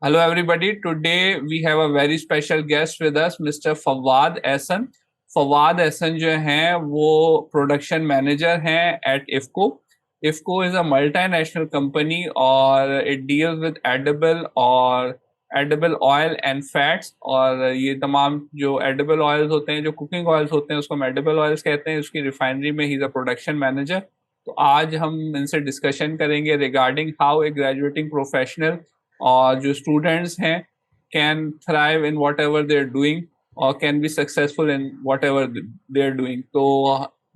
Hello, everybody. Today we have a very special guest with us, Mr. Fawad Ehsan. Fawad Ehsan जो हैं वो production manager हैं at IFFCO. IFFCO is a multinational company और it deals with edible और edible oil and fats. और ये तमाम जो एडिबल ऑयल्स होते हैं, जो कुकिंग ऑयल्स होते हैं, उसको हम एडिबल ऑयल्स कहते हैं. उसकी रिफाइनरी में he is a production manager. तो आज हम इनसे डिस्कशन करेंगे regarding how a graduating professional और जो स्टूडेंट्स हैं can thrive in whatever they are doing और can be successful in whatever they are doing. तो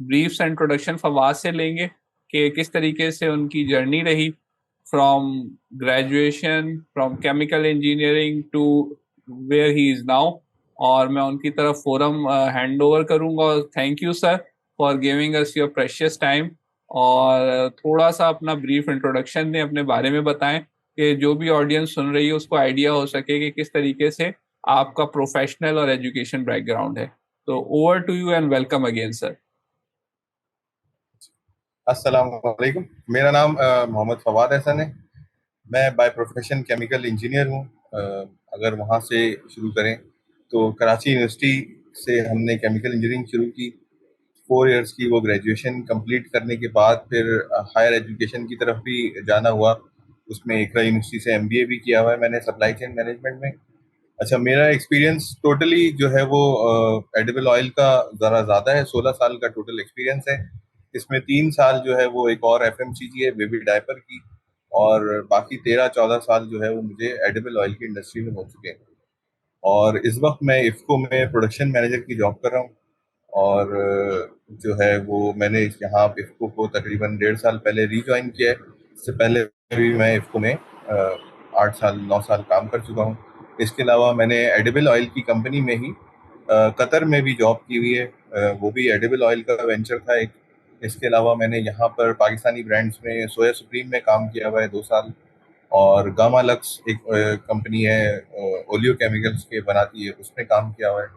ब्रीफ इंट्रोडक्शन फवाद से लेंगे कि किस तरीके से उनकी जर्नी रही from graduation, from chemical engineering to where he is now. और मैं उनकी तरफ फोरम हैंड ओवर करूंगा. और thank you sir for giving us your precious time. और थोड़ा सा अपना ब्रीफ इंट्रोडक्शन दें, अपने बारे में बताएं कि जो भी ऑडियंस सुन रही है उसको आइडिया हो सके कि किस तरीके से आपका प्रोफेशनल और एजुकेशन बैकग्राउंड है. तो over to you and welcome again sir. अस्सलाम वालेकुम। मेरा नाम मोहम्मद फवाद एहसन है। मैं बाय प्रोफेशन केमिकल इंजीनियर हूँ। अगर वहाँ से शुरू करें तो कराची यूनिवर्सिटी से हमने केमिकल इंजीनियरिंग शुरू की। 4 इयर्स की वो ग्रेजुएशन कंप्लीट करने के बाद फिर हायर एजुकेशन की तरफ भी जाना हुआ। उसमें इकरा यूनिवर्सिटी से एमबीए भी किया हुआ है मैंने सप्लाई चेन मैनेजमेंट में। अच्छा, मेरा एक्सपीरियंस टोटली जो है वो एडिबल ऑयल का ज़रा ज़्यादा है। 16 साल का टोटल एक्सपीरियंस है। इसमें 3 साल जो है वो एक और एफएमसीजी है बेबी डायपर की, और बाकी 13-14 साल जो है वो मुझे एडिबल ऑयल की इंडस्ट्री में हो चुके हैं। और इस वक्त मैं इफ्को में प्रोडक्शन मैनेजर की जॉब कर रहा हूँ। और जो है वो मैंने यहाँ इफ्को को तकरीबन 1.5 साल पहले रीज्वाइन किया है। इससे पहले भी मैं इफ्को में 8 साल 9 साल काम कर चुका हूँ। इसके अलावा मैंने एडिबल ऑयल की कंपनी में ही कतर में भी जॉब की हुई है। वो भी एडिबल ऑयल का वेंचर था एक। इसके अलावा मैंने यहाँ पर पाकिस्तानी ब्रांड्स में सोया सुप्रीम में काम किया हुआ है 2 साल। और गामा लक्स एक कंपनी है, ओलियो केमिकल्स के बनाती है, उसमें काम किया हुआ है।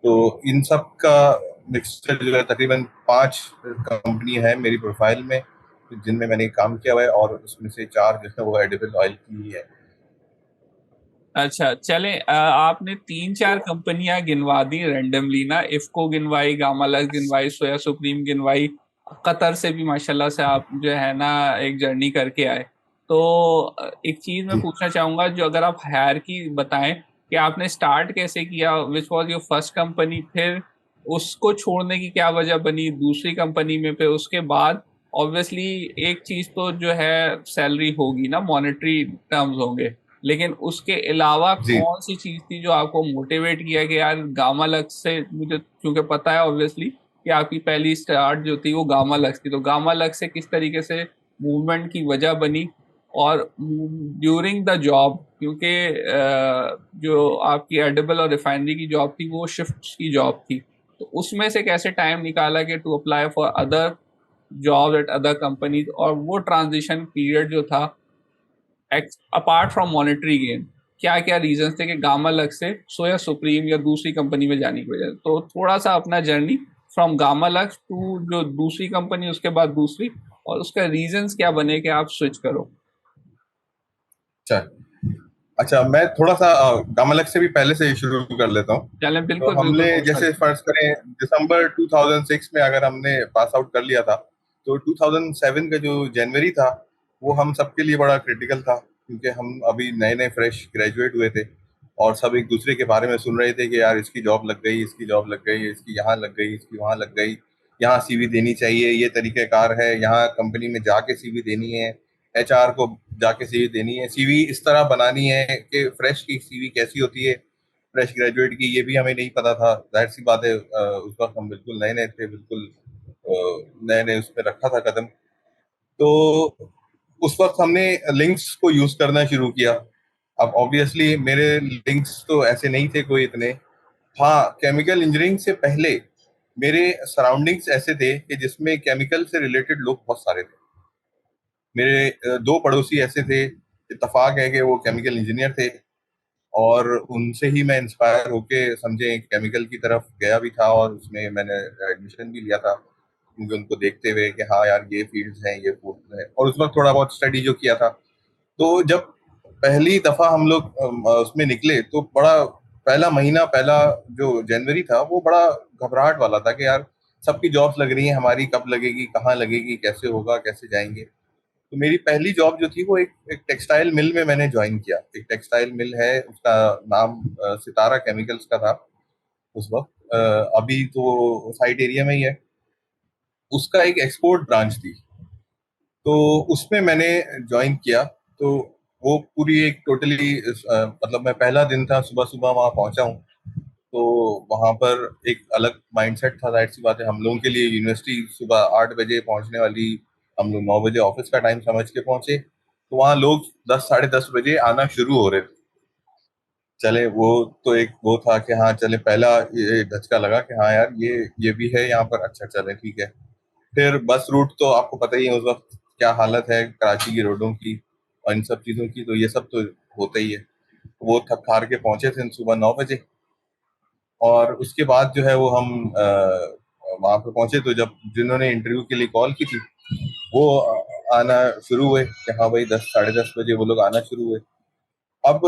तो इन सब का मिक्सचर जो है तकरीबन 5 कंपनी है मेरी प्रोफाइल में, जिनमें मैंने काम किया हुआ है, और उसमें से 4 जो है वो एडिबल ऑयल की ही है। अच्छा चलें, आपने तीन चार कंपनियां गिनवा दी रैंडमली ना. इफ्को गिनवाई, गामालक्स गिनवाई, सोया सुप्रीम गिनवाई. कतर से भी माशाल्लाह से आप जो है ना एक जर्नी करके आए. तो एक चीज मैं जी। पूछना चाहूंगा, जो अगर आप हायर की बताएं कि आपने स्टार्ट कैसे किया, which was your first company, फिर उसको छोड़ने की क्या वजह बनी दूसरी कंपनी में, फिर उसके बाद ऑब्वियसली एक चीज तो जो है सैलरी होगी ना, मॉनेटरी टर्म्स होंगे, लेकिन उसके अलावा जी। कौन सी चीज थी जो आपको मोटिवेट किया कि यार गामा लक्स से, मुझे क्योंकि पता है ऑब्वियसली कि आपकी पहली स्टार्ट जो थी वो गामा लक्स थी, तो गामा लक्स से किस तरीके से मूवमेंट की वजह बनी. और ड्यूरिंग द जॉब, क्योंकि जो आपकी एडिबल और रिफाइनरी की जॉब थी वो शिफ्ट की जॉब थी, तो उसमें से कैसे टाइम निकाला कि to apply for other job at other companies, और वो ट्रांजिशन पीरियड जो था अपार्ट फ्रॉम मॉनेटरी गेन, क्या क्या रीजंस थे कि गामा लग से सोया सुप्रीम या दूसरी कंपनी में जाने की वजह. तो थोड़ा सा अपना journey from Gamma Lux to जो दूसरी कंपनी, उसके बाद दूसरी, और उसका रीजंस क्या बने कि आप स्विच करो. अच्छा। अच्छा, मैं थोड़ा सा गामलक से भी पहले से शुरू कर लेता हूँ। चलें, तो बिल्कुल बिल्कुल, हमने कोई हर्ज जैसे नहीं. फर्ज करें दिसंबर 2006 में अगर हमने पास आउट कर लिया था, तो 2007 का जो जनवरी था वो हम सबके लिए बड़ा क्रिटिकल था, क्योंकि हम अभी नए नए फ्रेश ग्रेजुएट हुए थे। और सब एक दूसरे के बारे में सुन रहे थे कि यार इसकी जॉब लग गई, इसकी जॉब लग गई, इसकी यहाँ लग गई, इसकी वहाँ लग गई, यहाँ सीवी देनी चाहिए, ये तरीक़ेकार है, यहाँ कंपनी में जाके सीवी देनी है, एचआर को जाके सीवी देनी है, सीवी इस तरह बनानी है कि फ्रेश की सीवी कैसी होती है, फ्रेश ग्रेजुएट की, ये भी हमें नहीं पता था। जाहिर सी बात है, उस वक्त हम बिल्कुल नए नए थे, बिल्कुल नए नए उसमें रखा था कदम। तो उस वक्त हमने लिंक्स को यूज करना शुरू किया। अब ऑब्वियसली मेरे लिंक्स तो ऐसे नहीं थे कोई इतने। हाँ, केमिकल इंजीनियरिंग से पहले मेरे सराउंडिंग्स ऐसे थे कि जिसमें केमिकल से रिलेटेड लोग बहुत सारे थे। मेरे 2 पड़ोसी ऐसे थे, इत्तेफाक है कि वो केमिकल इंजीनियर थे, और उनसे ही मैं इंस्पायर होके समझे केमिकल की तरफ गया भी था, और उसमें मैंने एडमिशन भी लिया था, क्योंकि उनको देखते हुए कि हाँ यार ये फील्ड्स हैं, ये फील्ड है, और उस वक्त थोड़ा बहुत स्टडी जो किया था। तो जब पहली दफा हम लोग उसमें निकले तो बड़ा, पहला महीना, पहला जो जनवरी था वो बड़ा घबराहट वाला था कि यार सबकी जॉब्स लग रही हैं, हमारी कब लगेगी, कहाँ लगेगी, कैसे होगा, कैसे जाएंगे। तो मेरी पहली जॉब जो थी वो एक टेक्सटाइल मिल में मैंने ज्वाइन किया। एक टेक्सटाइल मिल है, उसका नाम सितारा केमिकल्स का था उस वक्त। अभी तो साइट एरिया में ही है। उसका एक एक्सपोर्ट ब्रांच थी, तो उसमें मैंने ज्वाइन किया। तो वो पूरी एक टोटली मतलब मैं पहला दिन था, सुबह सुबह वहां पहुंचा हूँ। तो वहां पर एक अलग माइंडसेट था, जाहिर सी बात है। हम लोगों के लिए यूनिवर्सिटी सुबह 8 बजे पहुंचने वाली, हम लोग 9 बजे ऑफिस का टाइम समझ के पहुंचे। तो वहां लोग 10 साढ़े 10 बजे आना शुरू हो रहे थे। चले वो, तो एक वो था कि हाँ चले, पहला ये धचका लगा कि हाँ यार ये भी है यहाँ पर, अच्छा चले ठीक है। फिर बस रूट तो आपको पता ही है उस वक्त क्या हालत है कराची की रोडों की और इन सब चीजों की, तो ये सब तो होता ही है। वो थक हार के पहुंचे थे सुबह 9 बजे। और उसके बाद जो है वो हम वहां पे पहुंचे, तो जब जिन्होंने इंटरव्यू के लिए कॉल की थी वो आना शुरू हुए कि हाँ भाई 10 साढ़े 10 बजे वो लोग आना शुरू हुए। अब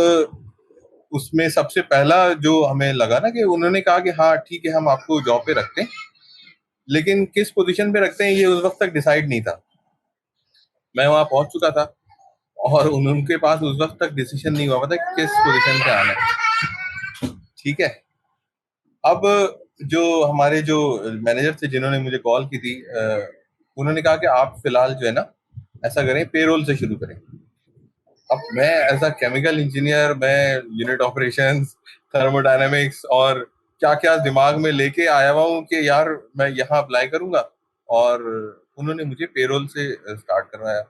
उसमें सबसे पहला जो हमें लगा ना कि उन्होंने कहा कि हाँ ठीक है हम आपको जॉब पे रखते हैं, लेकिन किस पोजीशन पे रखते हैं ये उस वक्त तक डिसाइड नहीं था। मैं वहां पहुंच चुका था और उनके पास उस वक्त तक डिसीजन नहीं हुआ था कि किस पोजीशन पे आना है। ठीक है। अब जो हमारे जो मैनेजर थे जिन्होंने मुझे कॉल की थी, उन्होंने कहा कि आप फिलहाल जो है ना ऐसा करें, पेरोल से शुरू करें। अब मैं एज अ केमिकल इंजीनियर, मैं यूनिट ऑपरेशंस, थर्मोडायनेमिक्स और क्या क्या दिमाग में लेके आया हुआ हूँ कि यार मैं यहाँ अप्लाई करूंगा। और उन्होंने मुझे पेरोल से स्टार्ट करवाया।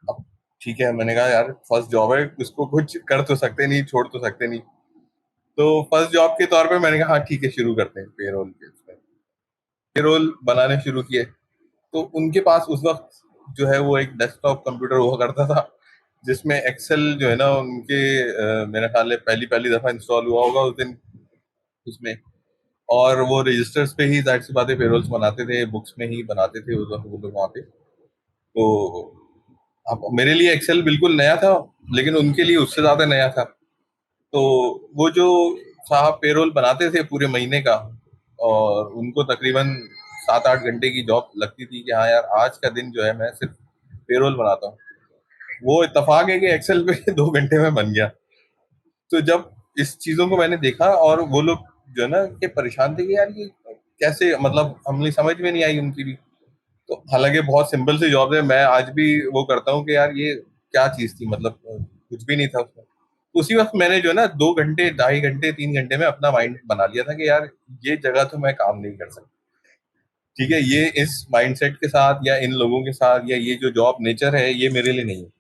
अब ठीक है, मैंने कहा यार फर्स्ट जॉब है, इसको कुछ कर तो सकते नहीं, छोड़ तो सकते नहीं। तो फर्स्ट जॉब के तौर पे मैंने कहा हाँ ठीक है शुरू करते हैं पेरोल के उसमें। पेरोल बनाने शुरू किए। तो उनके पास उस वक्त जो है वो एक डेस्कटॉप कंप्यूटर हुआ करता था, जिसमें एक्सेल जो है ना उनके मेरा ख्याल है पहली पहली दफा इंस्टॉल हुआ होगा उस दिन उसमें। और वो रजिस्टर्स पे ही जाहिर सी बातें पेरोल्स बनाते थे, बुक्स में ही बनाते थे उस वक्त वो लोग वहाँ पे। तो अब मेरे लिए एक्सेल बिल्कुल नया था, लेकिन उनके लिए उससे ज्यादा नया था। तो वो जो साहब पेरोल बनाते थे पूरे महीने का, और उनको तकरीबन 7 8 घंटे की जॉब लगती थी कि हाँ यार आज का दिन जो है मैं सिर्फ पेरोल बनाता हूँ। वो इत्तेफाक है कि एक्सेल पे 2 घंटे में बन गया। तो जब इस चीजों को मैंने देखा और वो लोग जो है ना कि परेशान थे कि यार ये कैसे, मतलब हमें समझ में नहीं आई उनकी भी। तो हालांकि बहुत सिंपल सी जॉब है, मैं आज भी वो करता हूँ कि यार ये क्या चीज थी, मतलब कुछ भी नहीं था उसमें। उसी वक्त मैंने जो है ना 2 घंटे, 2.5 घंटे, 3 घंटे में अपना माइंड बना लिया था कि यार ये जगह तो मैं काम नहीं कर सकता। ठीक है, ये इस माइंडसेट के साथ या इन लोगों के साथ या ये जो जॉब नेचर है ये मेरे लिए नहीं है।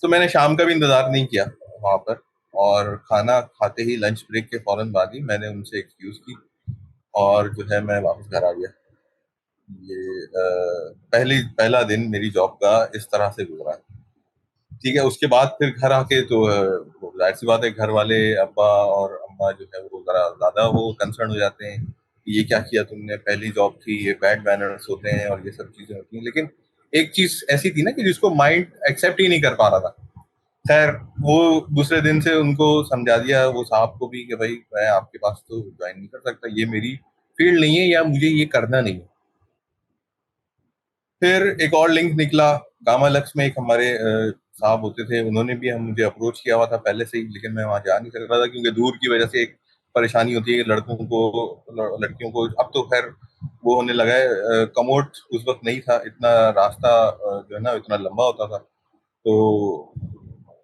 तो मैंने शाम का भी इंतजार नहीं किया वहां पर। और खाना खाते ही, लंच ब्रेक के फौरन बाद ही मैंने उनसे एक्सक्यूज की और जो है मैं वापस घर आ गया। ये पहला दिन मेरी जॉब का इस तरह से गुजरा। ठीक है, उसके बाद फिर घर आके तो वो जाहिर सी बात है घर वाले, अब्बा और अम्मा जो है वो जरा ज्यादा वो कंसर्न हो जाते हैं कि ये क्या किया तुमने, पहली जॉब थी, ये बैड मैनर्स होते हैं और ये सब चीजें होती हैं। लेकिन एक चीज ऐसी थी ना कि जिसको माइंड एक्सेप्ट ही नहीं कर पा रहा था। खैर, वो दूसरे दिन से उनको समझा दिया वो साहब को भी कि भाई मैं आपके पास तो ज्वाइन नहीं कर सकता, ये मेरी फील्ड नहीं है या मुझे ये करना नहीं है। फिर एक और लिंक निकला, गामा लक्स में एक हमारे साहब होते थे, उन्होंने भी हम मुझे अप्रोच किया हुआ था पहले से ही, लेकिन मैं वहां जा नहीं सक रहा था क्योंकि दूर की वजह से एक परेशानी होती है लड़कों को, लड़कियों को। अब तो खैर वो होने लगा है, कमोट उस वक्त नहीं था इतना, रास्ता जो है ना इतना लंबा होता था। तो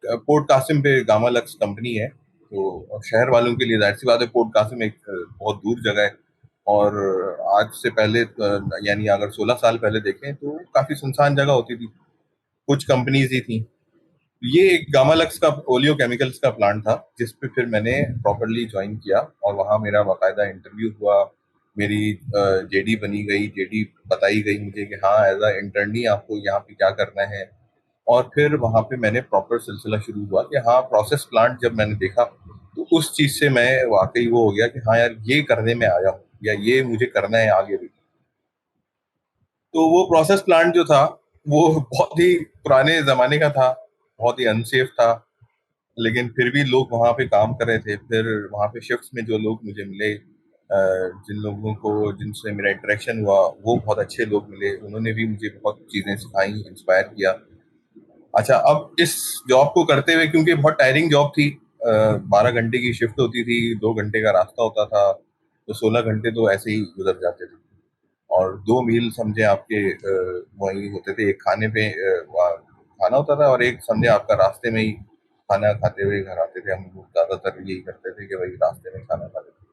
पोर्ट कासिम पे गामा लक्स कंपनी है, तो शहर वालों के लिए जाहिर सी बात है पोर्ट कासिम एक बहुत दूर जगह है। और आज से पहले यानी अगर 16 साल पहले देखें तो काफी सुनसान जगह होती थी, कुछ कंपनीज ही थी। ये एक गामालक्स का ओलियो केमिकल्स का प्लांट था जिस पे फिर मैंने प्रॉपरली ज्वाइन किया और वहाँ मेरा बाकायदा इंटरव्यू हुआ। मेरी जेडी बनी गई, जेडी बताई गई मुझे कि हाँ एज अ इंटर्नी आपको यहाँ पे क्या करना है। और फिर वहाँ पे मैंने प्रॉपर सिलसिला शुरू हुआ कि हाँ प्रोसेस प्लांट जब मैंने देखा तो उस चीज से मैं वाकई वो हो गया कि हाँ यार ये करने में आया हूँ या ये मुझे करना है आगे भी। तो वो प्रोसेस प्लांट जो था वो बहुत ही पुराने जमाने का था। बहुत ही अनसेफ था, लेकिन फिर भी लोग वहाँ पे काम कर रहे थे। फिर वहाँ पे शिफ्ट्स में जो लोग मुझे मिले, जिन लोगों को जिनसे मेरा इंटरेक्शन हुआ, वो बहुत अच्छे लोग मिले। उन्होंने भी मुझे बहुत चीज़ें सिखाई, इंस्पायर किया। अच्छा, अब इस जॉब को करते हुए, क्योंकि बहुत टायरिंग जॉब थी, 12 घंटे की शिफ्ट होती थी, 2 घंटे का रास्ता होता था, तो 16 घंटे तो ऐसे ही गुजर जाते थे। और 2 मील समझे आपके वही होते थे, एक खाने पे वहाँ खाना होता था, और एक समझे आपका रास्ते में ही खाना खाते हुए घर आते थे। हम लोग ज्यादातर यही करते थे कि वही रास्ते में खाना खाते थे,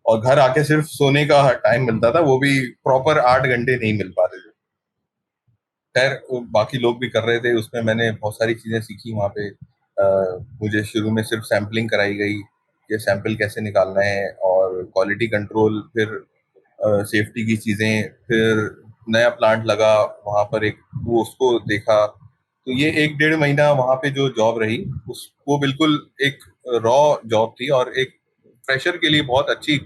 और घर आके सिर्फ सोने का टाइम मिलता था, वो भी प्रॉपर 8 घंटे नहीं मिल पाते थे। खैर, वो बाकी लोग भी कर रहे थे, उसमें मैंने बहुत सारी चीजें सीखी वहाँ पे। मुझे शुरू में सिर्फ सैम्पलिंग कराई गई, ये सैंपल कैसे निकालना है, और क्वालिटी कंट्रोल, फिर सेफ्टी की चीजें, फिर नया प्लांट लगा वहां पर, एक वो उसको देखा। तो ये 1 डेढ़ महीना वहां पे जो जॉब रही, उस वो बिल्कुल एक रॉ जॉब थी, और एक फ्रेशर के लिए बहुत अच्छी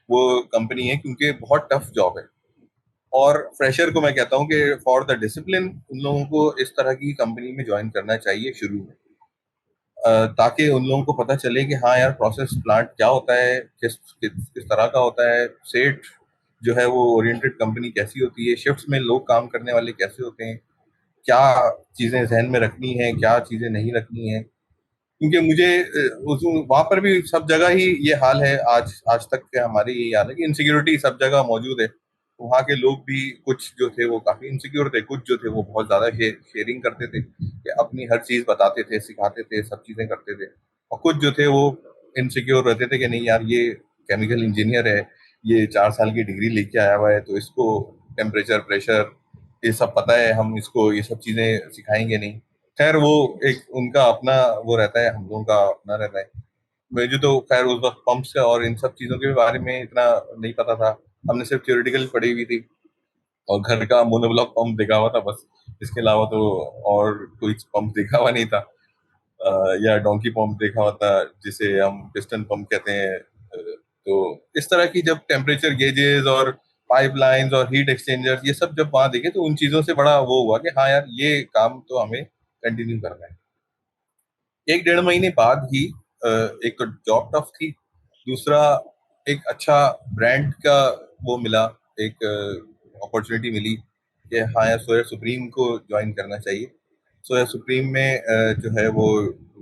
वो कंपनी है, क्योंकि बहुत टफ जॉब है। और फ्रेशर को मैं कहता हूँ कि फॉर द डिसिप्लिन उन लोगों को इस तरह की कंपनी में ज्वाइन करना चाहिए शुरू में, ताकि उन लोगों को पता चले कि हाँ यार, प्रोसेस प्लांट क्या होता है, किस तरह का होता है, सेठ जो है वो ओरिएंटेड कंपनी कैसी होती है, शिफ्ट्स में लोग काम करने वाले कैसे होते हैं, क्या चीजें जहन में रखनी है, क्या चीजें नहीं रखनी है। क्योंकि मुझे उस वहां पर भी सब जगह ही ये हाल है, आज आज तक के हमारे यही हाल है कि इनसिक्योरिटी सब जगह मौजूद है। वहाँ के लोग भी कुछ जो थे वो काफी इनसिक्योर थे, कुछ जो थे वो बहुत ज्यादा शेयरिंग करते थे, कि अपनी हर चीज बताते थे, सिखाते थे, सब चीजें करते थे। और कुछ जो थे वो इनसिक्योर रहते थे कि नहीं यार, ये केमिकल इंजीनियर है, ये 4 साल की डिग्री लेके आया हुआ है, तो इसको टेम्परेचर, प्रेशर, ये सब पता है, हम इसको ये सब चीजें सिखाएंगे नहीं। खैर, वो एक उनका अपना वो रहता है, हम लोगों का अपना रहता है। मुझे तो खैर उस वक्त पंप्स का और इन सब चीजों के बारे में इतना नहीं पता था। हमने सिर्फ थियोरेटिकल पढ़ी हुई थी, और घर का मोनोब्लॉक पंप देखा हुआ था बस। इसके अलावा तो और कोई पंप देखा हुआ नहीं था। या डोंकी पंप देखा हुआ था, जिसे हम पिस्टन पंप कहते हैं। तो इस तरह की जब टेम्परेचर गेजेस और पाइपलाइंस और हीट एक्सचेंजर्स, ये सब जब वहां देखे, तो उन चीजों से बड़ा वो हुआ कि हाँ यार, ये काम तो हमें कंटिन्यू करना है। 1 डेढ़ महीने बाद ही एक तो जॉब टफ थी, दूसरा एक अच्छा ब्रांड का वो मिला, एक अपॉर्चुनिटी मिली कि हाँ यार, सोया सुप्रीम को ज्वाइन करना चाहिए। सोया सुप्रीम में जो है वो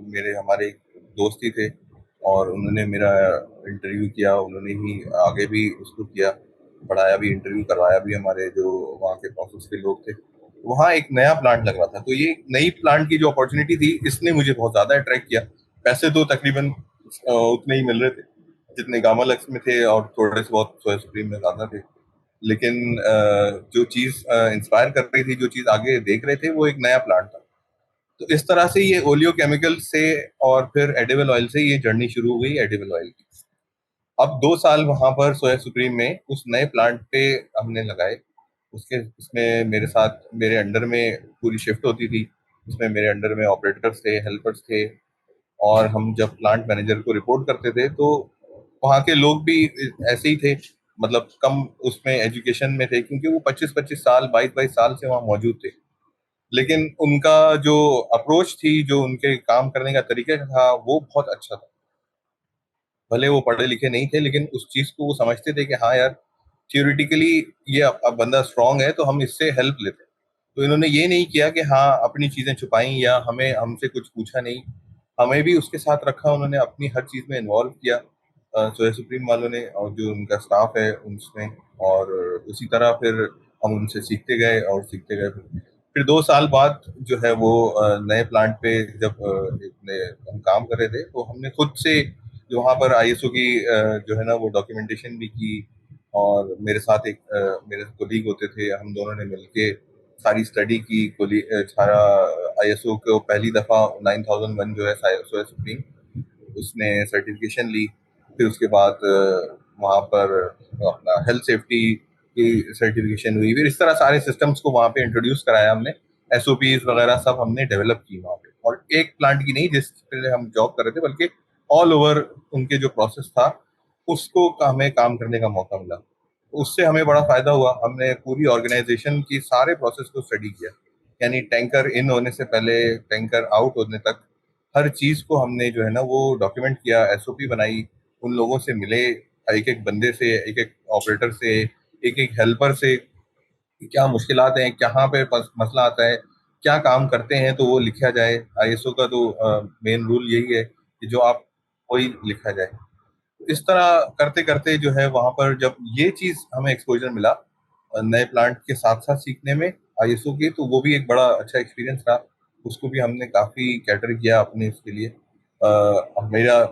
मेरे हमारे एक दोस्त ही थे, और उन्होंने मेरा इंटरव्यू किया, उन्होंने ही आगे भी उसको किया, बढ़ाया भी, इंटरव्यू करवाया भी हमारे जो वहाँ के प्रोसेस के लोग थे। वहाँ एक नया प्लांट लग रहा था, तो ये नई प्लांट की जो अपॉर्चुनिटी थी, इसने मुझे बहुत ज्यादा अट्रैक्ट किया। पैसे तो तकरीबन उतने ही मिल रहे थे जितने गामा लक्स में थे, और थोड़े से बहुत सोया सुप्रीम में ज्यादा थे। लेकिन जो चीज इंस्पायर कर रही थी, जो चीज आगे देख रहे थे, वो एक नया प्लांट था। तो इस तरह से ये ओलियो केमिकल से, और फिर एडिबल ऑयल से ये जर्नी शुरू हो गई, एडिबल ऑयल की। अब 2 साल वहां पर सोया सुप्रीम में उस नए प्लांट पे हमने लगाए। उसके उसमें मेरे साथ, मेरे अंडर में पूरी शिफ्ट होती थी। उसमें मेरे अंडर में ऑपरेटर्स थे, हेल्पर्स थे, और हम जब प्लांट मैनेजर को रिपोर्ट करते थे, तो वहाँ के लोग भी ऐसे ही थे, मतलब कम उसमें एजुकेशन में थे, क्योंकि वो 25-25 साल, 22-22 साल से वहाँ मौजूद थे। लेकिन उनका जो अप्रोच थी, जो उनके काम करने का तरीका था, वो बहुत अच्छा था। भले वो पढ़े लिखे नहीं थे, लेकिन उस चीज को वो समझते थे कि हाँ यार, थियोरिटिकली ये अब बंदा स्ट्रांग है, तो हम इससे हेल्प लेते हैं। तो इन्होंने ये नहीं किया कि हाँ अपनी चीजें छुपाई, या हमें हमसे कुछ पूछा नहीं। हमें भी उसके साथ रखा, उन्होंने अपनी हर चीज में इन्वॉल्व किया, सोया सुप्रीम वालों ने, और जो उनका स्टाफ है उसमें। और उसी तरह फिर हम उनसे सीखते गए और सीखते गए। फिर 2 साल बाद जो है वो नए प्लांट पे जब हम काम कर रहे थे, तो हमने खुद से जो वहाँ पर आईएसओ की जो है ना वो डॉक्यूमेंटेशन भी की। और मेरे साथ एक मेरे कोलीग होते थे, हम दोनों ने मिलके सारी स्टडी की, सारा आईएसओ को पहली दफा 9001 जो है सोया सुप्रीम, उसने सर्टिफिकेशन ली। फिर उसके बाद वहाँ पर अपना हेल्थ सेफ्टी की सर्टिफिकेशन हुई। फिर इस तरह सारे सिस्टम्स को वहाँ पे इंट्रोड्यूस कराया हमने, एसओपीज वगैरह सब हमने डेवलप की वहाँ पे। और एक प्लांट की नहीं जिस पे हम जॉब कर रहे थे, बल्कि ऑल ओवर उनके जो प्रोसेस था, उसको हमें काम करने का मौका मिला। उससे हमें बड़ा फायदा हुआ, हमने पूरी ऑर्गेनाइजेशन की सारे प्रोसेस को स्टडी किया। यानी टैंकर इन होने से पहले टैंकर आउट होने तक हर चीज को हमने जो है ना वो डॉक्यूमेंट किया, एसओपी बनाई, उन लोगों से मिले, एक एक बंदे से, एक एक ऑपरेटर से, एक एक हेल्पर से, क्या मुश्किलात हैं, कहाँ पे मसला आता है, क्या काम करते हैं, तो वो लिखा जाए। आईएसओ का तो मेन रूल यही है कि जो आप वही लिखा जाए। इस तरह करते करते जो है वहां पर जब ये चीज हमें एक्सपोजर मिला नए प्लांट के साथ साथ सीखने में आईएसओ की, तो वो भी एक बड़ा अच्छा एक्सपीरियंस रहा। उसको भी हमने काफी कैटर किया अपने इसके लिए। मेरा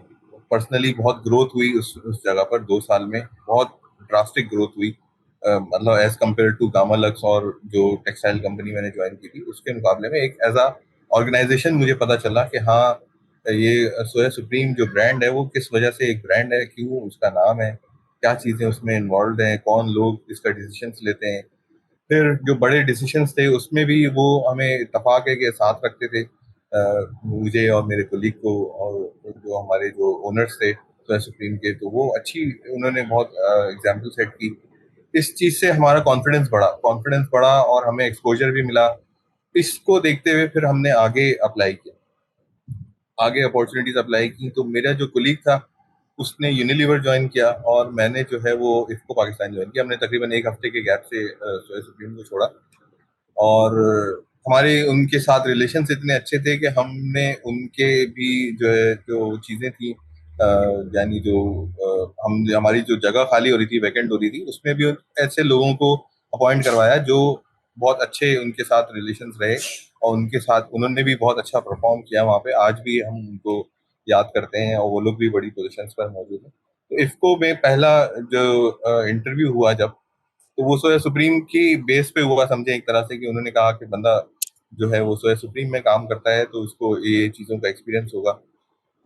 पर्सनली बहुत ग्रोथ हुई उस जगह पर 2 साल में, बहुत ड्रास्टिक ग्रोथ हुई। मतलब एज कम्पेयर टू गामालक्स और जो टेक्सटाइल कंपनी मैंने ज्वाइन की थी उसके मुकाबले में एक एज अ ऑर्गेनाइजेशन मुझे पता चला कि हाँ, ये सोया सुप्रीम जो ब्रांड है वो किस वजह से एक ब्रांड है, क्यों उसका नाम है, क्या चीजें उसमें इन्वॉल्व हैं, कौन लोग इसका डिसीजंस लेते हैं। फिर जो बड़े डिसीजंस थे उसमें भी वो हमें इत्तेफाक है के साथ रखते थे, मुझे और मेरे कोलीग को, और जो हमारे जो ओनर्स थे सोया सुप्रीम के, तो वो अच्छी, उन्होंने बहुत एग्जाम्पल सेट की। इस चीज से हमारा कॉन्फिडेंस बढ़ा और हमें एक्सपोजर भी मिला। इसको देखते हुए फिर हमने आगे अप्लाई किया, आगे अपॉर्चुनिटीज अप्लाई की। तो मेरा जो कुलीग था उसने यूनिलीवर ज्वाइन किया और मैंने जो है वो इफ्को पाकिस्तान ज्वाइन किया। हमने तकरीबन एक हफ्ते के गैप से सोया सुप्रीम को छोड़ा। और हमारे उनके साथ रिलेशंस इतने अच्छे थे कि हमने उनके भी जो है जो चीज़ें थी, यानी जो हम हमारी जो जगह खाली हो रही थी, वैकेंट हो रही थी, उसमें भी ऐसे लोगों को अपॉइंट करवाया जो बहुत अच्छे उनके साथ रिलेशंस रहे, और उनके साथ उन्होंने भी बहुत अच्छा परफॉर्म किया वहाँ पे। आज भी हम उनको याद करते हैं और वो लोग भी बड़ी पोजीशंस पर मौजूद हैं। तो इफ्को में पहला जो इंटरव्यू हुआ जब, तो वो सोया सुप्रीम की बेस पे हुआ, समझे एक तरह से, कि उन्होंने कहा कि बंदा जो है वो सोया सुप्रीम में काम करता है तो उसको ये चीज़ों का एक्सपीरियंस होगा।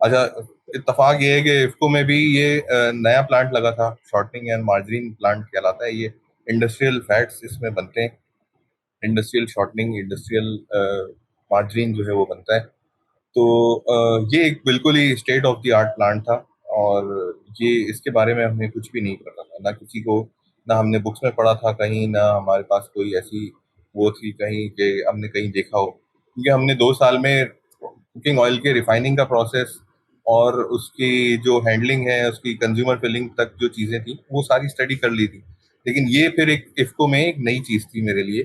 अच्छा, इत्तेफाक ये है कि इफ्को में भी ये नया प्लांट लगा था, शॉर्टनिंग एंड मार्जरीन प्लांट कहलाता है ये। इंडस्ट्रियल फैट्स इसमें बनते हैं, इंडस्ट्रियल शॉर्टनिंग, इंडस्ट्रियल मार्जरीन जो है वो बनता है। तो ये एक बिल्कुल ही state of the art plant था। और ये इसके बारे में हमें कुछ भी नहीं पता था, ना किसी को, ना हमने बुक्स में पढ़ा था कहीं, ना हमारे पास कोई ऐसी वो थी कहीं कि हमने कहीं देखा हो, क्योंकि हमने 2 साल में कुकिंग ऑयल के रिफाइनिंग का प्रोसेस और उसकी जो हैंडलिंग है, उसकी कंज्यूमर फिलिंग तक जो चीज़ें थी वो सारी स्टडी कर ली थी। लेकिन ये फिर एक इफ्को में एक नई चीज़ थी मेरे लिए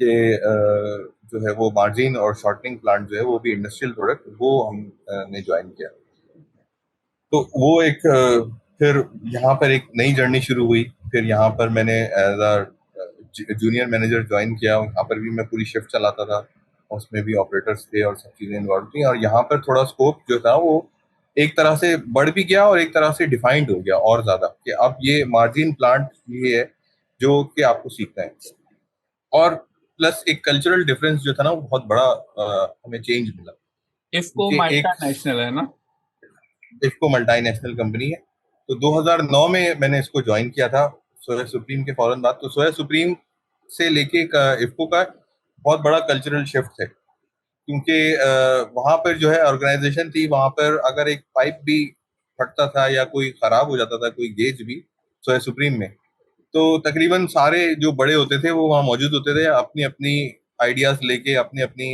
कि जो है वो मार्जिन और शॉर्टनिंग प्लांट जो है वो भी इंडस्ट्रियल प्रोडक्ट, वो हम ने ज्वाइन किया। तो वो एक फिर यहाँ पर एक नई जर्नी शुरू हुई। फिर यहाँ पर मैंने as a junior manager join किया। यहाँ पर भी मैं पूरी शिफ्ट चलाता था, उसमें भी ऑपरेटर्स थे और सब चीज़ें इन्वॉल्व थी। और यहाँ पर थोड़ा स्कोप जो था वो एक तरह से बढ़ भी गया और एक तरह से डिफाइंड हो गया और ज़्यादा, कि अब ये मार्जिन प्लांट ये है जो कि आपको सीखना है। और प्लस एक कल्चरल डिफरेंस जो था ना वो बहुत बड़ा हमें चेंज मिला, इफ्को क्योंकि एक मल्टानेशनल है ना? इफ्को मल्टीनेशनल कंपनी है। तो 2009 में मैंने इसको ज्वाइन किया था, सोया सुप्रीम के फौरन बाद। तो सोया सुप्रीम से लेके इफ्को का बहुत बड़ा कल्चरल शिफ्ट है, क्योंकि वहाँ पर जो है ऑर्गेनाइजेशन थी, वहाँ पर अगर एक पाइप भी फटता था या कोई खराब हो जाता था, कोई गेज भी सोया सुप्रीम में, तो तकरीबन सारे जो बड़े होते थे वो वहाँ मौजूद होते थे, अपनी अपनी आइडियाज लेके, अपनी अपनी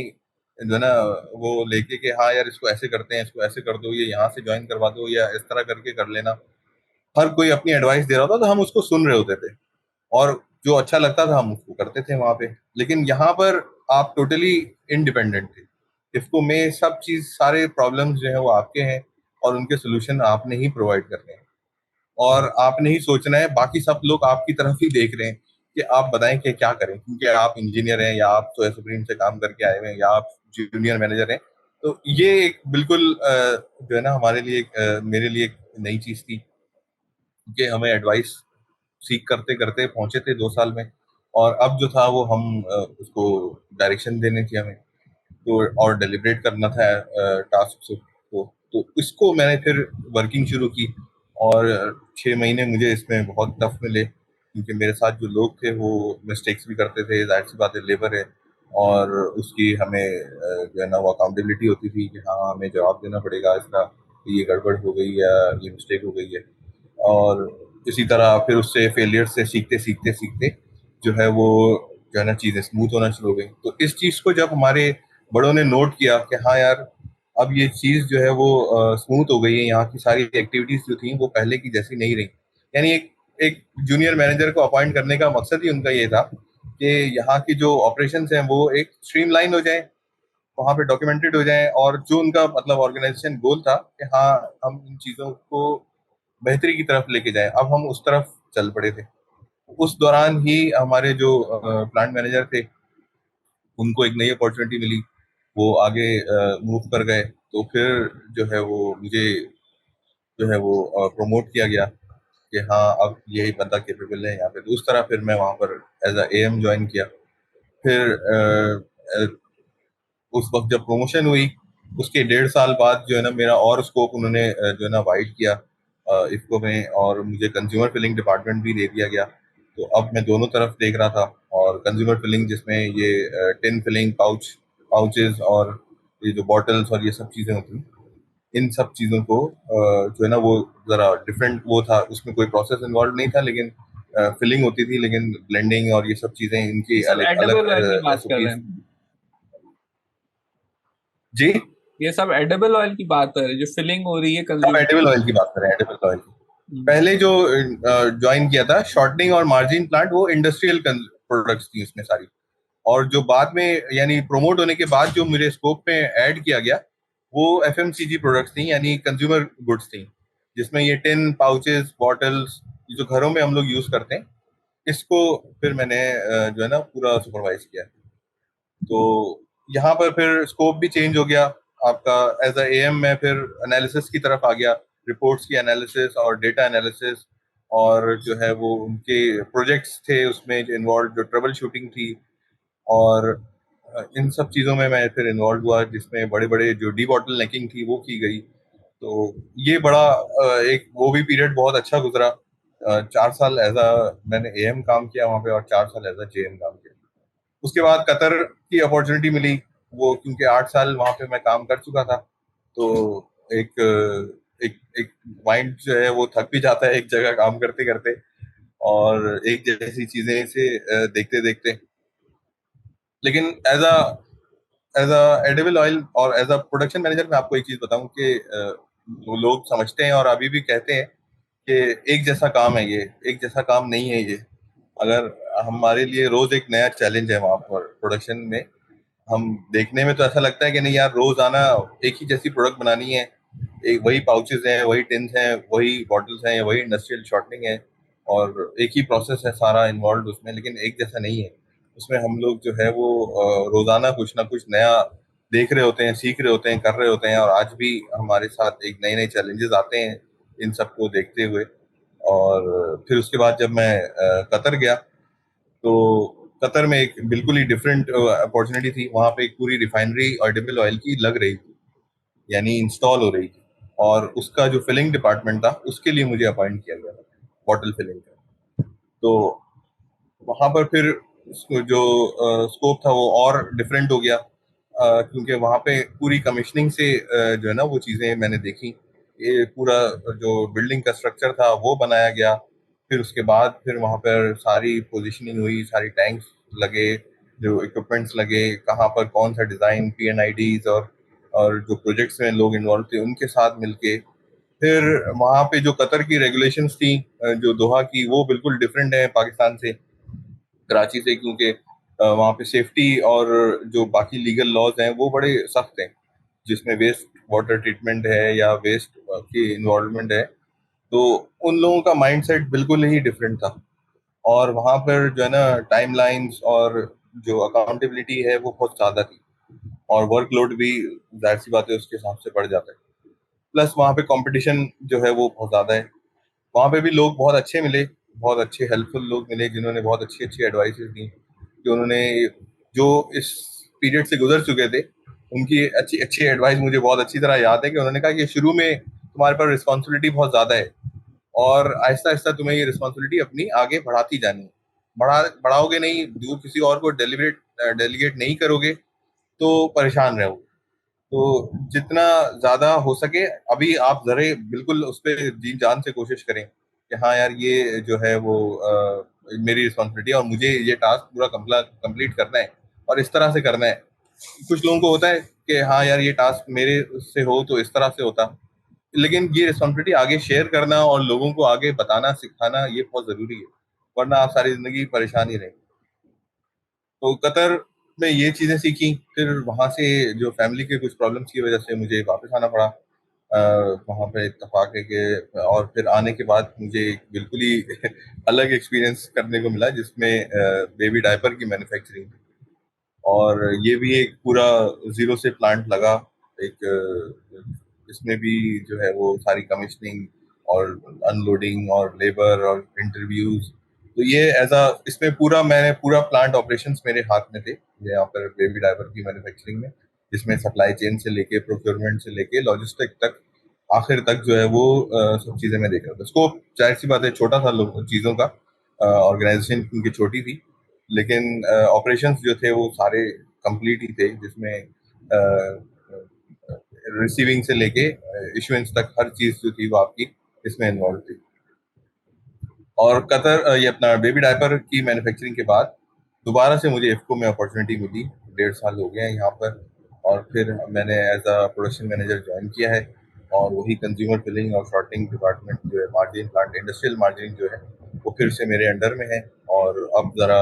जो है ना वो लेके कि हाँ यार इसको ऐसे करते हैं, इसको ऐसे कर दो, ये यहाँ से ज्वाइन करवा दो, या इस तरह करके कर लेना। हर कोई अपनी एडवाइस दे रहा होता तो हम उसको सुन रहे होते थे, और जो अच्छा लगता था हम उसको करते थे वहां पे। लेकिन यहाँ पर आप टोटली इंडिपेंडेंट थे। इसको में सब चीज, सारे प्रॉब्लम्स जो है वो आपके हैं और उनके सोल्यूशन आपने ही प्रोवाइड करने हैं, और आपने ही सोचना है। बाकी सब लोग आपकी तरफ ही देख रहे हैं कि आप बताएं कि क्या करें, क्योंकि आप इंजीनियर हैं या आप सोया सुप्रीम से काम करके आए हुए हैं या आप जूनियर मैनेजर हैं। तो ये एक बिल्कुल जो है ना हमारे लिए मेरे लिए एक नई चीज थी कि हमें एडवाइस सीख करते करते पहुंचे थे 2 साल में। और अब जो था वो हम उसको डायरेक्शन देनी थी हमें, तो और डेलिब्रेट करना था टास्क को। तो इसको मैंने फिर वर्किंग शुरू की। और 6 महीने मुझे इसमें बहुत टफ मिले, क्योंकि मेरे साथ जो लोग थे वो मिस्टेक्स भी करते थे, जाहिर सी बात है, लेबर है। और उसकी हमें जो है ना वो अकाउंटेबिलिटी होती थी कि हाँ हमें जवाब देना पड़ेगा इसका, कि ये गड़बड़ हो गई या ये मिस्टेक हो गई है। और इसी तरह फिर उससे फेलियर से सीखते सीखते सीखते जो है वो जो है ना चीजें स्मूथ होना शुरू हो गई। तो इस चीज को जब हमारे बड़ों ने नोट किया कि हाँ यार, अब ये चीज जो है वो स्मूथ हो गई है, यहाँ की सारी एक्टिविटीज जो थी वो पहले की जैसी नहीं रही। यानी एक एक जूनियर मैनेजर को अपॉइंट करने का मकसद ही उनका ये था कि यहाँ की जो ऑपरेशंस हैं वो एक स्ट्रीमलाइन हो जाए, वहाँ पे डॉक्यूमेंटेड हो जाए, और जो उनका मतलब ऑर्गेनाइजेशन गोल था कि हाँ हम इन चीजों को बेहतरी की तरफ लेके जाएं, अब हम उस तरफ चल पड़े थे। उस दौरान ही हमारे जो प्लांट मैनेजर थे उनको एक नई अपॉर्चुनिटी मिली, वो आगे मूव कर गए। तो फिर जो है वो मुझे जो है वो प्रमोट किया गया कि हाँ अब यही बंदा केपेबल है यहाँ पे। तो उस तरह फिर मैं वहाँ पर एज अ एएम ज्वाइन किया। फिर उस वक्त जब प्रमोशन हुई उसके 1.5 साल बाद जो है ना मेरा और स्कोप उन्होंने जो है ना वाइड किया इफको में, और मुझे कंज्यूमर फिलिंग डिपार्टमेंट भी दे दिया गया। तो अब मैं दोनों तरफ देख रहा था, और कंज्यूमर फिलिंग जिसमें ये टिन फिलिंग, पाउचेस और ये जो बॉटल्स और ये सब चीज़ें होती हैं, इन सब चीज़ों को जो है ना वो ज़रा डिफरेंट वो था, उसमें कोई प्रोसेस इन्वॉल्व नहीं था, लेकिन फिलिंग होती थी, लेकिन ब्लेंडिंग और ये सब चीज़ें इनकी ये सब अलग अलग एडेबल ऑयल की बात कर रहे एसओपीज। हैं? जी, ये सब एडेबल ऑयल की बात कर रहे हैं जो फिलिंग हो रही है हम कंज्यूमर? एडिबल ऑयल की बात कर रहे हैं, एडिबल ऑयल की। पहले जो ज्वाइन किया था शॉर्टनिंग और मार्जिन प्लांट, वो इंडस्ट्रियल प्रोडक्ट्स थी उसमें सारी। और जो बाद में यानी प्रमोट होने के बाद जो मेरे स्कोप में ऐड किया गया वो एफएमसीजी प्रोडक्ट्स थी, यानी कंज्यूमर गुड्स थी, जिसमें ये टिन, पाउचेस, बॉटल्स, जो घरों में हम लोग यूज करते हैं, इसको फिर मैंने जो है ना पूरा सुपरवाइज किया। तो यहाँ पर फिर स्कोप भी चेंज हो गया आपका। एज अ एएम मैं फिर एनालिसिस की तरफ आ गया, रिपोर्ट्स की एनालिसिस और डेटा एनालिसिस, और जो है वो उनके प्रोजेक्ट्स थे उसमें जो इन्वॉल्व, जो ट्रबल शूटिंग थी, और इन सब चीज़ों में मैं फिर इन्वॉल्व हुआ, जिसमें बड़े बड़े जो डी बॉटल नेकिंग थी वो की गई। तो ये बड़ा एक वो भी पीरियड बहुत अच्छा गुजरा। 4 साल एज अ मैंने एएम काम किया वहाँ पे, और 4 साल एज अ जेएम काम किया। उसके बाद कतर की अपॉर्चुनिटी मिली, वो क्योंकि 8 साल वहाँ पे मैं काम कर चुका था, तो एक एक एक माइंड जो है वो थक भी जाता है एक जगह काम करते करते, और एक जैसी चीजें से देखते देखते। लेकिन एज अ एडिबल ऑयल और एज अ प्रोडक्शन मैनेजर मैं आपको एक चीज बताऊं कि वो लोग समझते हैं और अभी भी कहते हैं कि एक जैसा काम है ये, एक जैसा काम नहीं है ये। अगर हमारे लिए रोज एक नया चैलेंज है वहां पर प्रोडक्शन में, हम देखने में तो ऐसा लगता है कि नहीं यार रोज आना एक ही जैसी प्रोडक्ट बनानी है, एक वही पाउचेस हैं, वही टिन्स हैं, वही बॉटल्स हैं, वही इंडस्ट्रियल शॉर्टनिंग है, और एक ही प्रोसेस है सारा इन्वॉल्व उसमें, लेकिन एक जैसा नहीं है। उसमें हम लोग जो है वो रोजाना कुछ ना कुछ नया देख रहे होते हैं, सीख रहे होते हैं, कर रहे होते हैं, और आज भी हमारे साथ एक नए नए चैलेंजेस आते हैं इन सबको देखते हुए। और फिर उसके बाद जब मैं कतर गया, तो कतर में एक बिल्कुल ही डिफरेंट अपॉर्चुनिटी थी। वहां पे एक पूरी रिफाइनरी एडिबल ऑयल की लग रही थी, यानी इंस्टॉल हो रही थी, और उसका जो फिलिंग डिपार्टमेंट था उसके लिए मुझे अपॉइंट किया गया था, बॉटल फिलिंग का। तो वहां पर फिर जो स्कोप था वो और डिफरेंट हो गया, क्योंकि वहां पे पूरी कमिश्निंग से जो है ना वो चीज़ें मैंने देखी। ये पूरा जो बिल्डिंग का स्ट्रक्चर था वो बनाया गया। फिर उसके बाद फिर वहां पर सारी पोजीशनिंग हुई, सारी टैंक्स लगे, जो इक्विपमेंट्स लगे, कहाँ पर कौन सा डिज़ाइन, पीएनआईडीज, और जो प्रोजेक्ट्स में लोग इन्वॉल्व थे उनके साथ मिलके। फिर वहाँ पे जो कतर की रेगुलेशंस थी, जो दोहा की, वो बिल्कुल डिफरेंट है पाकिस्तान से, कराची से, क्योंकि वहाँ पे सेफ्टी और जो बाकी लीगल लॉज हैं वो बड़े सख्त हैं, जिसमें वेस्ट वाटर ट्रीटमेंट है या वेस्ट की इन्वॉल्वमेंट है। तो उन लोगों का माइंडसेट बिल्कुल ही डिफरेंट था, और वहाँ पर जो है ना टाइमलाइंस और जो अकाउंटेबिलिटी है वो बहुत ज़्यादा थी, और वर्कलोड भी जाहिर सी बात है उसके हिसाब से बढ़ जाता है। प्लस वहाँ पे कंपटीशन जो है वो बहुत ज़्यादा है। वहाँ पे भी लोग बहुत अच्छे मिले, बहुत अच्छे हेल्पफुल लोग मिले, जिन्होंने बहुत अच्छी अच्छी एडवाइसेस दी, जो उन्होंने जो इस पीरियड से गुजर चुके थे, उनकी अच्छी अच्छी एडवाइस मुझे बहुत अच्छी तरह याद है कि उन्होंने कहा कि शुरू में तुम्हारे पर रिस्पॉन्सिबिलिटी बहुत ज़्यादा है, और आहिस्ता आहिस्ता तुम्हें ये रिस्पॉन्सिबिलिटी अपनी आगे बढ़ाती जानी है। बढ़ाओगे नहीं, दूर किसी और को डेलीगेट नहीं करोगे तो परेशान रहोगे। तो जितना ज्यादा हो सके अभी आप जरे बिल्कुल उस पर जी जान से कोशिश करें कि हाँ यार ये जो है वो मेरी रिस्पॉन्सिबिलिटी है और मुझे ये टास्क पूरा कंप्लीट करना है और इस तरह से करना है। कुछ लोगों को होता है कि हाँ यार, ये टास्क मेरे से हो तो इस तरह से होता, लेकिन ये रिस्पॉन्सिबिलिटी आगे शेयर करना और लोगों को आगे बताना सिखाना ये बहुत जरूरी है, वरना आप सारी जिंदगी परेशान ही रहेंगे। तो कतर में ये चीजें सीखी, फिर वहां से जो फैमिली के कुछ प्रॉब्लम्स की वजह से मुझे वापस आना पड़ा। वहां पे इत्तेफाक है कि और फिर आने के बाद मुझे एक बिल्कुल ही अलग एक्सपीरियंस करने को मिला, जिसमें बेबी डायपर की मैन्युफैक्चरिंग, और ये भी एक पूरा जीरो से प्लांट लगा। एक इसमें भी जो है वो सारी कमीशनिंग और अनलोडिंग और लेबर और इंटरव्यूज, तो ये एज अ इसमें पूरा प्लांट ऑपरेशंस मेरे हाथ में थे ये यहाँ पर बेबी डायपर की मैन्युफैक्चरिंग में, जिसमें सप्लाई चेन से लेके प्रोक्योरमेंट से लेके लॉजिस्टिक तक आखिर तक जो है वो सब चीजें मैं देख रहा था। स्कोप जाहिर सी बात है छोटा था चीजों का, ऑर्गेनाइजेशन उनकी छोटी थी, लेकिन ऑपरेशंस जो थे वो सारे कंप्लीट ही थे, जिसमें रिसीविंग से लेके इशुएंस तक हर चीज जो थी वो आपकी इसमें इन्वॉल्व थी। और ये अपना बेबी डायपर की मैन्युफैक्चरिंग के बाद दोबारा से मुझे इफ्को में अपॉर्चुनिटी मिली। 1.5 साल हो गए हैं यहाँ पर, और फिर मैंने as a production manager join किया है, और वही कंज्यूमर फिलिंग और शॉर्टिंग डिपार्टमेंट जो है, मार्जिन प्लांट इंडस्ट्रियल मार्जिन जो है वो फिर से मेरे अंडर में है। और अब ज़रा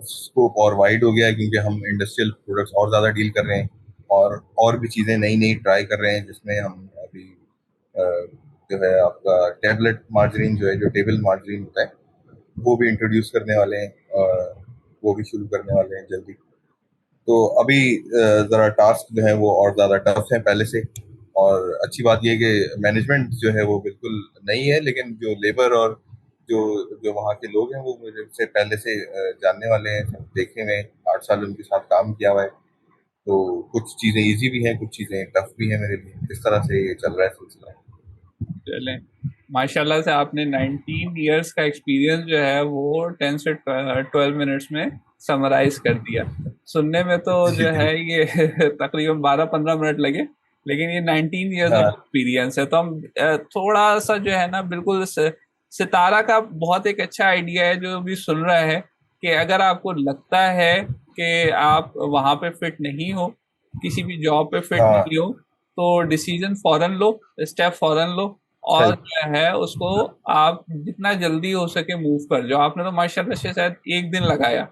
स्कोप और वाइड हो गया है, क्योंकि हम इंडस्ट्रियल प्रोडक्ट्स और ज़्यादा डील कर रहे हैं, और भी चीज़ें नई नई ट्राई कर रहे हैं, जिसमें हम अभी अ, जो है आपका टैबलेट मार्जरीन जो है, जो टेबल मार्जरीन होता है, वो भी इंट्रोड्यूस करने वाले हैं, वो भी शुरू करने वाले हैं जल्दी। तो अभी ज़रा टास्क जो है वो और ज़्यादा टफ है पहले से। और अच्छी बात ये है कि मैनेजमेंट जो है वो बिल्कुल नई है, लेकिन जो लेबर और जो जो वहाँ के लोग हैं वो मुझे से पहले से जानने वाले हैं, सब देखे हुए हैं, 8 साल उनके साथ काम किया हुआ है। तो कुछ चीज़ें इजी भी हैं, कुछ चीज़ें टफ भी हैं मेरे लिए। इस तरह से ये चल रहा है सिलसिला। चलें, माशाल्लाह से आपने 19 इयर्स का एक्सपीरियंस जो है वो 10 से 12 मिनट्स में समराइज कर दिया। सुनने में तो जो है ये तकरीबन 12-15 मिनट लगे, लेकिन ये 19 इयर्स ऑफ हाँ एक्सपीरियंस है। तो हम थोड़ा सा जो है ना, बिल्कुल सितारा का बहुत एक अच्छा आइडिया है जो भी सुन रहा है, कि अगर आपको लगता है कि आप वहां पे फिट नहीं हो, किसी भी जॉब पे फिट हाँ, नहीं हो, तो डिसीजन फौरन लो, स्टेप फौरन लो, और सही। जो है उसको आप जितना जल्दी हो सके मूव कर जाओ। आपने तो माशाल्लाह से शायद 1 दिन लगाया,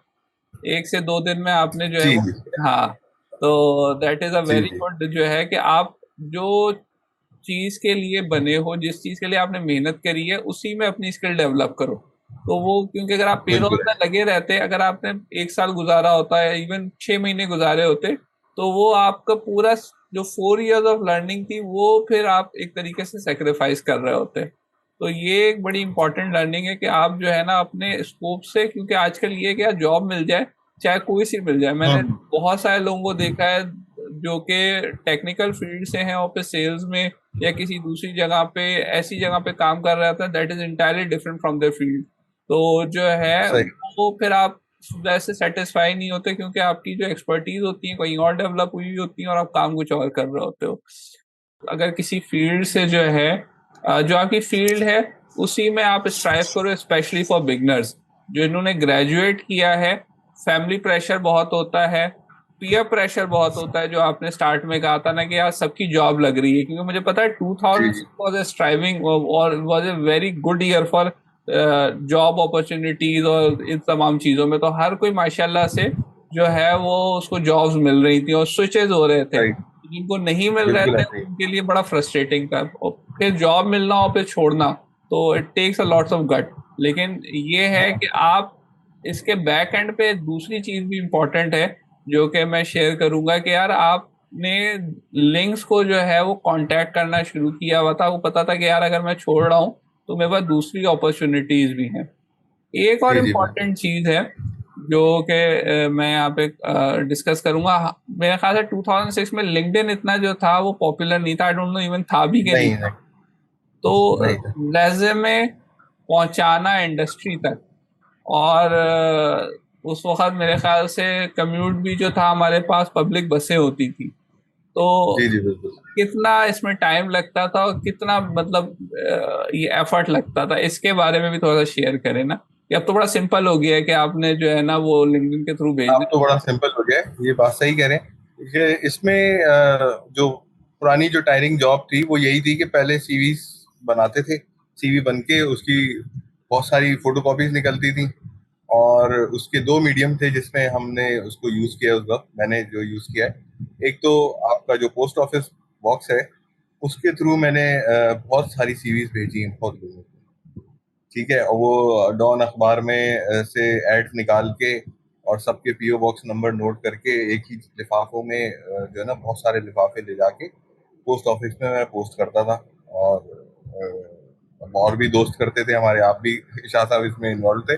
1 से 2 दिन में आपने जो है जी वो, जी हाँ, तो दैट इज अ जी वेरी जी। गुड जो है कि आप जो चीज के लिए बने हो, जिस चीज के लिए आपने मेहनत करी है, उसी में अपनी स्किल डेवलप करो। तो वो, क्योंकि अगर आप पेरोल बिल्कुल में है। लगे रहते, अगर आपने 1 साल गुजारा होता है, इवन 6 महीने गुजारे होते, तो वो आपका पूरा जो 4 इयर्स ऑफ लर्निंग थी वो फिर आप एक तरीके से सेक्रीफाइस कर रहे होते। तो ये एक बड़ी इंपॉर्टेंट लर्निंग है कि आप जो है ना अपने स्कोप से, क्योंकि आजकल ये क्या, जॉब मिल जाए चाहे कोई सी मिल जाए, मैंने हम्म। बहुत सारे लोगों को देखा है जो कि टेक्निकल फील्ड से हैं और फिर सेल्स में या किसी दूसरी जगह पे, ऐसी जगह पे काम कर रहा था that is entirely different from their field. तो जो है सही। वो फिर आप वैसे सेटिस्फाई नहीं होते, क्योंकि आपकी जो एक्सपर्टीज होती है कहीं और डेवलप हुई हुई होती है और आप काम कुछ और कर रहे होते हो। अगर किसी फील्ड से जो है जो आपकी फील्ड है उसी में आप स्ट्राइव करो, स्पेशली फॉर बिगनर्स जो इन्होंने ग्रेजुएट किया है। फैमिली प्रेशर बहुत होता है, पीयर प्रेशर बहुत होता है, जो आपने स्टार्ट में कहा था ना कि यार सबकी जॉब लग रही है, क्योंकि मुझे पता है जी जी 2006 वाज ए स्ट्राइविंग और was a very good year for job opportunities और इन तमाम चीजों में। तो हर कोई माशाल्लाह से जो है वो उसको जॉब्स मिल रही थी और स्विचेस हो रहे थे। सही। जिनको नहीं मिल रहे बिल्कुल थे ऐसे ही। उनके लिए बड़ा फ्रस्ट्रेटिंग था, और फिर जॉब मिलना और फिर छोड़ना, तो it takes a lots of gut. लेकिन ये है कि आप इसके बैक एंड पे दूसरी चीज भी इम्पोर्टेंट है, जो कि मैं शेयर करूंगा, कि यार आपने लिंक्स को जो है वो कांटेक्ट करना शुरू किया हुआ था। वो पता था कि यार अगर मैं छोड़ रहा हूँ तो मेरे पास दूसरी अपॉर्चुनिटीज भी हैं। एक और जी जी बिल्कुल। इम्पॉर्टेंट चीज है जो कि मैं यहाँ पे डिस्कस करूंगा। मेरे ख्याल से 2006 में लिंक्डइन इतना जो था वो पॉपुलर नहीं था, आई डोंट नो इवन था भी कि नहीं नहीं था। नहीं तो नहीं था। रेज़्यूमे पहुंचाना इंडस्ट्री तक, और उस वक्त मेरे ख्याल से कम्यूट भी जो था, हमारे पास पब्लिक बसें होती थी, तो जी जी बिल्कुल। कितना इसमें टाइम लगता था और कितना मतलब ये एफर्ट लगता था, इसके बारे में भी थोड़ा सा शेयर करें ना, कि अब तो बड़ा सिंपल हो गया है कि आपने जो है ना वो लिंक्डइन के थ्रू भेज अब दें? तो बड़ा सिंपल हो गया है, ये बात सही कह रहे हैं कि इसमें जो पुरानी जो टायरिंग जॉब थी वो यही थी कि पहले सीवी बनाते थे, सीवी बन के उसकी बहुत सारी फोटोकॉपीज निकलती थी, और उसके दो मीडियम थे जिसमें हमने उसको यूज किया। उस वक्त मैंने जो यूज किया है, एक तो आपका जो पोस्ट ऑफिस बॉक्स है, उसके थ्रू मैंने बहुत सारी सीवीज भेजी हैं बहुत लोगों को। ठीक है, और वो डॉन अखबार में से एड्स निकाल के और सबके पीओ बॉक्स नंबर नोट करके एक ही लिफाफों में जो है ना बहुत सारे लिफाफे ले जाके पोस्ट ऑफिस में मैं पोस्ट करता था। और भी दोस्त करते थे हमारे, आप भी शाह साहब इसमें इन्वॉल्व थे।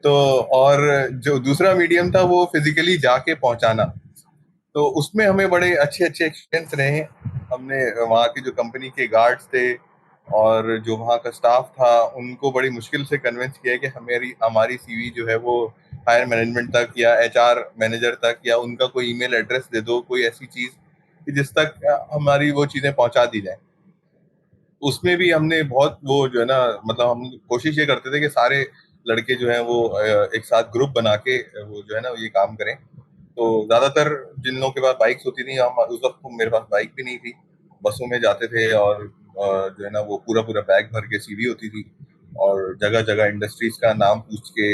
तो और जो दूसरा मीडियम था वो फिजिकली जाके पहुंचाना, तो उसमें हमें बड़े अच्छे अच्छे एक्सपीरियंस रहे हैं। हमने वहाँ के जो कंपनी के गार्ड्स थे और जो वहाँ का स्टाफ था उनको बड़ी मुश्किल से कन्विंस किया कि हमारी हमारी सीवी जो है वो हायर मैनेजमेंट तक या एचआर मैनेजर तक या उनका कोई ईमेल एड्रेस दे दो, कोई ऐसी चीज कि जिस तक हमारी वो चीजें पहुंचा दी जाए। उसमें भी हमने बहुत वो जो है ना, मतलब हम कोशिश ये करते थे कि सारे लड़के जो हैं वो एक साथ ग्रुप बना के वो जो है ना ये काम करें। तो ज्यादातर जिन लोगों के पास बाइक्स होती थी, हम उस वक्त मेरे पास बाइक भी नहीं थी, बसों में जाते थे और जो है ना वो पूरा पूरा बैग भर के सीवी होती थी, और जगह जगह इंडस्ट्रीज का नाम पूछ के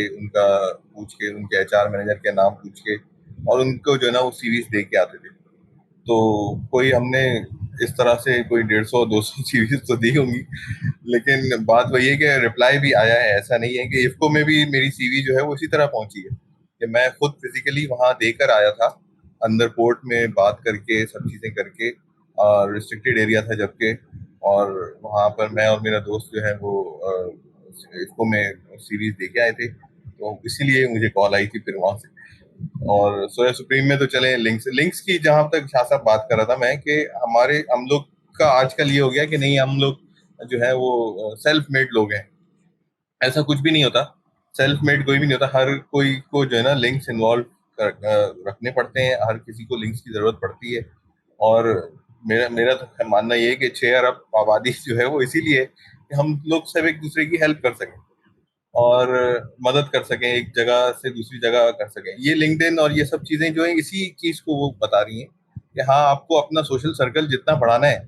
उनके एचआर मैनेजर के नाम पूछ के और उनको जो है ना वो सीवीज दे के आते थे। तो कोई हमने इस तरह से कोई 150-200 सीरीज तो दी होंगी, लेकिन बात वही है कि रिप्लाई भी आया है। ऐसा नहीं है कि इफ्को में भी मेरी सीवी जो है वो इसी तरह पहुंची है कि मैं खुद फिजिकली वहां देकर आया था, अंदर पोर्ट में बात करके सब चीजें करके, रिस्ट्रिक्टेड एरिया था जबकि, और वहां पर मैं और मेरा दोस्त जो है वो इफ्को में सीरीज दे के आए थे, तो इसीलिए मुझे कॉल आई थी फिर वहां से। और सोया सुप्रीम में तो चले लिंक्स लिंक्स की, जहां तक शाह साहब बात कर रहा था मैं, कि हम लोग का आजकल ये हो गया कि नहीं, हम लोग जो है वो सेल्फ मेड लोग हैं। ऐसा कुछ भी नहीं होता, सेल्फ मेड कोई भी नहीं होता। हर कोई को जो है ना लिंक्स इन्वॉल्व रखने पड़ते हैं, हर किसी को लिंक्स की जरूरत पड़ती है। और मेरा मेरा तो मानना ये है कि 6 अरब आबादी जो है वो इसीलिए है कि हम लोग सब एक दूसरे की हेल्प कर सकें और मदद कर सकें, एक जगह से दूसरी जगह कर सकें। ये लिंक्डइन और ये सब चीजें जो है इसी चीज को वो बता रही हैं कि हाँ, आपको अपना सोशल सर्कल जितना बढ़ाना है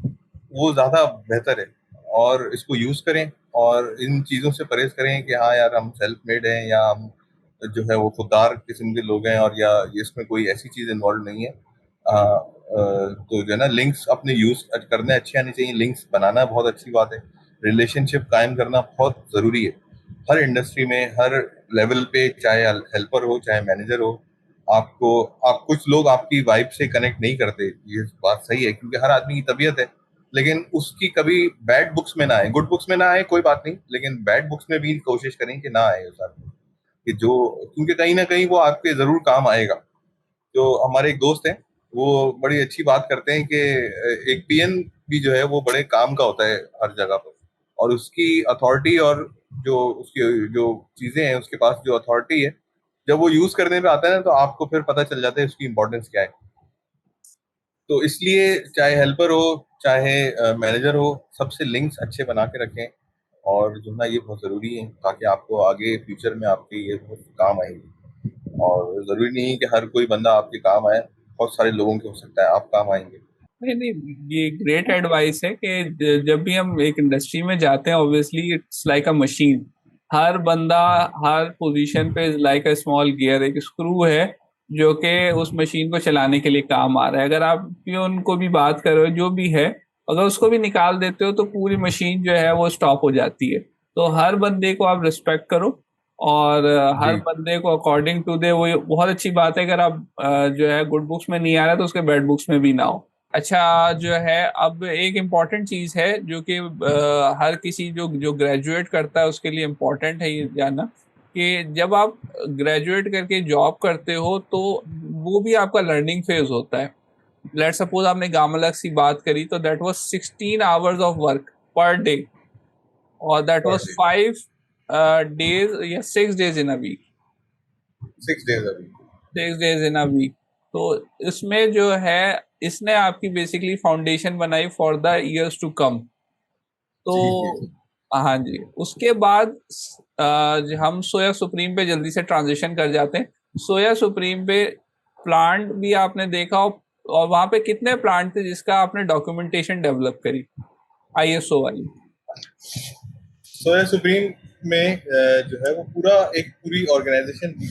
वो ज्यादा बेहतर है, और इसको यूज करें और इन चीजों से परहेज करें कि हाँ यार, हम सेल्फ मेड हैं या हम जो है वो खुददार किस्म के लोग हैं, और या इसमें कोई ऐसी चीज इन्वॉल्व नहीं है। तो जो है ना लिंक्स अपने यूज करने अच्छे आने चाहिए, लिंक्स बनाना बहुत अच्छी बात है, रिलेशनशिप कायम करना बहुत जरूरी है हर इंडस्ट्री में, हर लेवल पे, चाहे हेल्पर हो चाहे मैनेजर हो। आपको आप कुछ लोग आपकी वाइब से कनेक्ट नहीं करते, ये बात सही है, क्योंकि हर आदमी की तबीयत है, लेकिन उसकी कभी बैड बुक्स में ना आए, गुड बुक्स में ना आए कोई बात नहीं, लेकिन बैड बुक्स में भी कोशिश करें कि ना आए उस आदमी कि जो, क्योंकि कहीं ना कहीं वो आपके जरूर काम आएगा। जो हमारे एक दोस्त हैं, वो बड़ी अच्छी बात करते हैं कि एक पीएन भी जो है वो बड़े काम का होता है हर जगह पर, और उसकी अथॉरिटी और जो उसकी जो चीजें हैं उसके पास जो अथॉरिटी है, जब वो यूज करने पे आता है ना तो आपको फिर पता चल जाता है उसकी इंपॉर्टेंस क्या है। तो इसलिए चाहे हेल्पर हो चाहे मैनेजर हो, सबसे लिंक्स अच्छे बना के रखें और जो ना ये बहुत ज़रूरी है, ताकि आपको आगे फ्यूचर में आपके ये बहुत काम आएंगे। और ज़रूरी नहीं है कि हर कोई बंदा आपके काम आए, बहुत सारे लोगों के हो सकता है आप काम आएंगे। नहीं नहीं, ये ग्रेट एडवाइस है कि जब भी हम एक इंडस्ट्री में जाते हैं, obviously it's like a machine. हर बंदा हर पोजीशन पे is like a small gear, एक स्क्रू है जो कि उस मशीन को चलाने के लिए काम आ रहा है। अगर आप पियोन को भी बात करो जो भी है, अगर उसको भी निकाल देते हो तो पूरी मशीन जो है वो स्टॉप हो जाती है। तो हर बंदे को आप रिस्पेक्ट करो, और हर जी। बंदे को अकॉर्डिंग टू दे, वो बहुत अच्छी बात है। अगर आप जो है गुड बुक्स में नहीं आ रहा तो उसके बैड बुक्स में भी ना हो। अच्छा जो है, अब एक इम्पॉर्टेंट चीज है जो कि हर किसी जो जो ग्रेजुएट करता है उसके लिए इम्पोर्टेंट है ये जानना, कि जब आप ग्रेजुएट करके जॉब करते हो तो वो भी आपका लर्निंग फेज होता है। लेट सपोज आपने गामलक सी बात करी, तो that was 16 hours of work per day, और that per was day. 5 days या 6 days in a week. 6 days अभी। 6 डेज इन अ वीक। तो इसमें जो है, इसने आपकी बेसिकली फाउंडेशन बनाई for the years to come. जी जी तो जी। हाँ जी, उसके बाद हम सोया सुप्रीम पे जल्दी से ट्रांजिशन कर जाते हैं। सोया सुप्रीम पे प्लांट भी आपने देखा और वहां पे कितने प्लांट थे जिसका आपने डॉक्यूमेंटेशन डेवलप करी आईएसओ वाली? सोया सुप्रीम में जो है वो पूरा एक पूरी ऑर्गेनाइजेशन थी।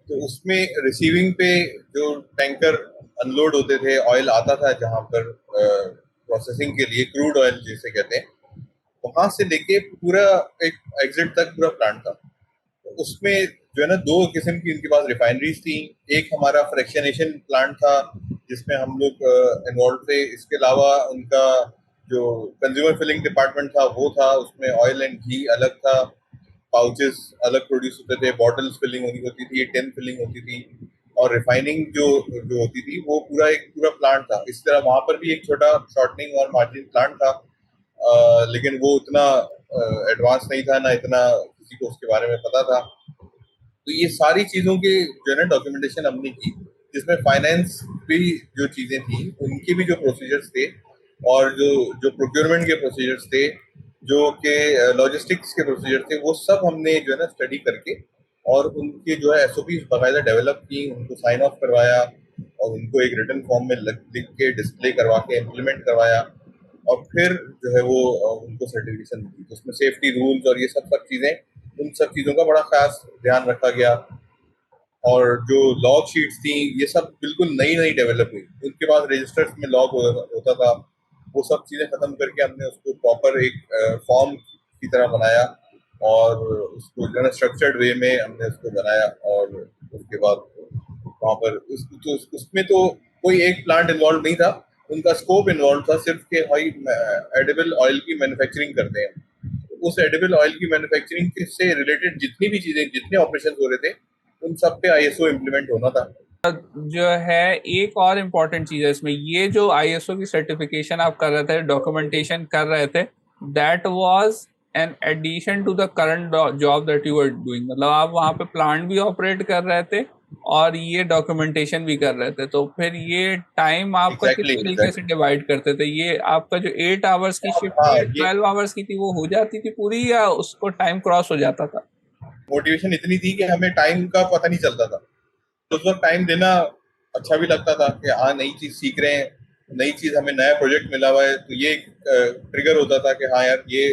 तो उसमें रिसीविंग पे जो टैंकर अनलोड होते थे, ऑयल आता था जहां पर प्रोसेसिंग के लिए, क्रूड ऑयल जिसे कहते हैं, वहां से लेके पूरा एक एग्जिट तक पूरा प्लांट था। तो उसमें जो है ना, दो किस्म की उनके पास रिफाइनरीज थी। एक हमारा फ्रैक्शनेशन प्लांट था जिसमें हम लोग इन्वॉल्व थे। इसके अलावा उनका जो कंज्यूमर फिलिंग डिपार्टमेंट था वो था, उसमें ऑयल एंड घी अलग था, पाउचेस अलग प्रोड्यूस होते थे, बॉटल्स फिलिंग होती थी, टिन फिलिंग होती थी, और रिफाइनिंग जो जो होती थी वो पूरा एक पूरा प्लांट था। इस तरह वहां पर भी एक छोटा शॉर्टनिंग और मार्जिन प्लांट था, लेकिन वो उतना एडवांस नहीं था, ना इतना किसी को उसके बारे में पता था। तो ये सारी चीजों के जो है ना डॉक्यूमेंटेशन हमने की, जिसमें फाइनेंस भी जो चीजें थी उनके भी जो प्रोसीजर्स थे, और जो जो प्रोक्योरमेंट के प्रोसीजर्स थे, जो के लॉजिस्टिक्स के प्रोसीजर थे, वो सब हमने जो है ना स्टडी करके और उनके जो है एसओपी बाकायदा डेवलप की, उनको साइन ऑफ करवाया और उनको एक रिटन फॉर्म में लिख के डिस्प्ले करवा के इम्प्लीमेंट करवाया, और फिर जो है वो उनको सर्टिफिकेशन दी। तो उसमें सेफ्टी रूल्स और ये सब सब चीजें, उन सब चीजों का बड़ा खास ध्यान रखा गया। और जो लॉग शीट्स थी ये सब बिल्कुल नई नई डेवलप हुई। उनके पास रजिस्टर्स में लॉग होता था, वो सब चीजें खत्म करके हमने उसको प्रॉपर एक फॉर्म की तरह बनाया, और उसको जो है स्ट्रक्चर्ड वे में हमने उसको बनाया। और उसके बाद वहां पर उसमें तो कोई एक प्लांट इन्वॉल्व नहीं था, उनका स्कोप इन्वॉल्व था सिर्फ के भाई एडिबल ऑयल की मैन्युफैक्चरिंग करते हैं। उस एडिबल ऑयल की मैन्युफैक्चरिंग से रिलेटेड जितनी भी चीजें, जितने ऑपरेशन हो रहे थे, उन सब पे आईएसओ इम्प्लीमेंट होना था। जो है एक और इम्पोर्टेंट चीज है इसमें, ये जो आईएसओ की सर्टिफिकेशन आप कर रहे थे, डॉक्यूमेंटेशन कर रहे थे, that was an addition to the current job that you are doing. मतलब आप वहां पे प्लांट भी ऑपरेट कर रहे थे और ये डॉक्यूमेंटेशन भी कर रहे थे, तो फिर ये टाइम आपका किस एग्जैक्टली तरीके से एग्जैक्टली। डिवाइड करते थे? ये आपका जो 8 आवर्स की शिफ्ट हाँ, थी या ये 12 आवर्स की थी, वो हो जाती थी पूरी या उसको टाइम क्रॉस हो जाता था? मोटिवेशन इतनी थी कि हमें टाइम का पता नहीं चलता था। तो उस वक्त टाइम देना अच्छा भी लगता था कि हाँ, नई चीज सीख रहे हैं, नई चीज, हमें नया प्रोजेक्ट मिला हुआ है, तो ये ट्रिगर होता था कि हाँ यार, ये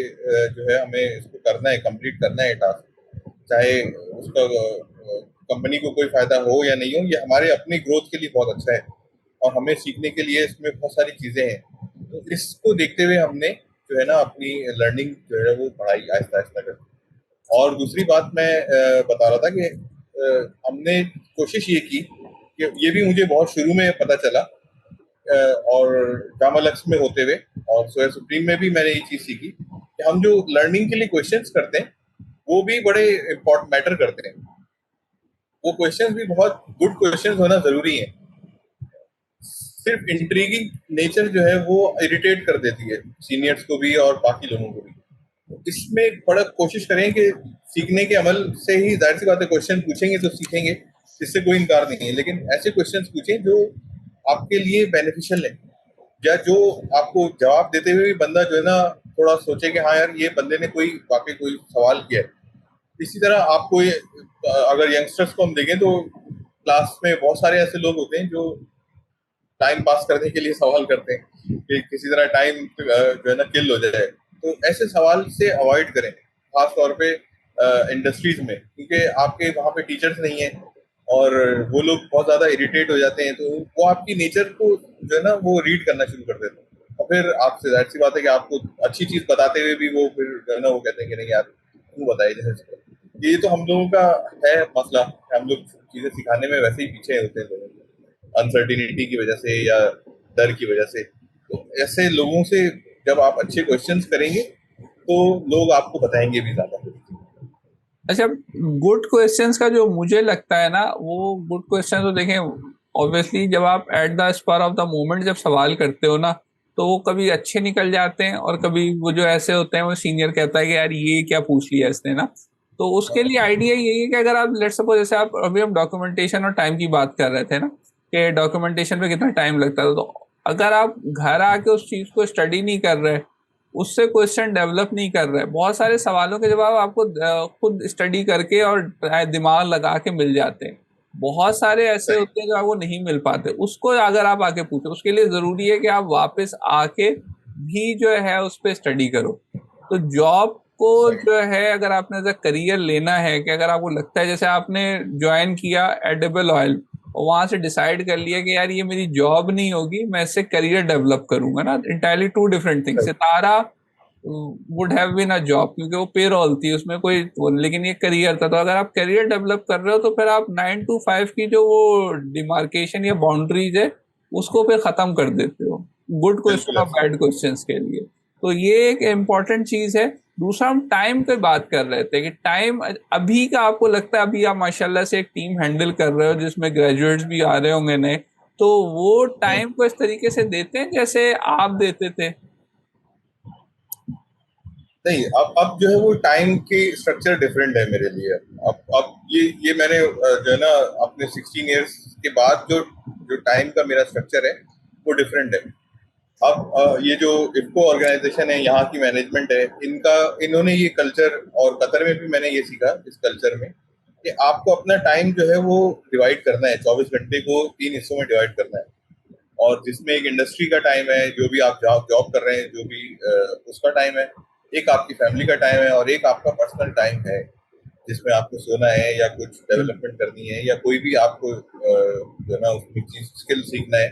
जो है हमें इसको करना है, कंप्लीट करना है टास्क, चाहे उसका कंपनी को कोई फायदा हो या नहीं हो, ये हमारे अपनी ग्रोथ के लिए बहुत अच्छा है और हमें सीखने के लिए इसमें बहुत सारी चीजें हैं। तो इसको देखते हुए हमने जो है ना अपनी लर्निंग जो है वो बढ़ाई आहिस्ता आहिस्ता करके। और दूसरी बात मैं बता रहा था कि हमने कोशिश ये की कि ये भी मुझे बहुत शुरू में पता चला, और जामा लक्स में होते हुए और सोया सुप्रीम में भी मैंने ये चीज सीखी कि हम जो लर्निंग के लिए क्वेश्चंस करते हैं वो भी बड़े इम्पोर्टेंट मैटर करते हैं। वो क्वेश्चंस भी बहुत गुड क्वेश्चंस होना जरूरी है। सिर्फ इंट्रीगिंग नेचर जो है वो इरिटेट कर देती है सीनियर्स को भी और बाकी लोगों को भी। तो इसमें बड़ा कोशिश करें कि सीखने के अमल से ही, जाहिर सी बात है, क्वेश्चन पूछेंगे तो सीखेंगे, इससे कोई इनकार नहीं है, लेकिन ऐसे क्वेश्चन पूछें जो आपके लिए बेनिफिशियल है, या जो आपको जवाब देते हुए भी बंदा जो है ना थोड़ा सोचे कि हाँ यार, ये बंदे ने कोई वाकई कोई सवाल किया है। इसी तरह आपको अगर यंगस्टर्स को हम देखें तो क्लास में बहुत सारे ऐसे लोग होते हैं जो टाइम पास करने के लिए सवाल करते हैं कि किसी तरह टाइम जो है ना किल हो जाए। तो ऐसे सवाल से अवॉइड करें, खास तौर पे इंडस्ट्रीज में, क्योंकि आपके वहाँ पे टीचर्स नहीं है और वो लोग बहुत ज्यादा इरिटेट हो जाते हैं, तो वो आपकी नेचर को जो है ना वो रीड करना शुरू कर देते हैं, और फिर आपसे जाहिर सी बात है कि आपको अच्छी चीज बताते हुए भी वो फिर जो है ना वो कहते हैं कि नहीं यार, तू बताए जैसे। ये तो हम लोगों का है मसला, हम लोग चीजें सिखाने में वैसे ही पीछे होते हैं लोगों को, अनसर्टिनिटी की वजह से या डर की वजह से। तो ऐसे लोगों से जब आप अच्छे क्वेश्चंस करेंगे तो लोग आपको बताएंगे भी ज्यादा। अच्छा, गुड क्वेश्चंस का जो मुझे लगता है ना, वो गुड क्वेश्चन तो देखें, ऑब्वियसली जब आप at the spur of the moment जब सवाल करते हो ना, तो वो कभी अच्छे निकल जाते हैं और कभी वो जो ऐसे होते हैं वो सीनियर कहता है कि यार ये क्या पूछ लिया इसने ना। तो उसके लिए आइडिया यही है कि अगर आप लेट्स सपोज, जैसे आप अभी हम डॉक्यूमेंटेशन और टाइम की बात कर रहे थे ना, कि डॉक्यूमेंटेशन पे कितना टाइम लगता है, तो अगर आप घर आके उस चीज को स्टडी नहीं कर रहे, उससे क्वेश्चन डेवलप नहीं कर रहे। बहुत सारे सवालों के जवाब आपको खुद स्टडी करके और दिमाग लगा के मिल जाते हैं। बहुत सारे ऐसे सही। होते हैं जो आपको नहीं मिल पाते, उसको अगर आप आके पूछो, उसके लिए जरूरी है कि आप वापस आके भी जो है उस पर स्टडी करो। तो जॉब को सही। जो है अगर आपने एज करियर लेना है, कि अगर आपको लगता है जैसे आपने ज्वाइन किया एडिबल ऑयल और वहां से डिसाइड कर लिया कि यार ये मेरी जॉब नहीं होगी, मैं इससे करियर डेवलप करूंगा ना, इंटायरली टू डिफरेंट थिंग्स। सही। Sitara would have been a job क्योंकि वो पेरोल थी, उसमें कोई लेकिन ये करियर था। तो अगर आप करियर डेवलप कर रहे हो तो फिर आप 9 to 5 की जो वो डिमार्केशन या बाउंड्रीज है उसको फिर खत्म कर देते हो, गुड बिल्कुल क्वेश्चन और ऐसा। बैड क्वेश्चंस के लिए। तो ये एक इम्पॉर्टेंट चीज है। दूसरा, हम टाइम पे बात कर रहे थे कि टाइम अभी का आपको लगता है, अभी आप माशाल्लाह से एक टीम हैंडल कर रहे हो जिसमें ग्रेजुएट्स भी आ रहे होंगे नए, तो वो हम्म। टाइम को इस तरीके से देते हैं जैसे आप देते थे? नहीं, अब जो है वो टाइम की स्ट्रक्चर डिफरेंट है मेरे लिए। अब ये मैंने जो है ना अपने 16 इयर्स के बाद जो जो टाइम का मेरा स्ट्रक्चर है वो डिफरेंट है। अब ये जो इफ्को ऑर्गेनाइजेशन है, यहाँ की मैनेजमेंट है, इनका इन्होंने ये कल्चर, और कतर में भी मैंने ये सीखा इस कल्चर में, कि आपको अपना टाइम जो है वो डिवाइड करना है, 24 घंटे को 3 हिस्सों में डिवाइड करना है। और जिसमें एक इंडस्ट्री का टाइम है, जो भी आप जॉब जॉब कर रहे हैं, जो भी उसका टाइम है, एक आपकी फैमिली का टाइम है, और एक आपका पर्सनल टाइम है जिसमें आपको सोना है या कुछ डेवलपमेंट करनी है या कोई भी आपको जो है ना उसमें चीज स्किल सीखना है।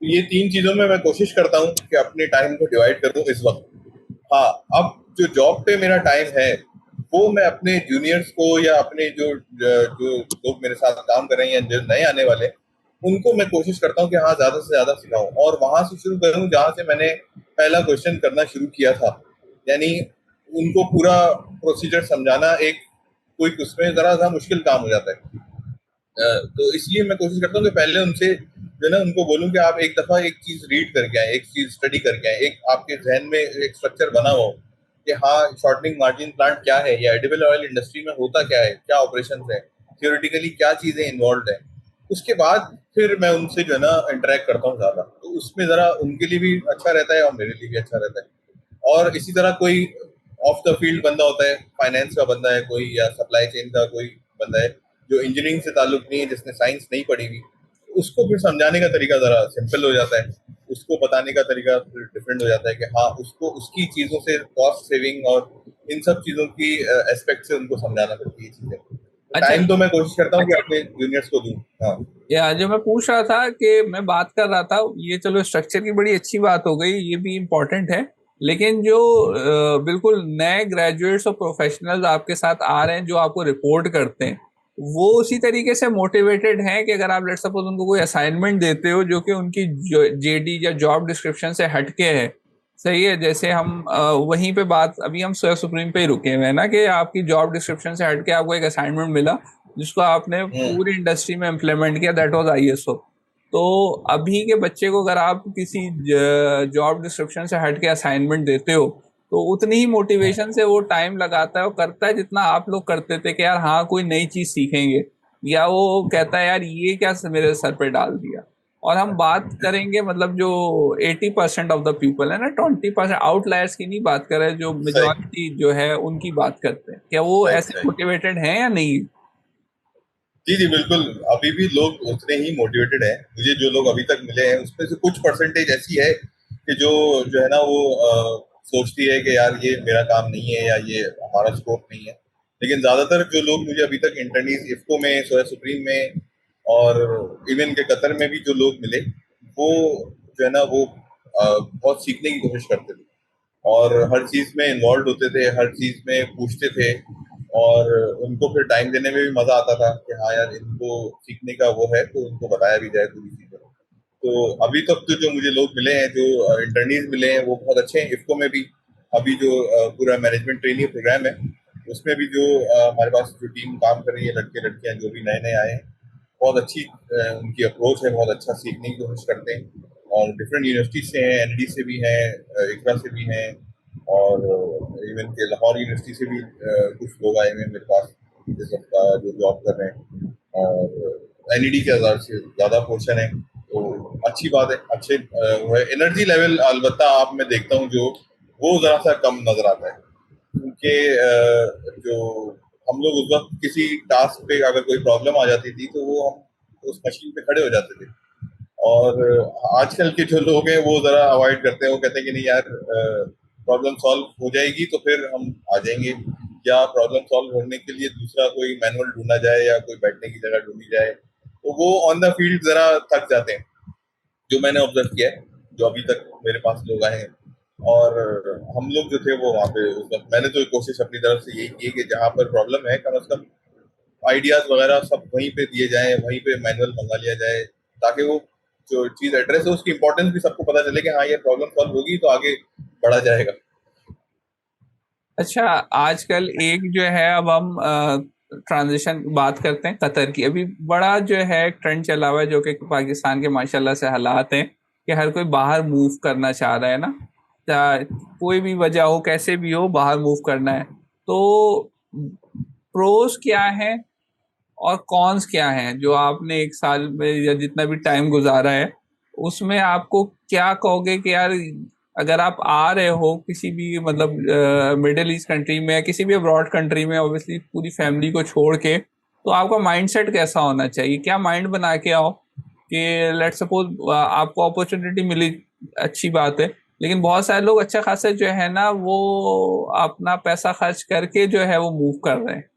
तो ये 3 चीजों में मैं कोशिश करता हूँ कि अपने टाइम को डिवाइड कर दूं इस वक्त। हाँ, अब जो जॉब पे मेरा टाइम है वो मैं अपने जूनियर्स को या अपने जो जो लोग मेरे साथ काम कर रहे हैं या जो नए आने वाले हैं, उनको मैं कोशिश करता हूँ कि हाँ ज्यादा से ज्यादा सिखाऊं, और वहां से शुरू करूँ जहां से मैंने पहला क्वेश्चन करना शुरू किया था। यानी उनको पूरा प्रोसीजर समझाना एक कोई उसमें जरा सा मुश्किल काम हो जाता है। तो इसलिए मैं कोशिश करता हूँ कि पहले उनसे जो है ना उनको बोलूं कि आप एक दफा एक चीज रीड करके आए, एक चीज स्टडी करके आए, एक आपके जहन में एक स्ट्रक्चर बना हो कि हाँ शॉर्टनिंग मार्जिन प्लांट क्या है, या एडिबल ऑयल इंडस्ट्री में होता क्या है, क्या ऑपरेशन है, थियोरिटिकली क्या चीजें इन्वॉल्व है। उसके बाद फिर मैं उनसे जो है ना इंटरेक्ट करता हूँ ज्यादा, तो उसमें जरा उनके लिए भी अच्छा रहता है और मेरे लिए भी अच्छा रहता है। और इसी तरह कोई ऑफ द फील्ड बंदा होता है, फाइनेंस का बंदा है कोई, या सप्लाई चेन का कोई बंदा है जो इंजीनियरिंग से ताल्लुक नहीं है, जिसने साइंस नहीं पढ़ी हुई, उसको फिर समझाने का तरीका जरा सिंपल हो जाता है, उसको बताने का तरीका फिर डिफरेंट हो जाता है कि हाँ उसको उसकी चीजों से कॉस्ट सेविंग और इन सब चीजों की एस्पेक्ट से उनको समझाना पड़ती है चीजें। तो अच्छा, टाइम तो मैं कोशिश करता हूँ कि अपने जूनियर्स को दूं। हाँ। या जो मैं पूछ रहा था कि मैं बात कर रहा था, ये चलो स्ट्रक्चर की बड़ी अच्छी बात हो गई, ये भी इम्पोर्टेंट है। लेकिन जो बिल्कुल नए ग्रेजुएट्स और प्रोफेशनल्स आपके साथ आ रहे हैं जो आपको रिपोर्ट करते हैं, वो उसी तरीके से मोटिवेटेड हैं कि अगर आप लेट सपोज उनको कोई असाइनमेंट देते हो जो कि उनकी जेडी या जॉब डिस्क्रिप्शन से हटके है, सही है, जैसे हम वहीं पे बात, अभी हम सोया सुप्रीम पे ही रुके हुए हैं ना, कि आपकी जॉब डिस्क्रिप्शन से हटके आपको एक असाइनमेंट मिला जिसको आपने हम्म। पूरी इंडस्ट्री में इम्प्लीमेंट किया, दैट वाज आईएसओ। तो अभी के बच्चे को अगर आप किसी जॉब डिस्क्रिप्शन से हट के असाइनमेंट देते हो तो उतनी ही मोटिवेशन से वो टाइम लगाता है और करता है जितना आप लोग करते थे कि यार हाँ कोई नई चीज सीखेंगे, या वो कहता है यार ये क्या मेरे सर पे डाल दिया। और हम बात करेंगे मतलब जो 80% ऑफ द पीपल है ना, 20% आउटलायर्स की नहीं बात कर रहे, जो सही। मेजोरिटी जो है उनकी बात करते हैं, क्या वो सही। ऐसे सही। मोटिवेटेड हैं या नहीं? जी जी बिल्कुल। अभी भी लोग उतने ही मोटिवेटेड हैं, मुझे जो लोग अभी तक मिले हैं उसमें से कुछ परसेंटेज ऐसी है कि जो जो है ना वो सोचती है कि यार ये मेरा काम नहीं है या ये हमारा स्कोप नहीं है। लेकिन ज्यादातर जो लोग मुझे अभी तक इंटरनीज इफ्को में, सोया सुप्रीम में, और इवन के कतर में भी जो लोग मिले, वो जो है ना वो बहुत सीखने की कोशिश करते थे और हर चीज में इन्वॉल्व होते थे, हर चीज में पूछते थे, और उनको फिर टाइम देने में भी मजा आता था कि हाँ यार इनको सीखने का वो है तो उनको बताया भी जाए पूरी चीजें। तो अभी तक तो जो मुझे लोग मिले हैं, जो इंटर्नीज मिले हैं, वो बहुत अच्छे हैं। इफ्को में भी अभी जो पूरा मैनेजमेंट ट्रेनिंग प्रोग्राम है, उसमें भी जो हमारे पास जो टीम काम कर रही है, लड़के लड़कियां जो भी नए नए आए हैं, बहुत अच्छी उनकी अप्रोच है, बहुत अच्छा सीखने की कोशिश करते हैं। और डिफरेंट यूनिवर्सिटी से हैं, एनडी से भी हैं, इकरा से भी हैं, और इवन के लाहौर यूनिवर्सिटी से भी कुछ लोग आए हुए हैं मेरे पास इस हफ्ता जो जॉब कर रहे हैं। और एनईडी के हजार से ज्यादा पोर्शन है, तो अच्छी बात है। अच्छे वो है एनर्जी लेवल, अलबत्ता आप मैं देखता हूँ जो वो जरा सा कम नजर आता है, क्योंकि जो हम लोग उस वक्त किसी टास्क पे अगर कोई प्रॉब्लम आ जाती थी तो वो हम उस मशीन पे खड़े हो जाते थे। और आजकल के जो लोग हैं वो जरा अवॉइड करते हैं, वो कहते हैं कि नहीं यार, प्रॉब्लम सॉल्व हो जाएगी तो फिर हम आ जाएंगे, या प्रॉब्लम सॉल्व होने के लिए दूसरा कोई मैनुअल ढूंढा जाए या कोई बैठने की जगह ढूंढी जाए। तो वो ऑन द फील्ड जरा थक जाते हैं, जो मैंने ऑब्जर्व किया है, जो अभी तक मेरे पास लोग आए हैं। और हम लोग जो थे वो वहाँ पे उस वक्त मैंने तो कोशिश अपनी तरफ से यही की कि जहाँ पर प्रॉब्लम है कम से कम आइडियाज वगैरह सब वहीं पे दिए जाएं, वहीं पे मैनुअल मंगा लिया जाए, ताकि वो जो चीज एड्रेस है उसकी इंपॉर्टेंस भी सबको पता चले कि हाँ ये प्रॉब्लम सॉल्व होगी तो आगे बढ़ा जाएगा। अच्छा, आजकल एक जो है, अब हम ट्रांजिशन बात करते हैं कतर की। अभी बड़ा जो है ट्रेंड चला हुआ है, जो कि पाकिस्तान के माशाल्लाह से हालात हैं कि हर कोई बाहर मूव करना चाह रहा है ना। चाहे कोई भी वजह हो, कैसे भी हो, बाहर मूव करना है। तो प्रोज क्या है और कॉन्स क्या हैं, जो आपने एक साल में या जितना भी टाइम गुजारा है उसमें आपको क्या कहोगे कि यार, अगर आप आ रहे हो किसी भी मतलब मिडिल ईस्ट कंट्री में या किसी भी अब्रॉड कंट्री में, ऑब्वियसली पूरी फैमिली को छोड़ के, तो आपका माइंडसेट कैसा होना चाहिए? क्या माइंड बना के आओ कि लेट सपोज आपको अपॉर्चुनिटी मिली, अच्छी बात है, लेकिन बहुत सारे लोग अच्छा खासा जो है ना वो अपना पैसा खर्च करके जो है वो मूव कर रहे हैं।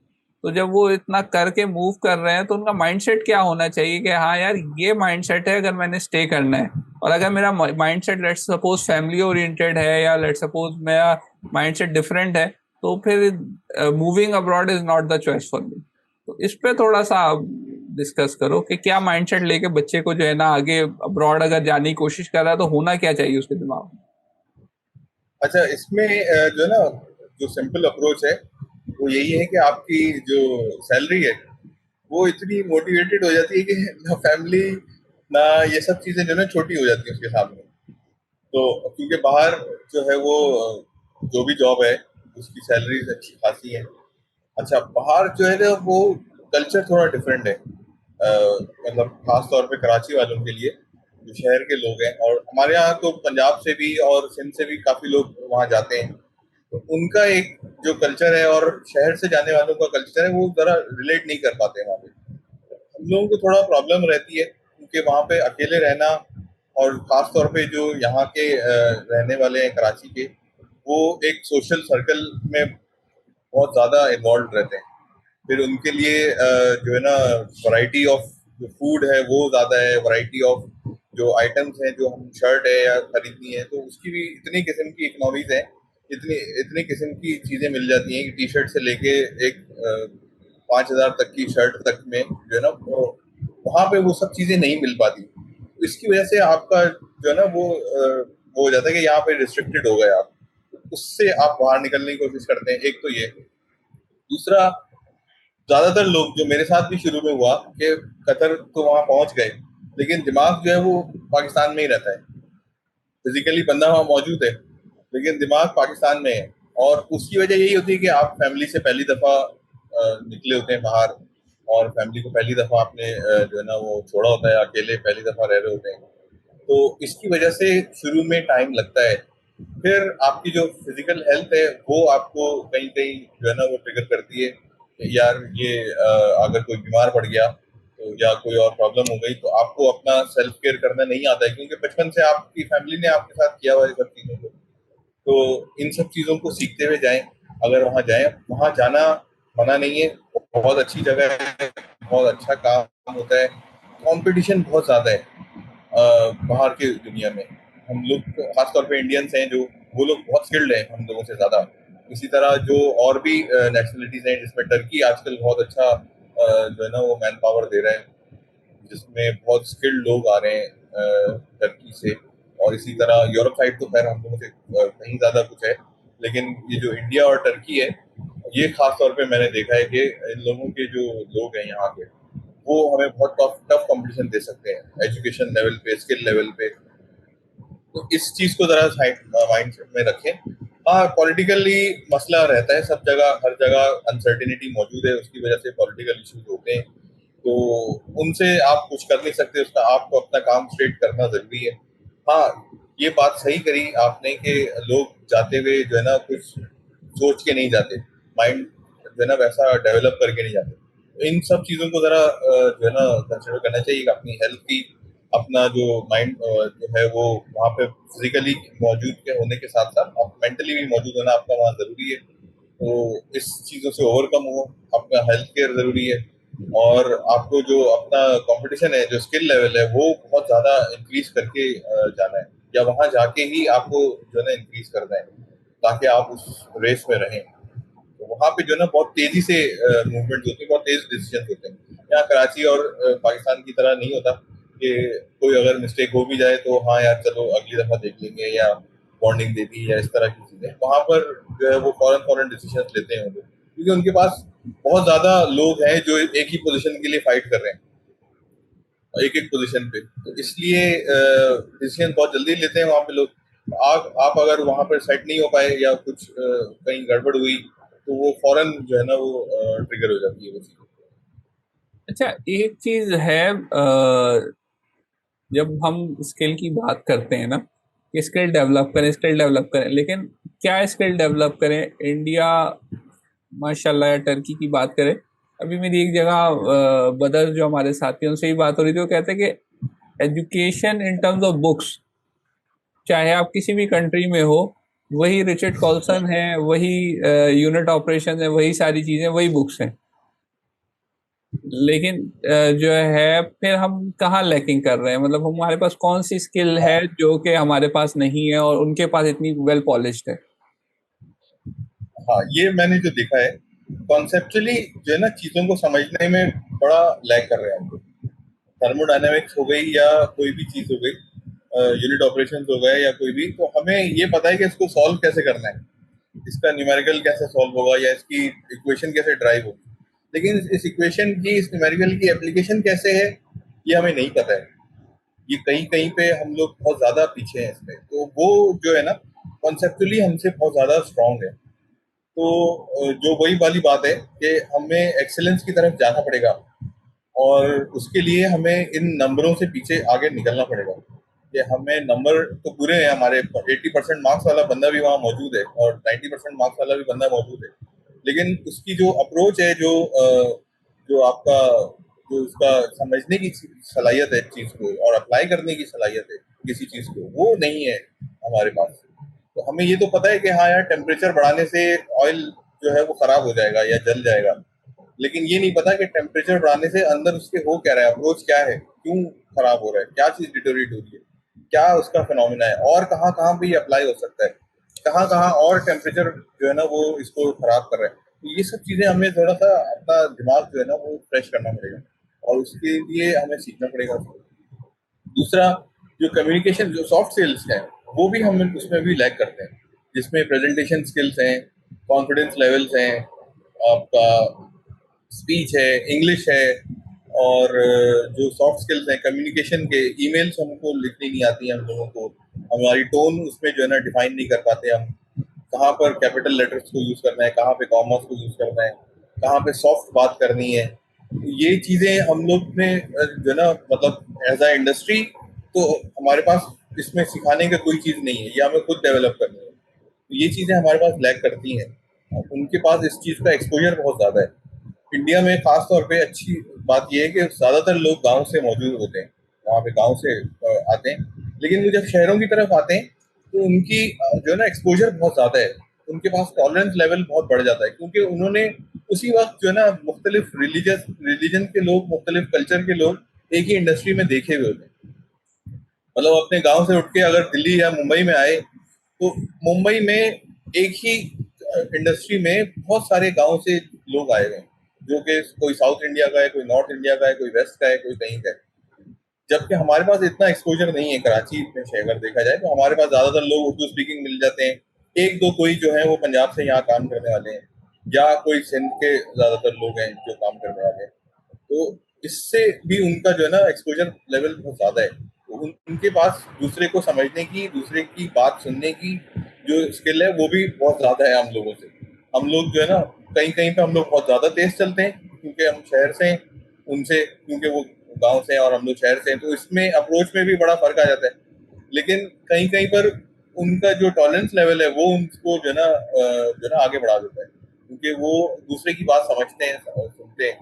तो जब वो इतना करके मूव कर रहे हैं तो उनका माइंडसेट क्या होना चाहिए कि हाँ यार, ये माइंडसेट है अगर मैंने स्टे करना है। और अगर मेरा mindset let suppose family oriented है, या लेट सपोज मेरा माइंडसेट डिफरेंट है, तो फिर moving abroad is not the choice for me. तो इस पे थोड़ा सा आप डिस्कस करो कि क्या माइंडसेट लेके बच्चे को जो है ना आगे अब्रॉड अगर जाने की कोशिश कर रहा है तो होना क्या चाहिए उसके दिमाग में। अच्छा, इसमें जो है ना, जो सिंपल अप्रोच है वो यही है कि आपकी जो सैलरी है वो इतनी मोटिवेटेड हो जाती है कि ना फैमिली ना ये सब चीजें जो है ना छोटी हो जाती है उसके सामने। तो क्योंकि बाहर जो है वो जो भी जॉब है उसकी सैलरीज अच्छी खासी है। अच्छा, बाहर जो है ना वो कल्चर थोड़ा डिफरेंट है, मतलब खास तौर पे कराची वालों के लिए, जो शहर के लोग हैं। और हमारे यहाँ तो पंजाब से भी और सिंध से भी काफी लोग वहाँ जाते हैं, तो उनका एक जो कल्चर है और शहर से जाने वालों का कल्चर है वो जरा रिलेट नहीं कर पाते वहाँ पे। हम लोगों को थोड़ा प्रॉब्लम रहती है, क्योंकि वहाँ पे अकेले रहना, और खास तौर पे जो यहाँ के रहने वाले हैं कराची के, वो एक सोशल सर्कल में बहुत ज्यादा इन्वॉल्व रहते हैं। फिर उनके लिए जो है ना वैरायटी ऑफ जो फूड है वो ज्यादा है, वैरायटी ऑफ जो आइटम्स हैं जो हम शर्ट है या खरीदनी है तो उसकी भी इतनी किस्म की इकोनॉमीज है, इतनी इतनी किस्म की चीजें मिल जाती हैं कि टी शर्ट से लेके एक 5,000 तक की शर्ट तक में जो है ना वहाँ पे वो सब चीजें नहीं मिल पाती। तो इसकी वजह से आपका जो है ना वो हो जाता है कि यहाँ पे रिस्ट्रिक्टेड हो गए आप, उससे आप बाहर निकलने की कोशिश करते हैं। एक तो ये, दूसरा, ज्यादातर लोग जो मेरे साथ भी शुरू में हुआ कि कतर तो वहां पहुंच गए, लेकिन दिमाग जो है वो पाकिस्तान में ही रहता है। फिजिकली बंदा वहां मौजूद है लेकिन दिमाग पाकिस्तान में है। और उसकी वजह यही होती है कि आप फैमिली से पहली दफा निकले होते हैं बाहर, और फैमिली को पहली दफा आपने जो है ना वो छोड़ा होता है, अकेले पहली दफा रह रहे होते हैं। तो इसकी वजह से शुरू में टाइम लगता है। फिर आपकी जो फिजिकल हेल्थ है वो आपको कहीं कहीं जो है ना वो ट्रिगर करती है कि यार ये अगर कोई बीमार पड़ गया तो या कोई और प्रॉब्लम हो गई तो आपको अपना सेल्फ केयर करना नहीं आता है, क्योंकि बचपन से आपकी फैमिली ने आपके साथ किया हुआ है सब चीज़ों को। तो इन सब चीज़ों को सीखते हुए जाएं। अगर वहाँ जाएं, वहाँ जाना मना नहीं है, बहुत अच्छी जगह है, बहुत अच्छा काम होता है। कंपटीशन बहुत ज़्यादा है बाहर की दुनिया में। हम लोग खासतौर पे इंडियंस हैं जो, वो लोग बहुत स्किल्ड हैं हम लोगों से ज्यादा। इसी तरह जो और भी नेशनलिटीज हैं, जिसमें टर्की आजकल बहुत अच्छा जो है ना वो मैन पावर दे रहा है, जिसमें बहुत स्किल्ड लोग आ रहे हैं टर्की से। और इसी तरह यूरोप साइड तो खैर हम लोगों से कहीं ज्यादा कुछ है, लेकिन ये जो इंडिया और टर्की है, ये खास तौर पे मैंने देखा है कि इन लोगों के जो लोग हैं यहाँ के, वो हमें बहुत टफ टफ कंपटीशन दे सकते हैं एजुकेशन लेवल पे, स्किल लेवल पे। तो इस चीज को जरा माइंड में रखें। हाँ, पॉलिटिकली मसला रहता है सब जगह, हर जगह अनसर्टिनिटी मौजूद है, उसकी वजह से पॉलिटिकल इश्यूज होते हैं। तो उनसे आप कुछ कर नहीं सकते, उसका आपको अपना काम स्ट्रेट करना जरूरी है। हाँ, ये बात सही करी आपने कि लोग जाते हुए जो है ना कुछ सोच के नहीं जाते, माइंड जो है ना वैसा डेवलप करके नहीं जाते। तो इन सब चीज़ों को ज़रा जो है ना कंसिडर करना चाहिए कि अपनी हेल्थ की, अपना जो माइंड जो है वो वहाँ पे फिजिकली मौजूद के होने के साथ साथ आप मेंटली भी मौजूद होना आपका वहाँ ज़रूरी है। तो इस चीज़ों से ओवरकम हो, अपना हेल्थ केयर ज़रूरी है। और आपको जो अपना कंपटीशन है, जो स्किल लेवल है, वो बहुत ज़्यादा इंक्रीज करके जाना है, या वहाँ जाके ही आपको जो है ना इंक्रीज करना है, ताकि आप उस रेस में रहें। तो वहाँ पे जो है ना बहुत तेजी से मूवमेंट होती है, बहुत तेज डिसीजन होते हैं। यहाँ कराची और पाकिस्तान की तरह नहीं होता कि कोई अगर मिस्टेक हो भी जाए तो हाँ यार चलो अगली दफा देख लेंगे, या वार्निंग दे दी, या इस तरह की चीजें। वहाँ पर जो है वो फौरन फौरन डिसीजन लेते हैं वो लोग, क्योंकि उनके पास बहुत ज्यादा लोग हैं जो एक ही पोजीशन के लिए फाइट कर रहे हैं, एक एक पोजीशन पे। तो इसलिए डिसीजन बहुत जल्दी लेते हैं वहाँ पे लोग। आप अगर वहाँ पर सेट नहीं हो पाए या कुछ कहीं गड़बड़ हुई, तो वो फौरन जो है ना वो ट्रिगर हो जाती है वो चीज़। अच्छा, एक चीज है, जब हम स्किल की बात करते हैं ना कि स्किल डेवलप करें, स्किल डेवलप करें, लेकिन क्या स्किल डेवलप करें? इंडिया माशाल्लाह या टर्की की बात करें, अभी मेरी एक जगह बदर जो हमारे साथियों से ही बात हो रही थी, वो कहते हैं कि education in terms of books, चाहे आप किसी भी कंट्री में हो, वही रिचर्ड कॉल्सन है, वही यूनिट ऑपरेशन है, वही सारी चीजें, वही बुक्स हैं। लेकिन जो है फिर हम कहाँ लैकिंग कर रहे हैं? मतलब हमारे पास कौन सी स्किल है हाँ, जो कि हमारे पास नहीं है और उनके पास इतनी वेल पॉलिश्ड है? हाँ, ये मैंने जो देखा है, कॉन्सेप्चुअली जो है ना चीज़ों को समझने में बड़ा लैग कर रहे हैं हम लोग। थर्मोडायनेमिक्स हो गई या कोई भी चीज़ हो गई, यूनिट ऑपरेशंस हो गए या कोई भी, तो हमें ये पता है कि इसको सॉल्व कैसे करना है, इसका न्यूमेरिकल कैसे सॉल्व होगा, या इसकी इक्वेशन कैसे ड्राइव होगी। लेकिन इस इक्वेशन की, इस न्यूमेरिकल की एप्लीकेशन कैसे है, ये हमें नहीं पता है। ये कहीं कहीं पे हम लोग बहुत ज्यादा पीछे हैं इसमें। तो वो जो है ना कॉन्सेप्चुअली हमसे बहुत ज्यादा स्ट्रांग है। तो जो वही वाली बात है कि हमें एक्सेलेंस की तरफ जाना पड़ेगा, और उसके लिए हमें इन नंबरों से पीछे आगे निकलना पड़ेगा। कि हमें नंबर तो पूरे हैं हमारे, 80% मार्क्स वाला बंदा भी वहाँ मौजूद है और 90% मार्क्स वाला भी बंदा मौजूद है। लेकिन उसकी जो अप्रोच है, जो आपका जो उसका समझने की सलाहियत है चीज को, और अप्लाई करने की सलाहियत है किसी चीज को, वो नहीं है हमारे पास। तो हमें ये तो पता है कि हाँ यार टेम्परेचर बढ़ाने से ऑयल जो है वो खराब हो जाएगा या जल जाएगा, लेकिन ये नहीं पता कि टेम्परेचर बढ़ाने से अंदर उसके हो क्या रहा है, अप्रोच क्या है, क्यों खराब हो रहा है, क्या चीज डिटोरेट हो रही है, क्या उसका फिनोमिना है, और कहाँ कहाँ पे ये अप्लाई हो सकता है, कहाँ कहाँ और टेम्परेचर जो है ना वो इसको खराब कर रहा है। तो ये सब चीजें हमें थोड़ा सा अपना दिमाग जो है ना वो फ्रेश करना पड़ेगा, और उसके लिए हमें सीखना पड़ेगा। दूसरा, जो कम्युनिकेशन, जो सॉफ्ट स्किल्स हैं, वो भी हम उसमें भी लैग करते हैं, जिसमें प्रेजेंटेशन स्किल्स हैं, कॉन्फिडेंस लेवल्स हैं, आपका स्पीच है, इंग्लिश है, और जो सॉफ्ट स्किल्स हैं कम्युनिकेशन के, ईमेल्स हमको लिखनी नहीं आती हैं हम लोगों को, हमारी टोन उसमें जो है ना डिफाइन नहीं कर पाते हम, कहाँ पर कैपिटल लेटर्स को यूज करना है, कहाँ पे कॉमर्स को यूज करना है, कहाँ पे सॉफ्ट बात करनी है। ये चीजें हम लोग ने जो है ना मतलब एज अ इंडस्ट्री, तो हमारे पास इसमें सिखाने का कोई चीज नहीं है, ये हमें खुद डेवलप करनी है। तो ये चीजें हमारे पास लैक करती हैं, उनके पास इस चीज का एक्सपोजर बहुत ज्यादा है। इंडिया में खास तौर पे अच्छी बात यह है कि ज्यादातर लोग गांव से मौजूद होते हैं, वहाँ पे गांव से आते हैं। लेकिन वो जब शहरों की तरफ आते हैं, तो उनकी जो है ना एक्सपोजर बहुत ज्यादा है, उनके पास टॉलरेंस लेवल बहुत बढ़ जाता है, क्योंकि उन्होंने उसी वक्त जो है ना मुख्तलिफ रिलीजन के लोग, मुख्तलिफ कल्चर के लोग एक ही इंडस्ट्री में देखे हुए होते हैं। मतलब अपने गांव से उठ के अगर दिल्ली या मुंबई में आए, तो मुंबई में एक ही इंडस्ट्री में बहुत सारे गांव से लोग आए हुए हैं, जो कि कोई साउथ इंडिया का है, कोई नॉर्थ इंडिया का है, कोई वेस्ट का है, कोई कहीं का है। जबकि हमारे पास इतना एक्सपोजर नहीं है कराची में से, अगर देखा जाए तो हमारे पास ज्यादातर लोग उर्दू स्पीकिंग मिल जाते हैं। एक दो कोई जो है वो पंजाब से यहाँ काम करने वाले हैं, या कोई सिंध के ज्यादातर लोग हैं जो काम करने वाले हैं। तो इससे भी उनका जो है ना एक्सपोजर लेवल बहुत ज्यादा है, तो उनके पास दूसरे को समझने की, दूसरे की बात सुनने की जो स्किल है वो भी बहुत ज्यादा है हम लोगों से। हम लोग जो है ना कहीं कहीं पे हम लोग बहुत ज्यादा तेज चलते हैं, क्योंकि हम शहर से हैं, उनसे क्योंकि वो गांव से हैं और हम लोग शहर से हैं, तो इसमें अप्रोच में भी बड़ा फर्क आ जाता है। लेकिन कहीं कहीं पर उनका जो टॉलरेंस लेवल है वो उनको जो है ना आगे बढ़ा देता है, क्योंकि वो दूसरे की बात समझते हैं, सुनते हैं।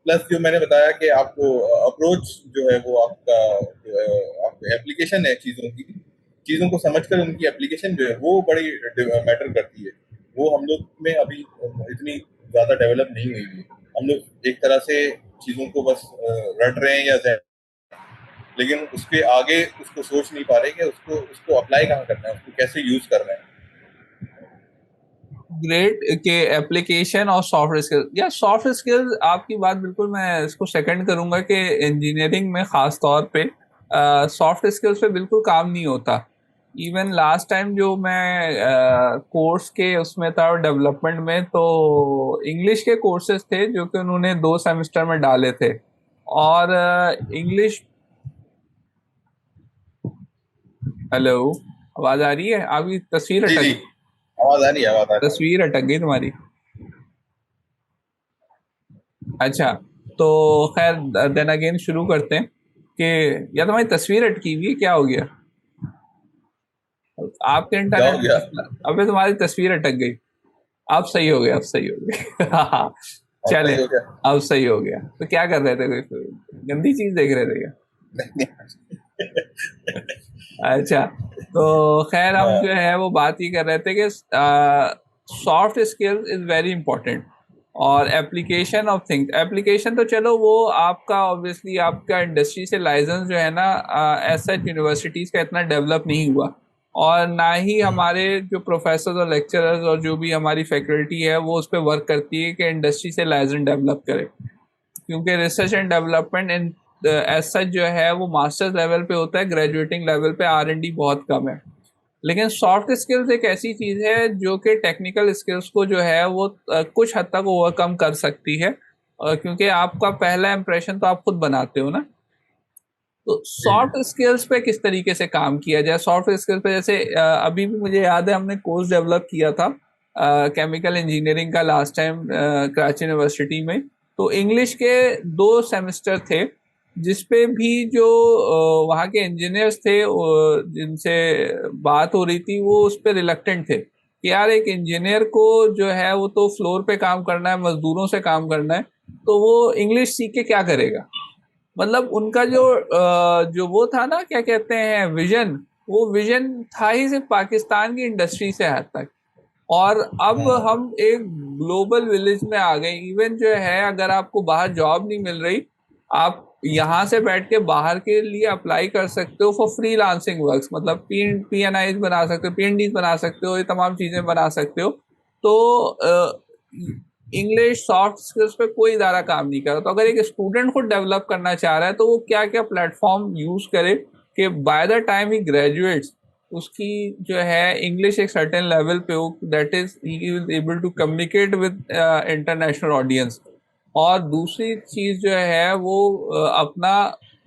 प्लस जो मैंने बताया कि आपको अप्रोच जो है वो आपका जो है आपका एप्लीकेशन है चीज़ों की, चीज़ों को समझकर उनकी एप्लीकेशन जो है वो बड़ी मैटर करती है। वो हम लोग में अभी इतनी ज़्यादा डेवलप नहीं हुई है। हम लोग एक तरह से चीज़ों को बस रट रहे हैं या लेकिन उसके आगे उसको सोच नहीं पा रहे कि उसको उसको अप्लाई कहाँ करना है, उसको कैसे यूज करना है। ग्रेट के एप्लीकेशन और सॉफ्ट स्किल्स, या सॉफ्ट स्किल्स आपकी बात बिल्कुल मैं इसको सेकंड करूंगा कि इंजीनियरिंग में खास तौर पे सॉफ्ट स्किल्स पे बिल्कुल काम नहीं होता। इवन लास्ट टाइम जो मैं कोर्स के उसमें था डेवलपमेंट में, तो इंग्लिश के कोर्सेज थे जो कि उन्होंने 2 सेमेस्टर में डाले थे। और इंग्लिश, हेलो, आवाज आ रही है? आपकी तस्वीर जी जी, अटक आवाज आ रही है, आवाज आ रही तस्वीर अटक गई तुम्हारी। अच्छा, तो खैर देन अगेन शुरू करते हैं कि या तुम्हारी तस्वीर अटकी हुई है, क्या हो गया आपके है। क्या इंटरनेट हो में गया? मसला? अबे तुम्हारी तस्वीर अटक गई। अब सही हो गया, अब सही हो गया। और चले, सही हो गया। अब सही हो गया। तो क्या कर रहे थे, कोई गंदी चीज देख रहे थे क्या? नहीं, अच्छा, तो खैर हम जो है वो बात ही कर रहे थे कि soft skills is very important. और एप्लीकेशन ऑफ थिंग्स, एप्लीकेशन तो चलो वो आपका ऑब्वियसली आपका इंडस्ट्री से लाइसेंस जो है ना, ऐसा यूनिवर्सिटीज का इतना डेवलप नहीं हुआ। और ना ही हमारे जो प्रोफेसर और लेक्चरर्स और जो भी हमारी फैकल्टी है वो उस पर वर्क करती है कि इंडस्ट्री से लाइसेंस डेवलप करे। क्योंकि research and development in as such जो है वो मास्टर्स लेवल पे होता है, ग्रेजुएटिंग लेवल पे R&D बहुत कम है। लेकिन सॉफ्ट स्किल्स एक ऐसी चीज है जो कि टेक्निकल स्किल्स को जो है वो कुछ हद तक ओवरकम कर सकती है। क्योंकि आपका पहला इंप्रेशन तो आप खुद बनाते हो ना। तो जी सॉफ्ट स्किल्स पे किस तरीके से काम किया जाए? सॉफ्ट स्किल्स पे जैसे अभी भी मुझे याद है हमने कोर्स डेवलप किया था केमिकल इंजीनियरिंग का लास्ट टाइम कराची यूनिवर्सिटी में। तो इंग्लिश के 2 सेमेस्टर थे जिसपे भी जो वहाँ के इंजीनियर्स थे जिनसे बात हो रही थी वो उस पर रिलक्टेंट थे कि यार एक इंजीनियर को जो है वो तो फ्लोर पे काम करना है, मजदूरों से काम करना है, तो वो इंग्लिश सीख के क्या करेगा? मतलब उनका जो वो था ना, क्या कहते हैं, विजन, वो विजन था ही सिर्फ पाकिस्तान की इंडस्ट्री से हद तक। और अब हम एक ग्लोबल विलेज में आ गए। इवन जो है अगर आपको बाहर जॉब नहीं मिल रही, आप यहाँ से बैठ के बाहर के लिए अप्लाई कर सकते हो फॉर फ्रीलांसिंग वर्क्स, मतलब PNIs बना सकते हो, PNDs बना सकते हो, ये तमाम चीजें बना सकते हो। तो इंग्लिश सॉफ्ट स्किल्स पे कोई इदारा काम नहीं कर रहा। तो अगर एक स्टूडेंट खुद डेवलप करना चाह रहा है तो वो क्या क्या प्लेटफॉर्म यूज करे कि by the time he graduates उसकी जो है इंग्लिश एक सर्टेन लेवल पे हो, that is he is able to communicate with international audience. और दूसरी चीज जो है वो अपना